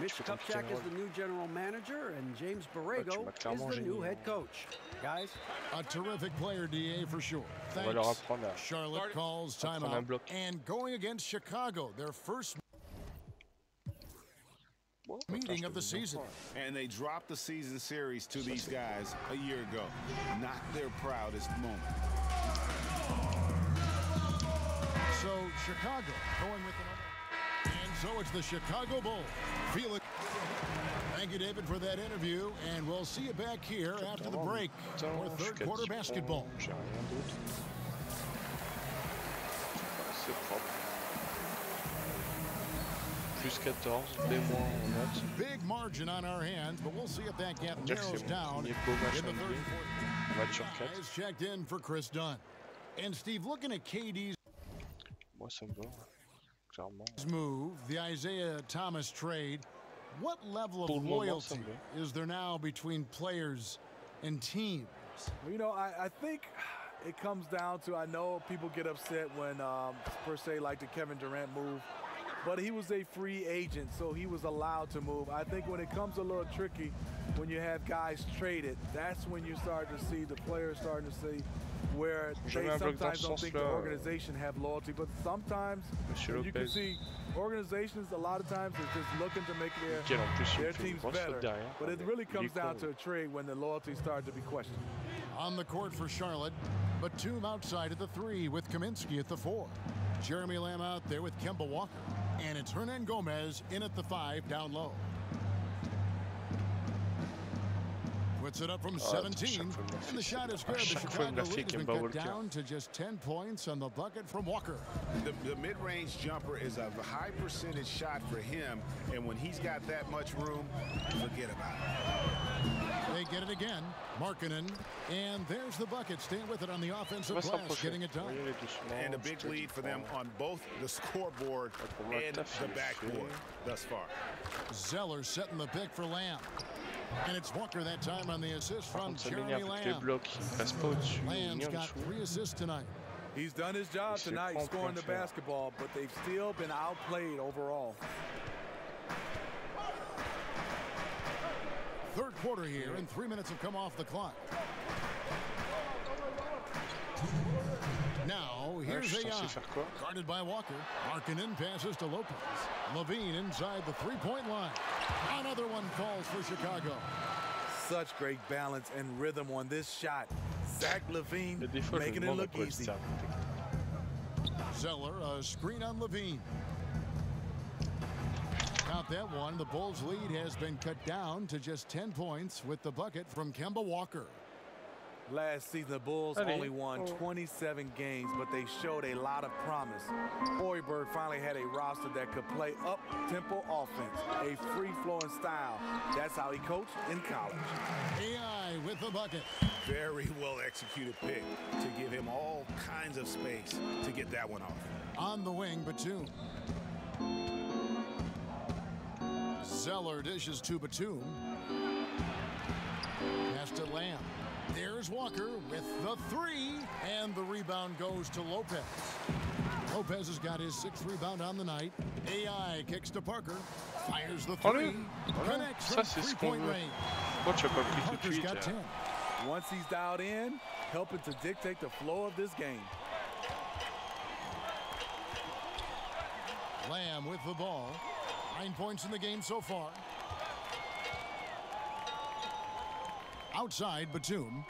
Mitch Kupchak is the new general manager, and James Borrego is the new head coach. Guys? A terrific player, DA, for sure. Thanks. Charlotte calls timeout. And going against Chicago, their first meeting of the season. And they dropped the season series to these guys a year ago. Not their proudest moment. So Chicago going with the number. And so it's the Chicago Bulls. Feeling. Thank you, David, for that interview. And we'll see you back here after the break for third quarter basketball. Plus 14, B- en notes. Big margin on our hands, but we'll see if that gap narrows down in the third quarter. Guys checked in for Chris Dunn. And Steve, looking at KD's move, the Isaiah Thomas trade, what level of loyalty is there now between players and teams? Well, you know, I think it comes down to, I know people get upset when, per se, like the Kevin Durant move, but he was a free agent, so he was allowed to move. I think when it comes a little tricky, when you have guys traded, that's when you start to see the players starting to see where they sometimes don't think the organization have loyalty, but sometimes you can see organizations a lot of times is just looking to make their teams better, but it really comes down to a trade when the loyalty starts to be questioned. On the court for Charlotte, Batum outside at the 3 with Kaminsky at the 4. Jeremy Lamb out there with Kemba Walker. And it's Hernan Gomez in at the 5 down low. With puts it up from 17, and the shot is good. The Chicago lead has been cut down to just 10 points on the bucket from Walker. The mid-range jumper is a high percentage shot for him, and when he's got that much room, forget about it. They get it again. Markkanen, and there's the bucket. Staying with it on the offensive glass, getting it done. And a big lead for them on both the scoreboard and the backboard thus far. Zeller setting the pick for Lamb. And it's Walker that time on the assist from Jeremy Lamb. Lamb's got 3 assists tonight. He's done his job tonight scoring the basketball, but they've still been outplayed overall. Third quarter here, and 3 minutes have come off the clock. Now, here's AI. Guarded by Walker. Markkanen passes to Lopez. Levine inside the three-point line. Another one calls for Chicago. Such great balance and rhythm on this shot. Zach Levine making it look easy. Zeller, a screen on Levine. Count that one. The Bulls' lead has been cut down to just 10 points with the bucket from Kemba Walker. Last season, the Bulls only won 27 games, but they showed a lot of promise. Hoiberg finally had a roster that could play up-tempo offense, a free-flowing style. That's how he coached in college. AI with the bucket. Very well-executed pick to give him all kinds of space to get that one off. On the wing, Batum. Zeller dishes to Batum. Pass to Lamb. There's Walker with the 3, and the rebound goes to Lopez. Lopez has got his 6th rebound on the night. AI kicks to Parker, fires the 3, connects from three-point range. Parker's got 10. Once he's dialed in, helping to dictate the flow of this game. Lamb with the ball. 9 points in the game so far. Outside, Batum.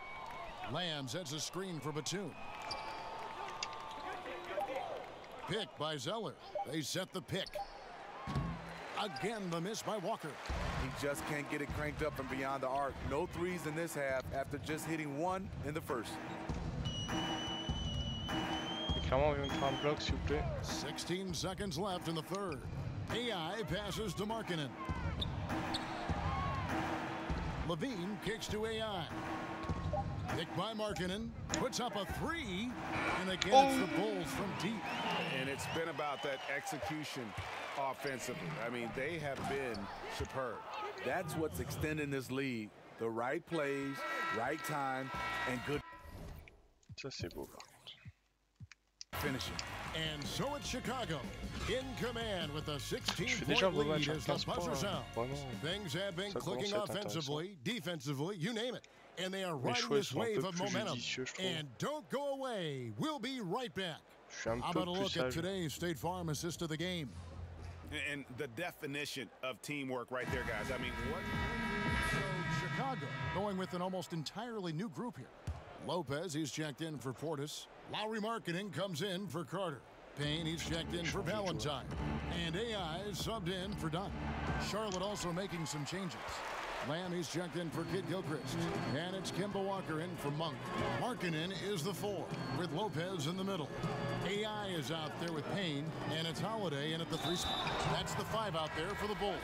Lamb sets a screen for Batum. Pick by Zeller. They set the pick. Again, the miss by Walker. He just can't get it cranked up from beyond the arc. No threes in this half after just hitting 1 in the first. 16 seconds left in the third. AI passes to Markkanen. Levine kicks to AI. Picked by Markkanen, puts up a 3, and again it's the Bulls from deep. And it's been about that execution offensively. I mean, they have been superb. That's what's extending this lead. The right plays, right time, and good finishing. And so it's Chicago in command with a 16-point lead as the buzzer sounds. Things have been clicking offensively, defensively, you name it. And they are riding this wave of momentum. And don't go away. We'll be right back. How about a look at today's State Farm assist of the game? And the definition of teamwork right there, guys. I mean, what? So Chicago going with an almost entirely new group here. Lopez, he's checked in for Portis. Lowry Markkanen comes in for Carter. Payne, he's checked in for Valentine. And AI is subbed in for Dunn. Charlotte also making some changes. Lamb, he's checked in for Kid Gilchrist. And it's Kemba Walker in for Monk. Markkanen is the 4, with Lopez in the middle. AI is out there with Payne, and it's Holiday in at the 3 spot. That's the 5 out there for the Bulls.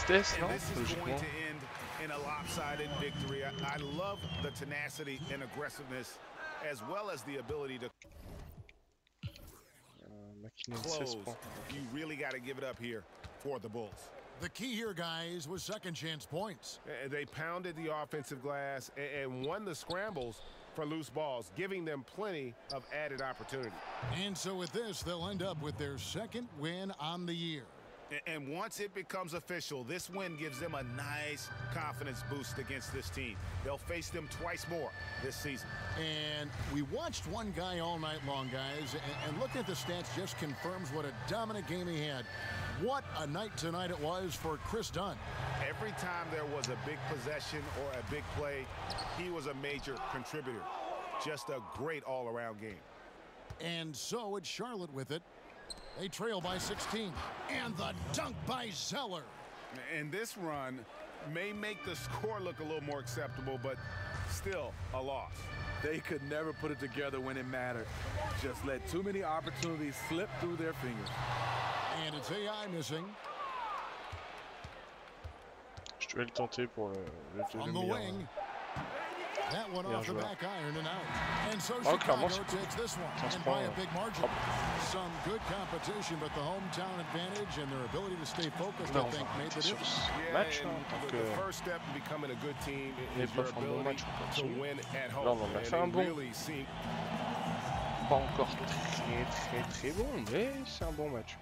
And this is going to end in a lopsided victory. I love the tenacity and aggressiveness, as well as the ability to close. You really got to give it up here for the Bulls. The key here, guys, was second chance points. They pounded the offensive glass and won the scrambles for loose balls, giving them plenty of added opportunity. And so with this, they'll end up with their 2nd win on the year. And once it becomes official, this win gives them a nice confidence boost against this team. They'll face them twice more this season. And we watched one guy all night long, guys, and looking at the stats just confirms what a dominant game he had. What a night tonight it was for Chris Dunn. Every time there was a big possession or a big play, he was a major contributor. Just a great all-around game. And so it's Charlotte with it. They trail by 16. And the dunk by Zeller. And this run may make the score look a little more acceptable, but still a loss. They could never put it together when it mattered. Just let too many opportunities slip through their fingers. And it's AI missing. Je vais le tenter pour le wing. That one off the back iron and out. And so Chicago takes this one and by a big margin. Some good competition, but the hometown advantage and their ability to stay focused, I think, made the difference. Yeah, the first step in becoming a good team is your ability to win at home. And they really see. Pas encore très bon, mais c'est un bon match.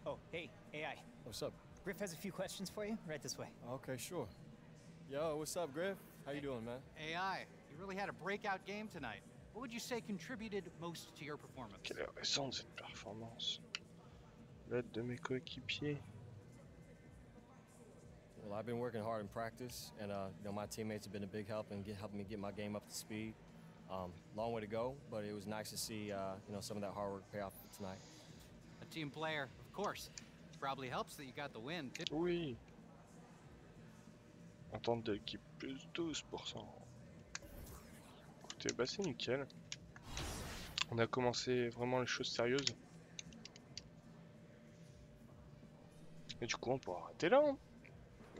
Oh, hey, AI. What's up? Griff has a few questions for you. Right this way. Okay, sure. Yo, what's up, Griff? How you doing, man? AI, you really had a breakout game tonight. What would you say contributed most to your performance? Quelle est récente cette performance? L'aide de mes coéquipiers. Well, I've been working hard in practice, and you know, my teammates have been a big help in helping me get my game up to speed. Long way to go, but it was nice to see you know, some of that hard work pay off tonight. A team player, of course. Probably helps that you got the win. Oui. Entente de l'équipe plus 12%. Écoutez, bah c'est nickel. On a commencé vraiment les choses sérieuses. Et du coup on pourra arrêter là. Hein.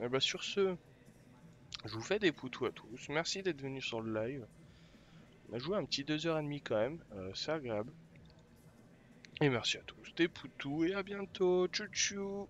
Et bah sur ce, je vous fais des poutous à tous. Merci d'être venus sur le live. On a joué un petit 2h30 quand même. C'est agréable. Et merci à tous, des poutous et à bientôt. Tchou tchou.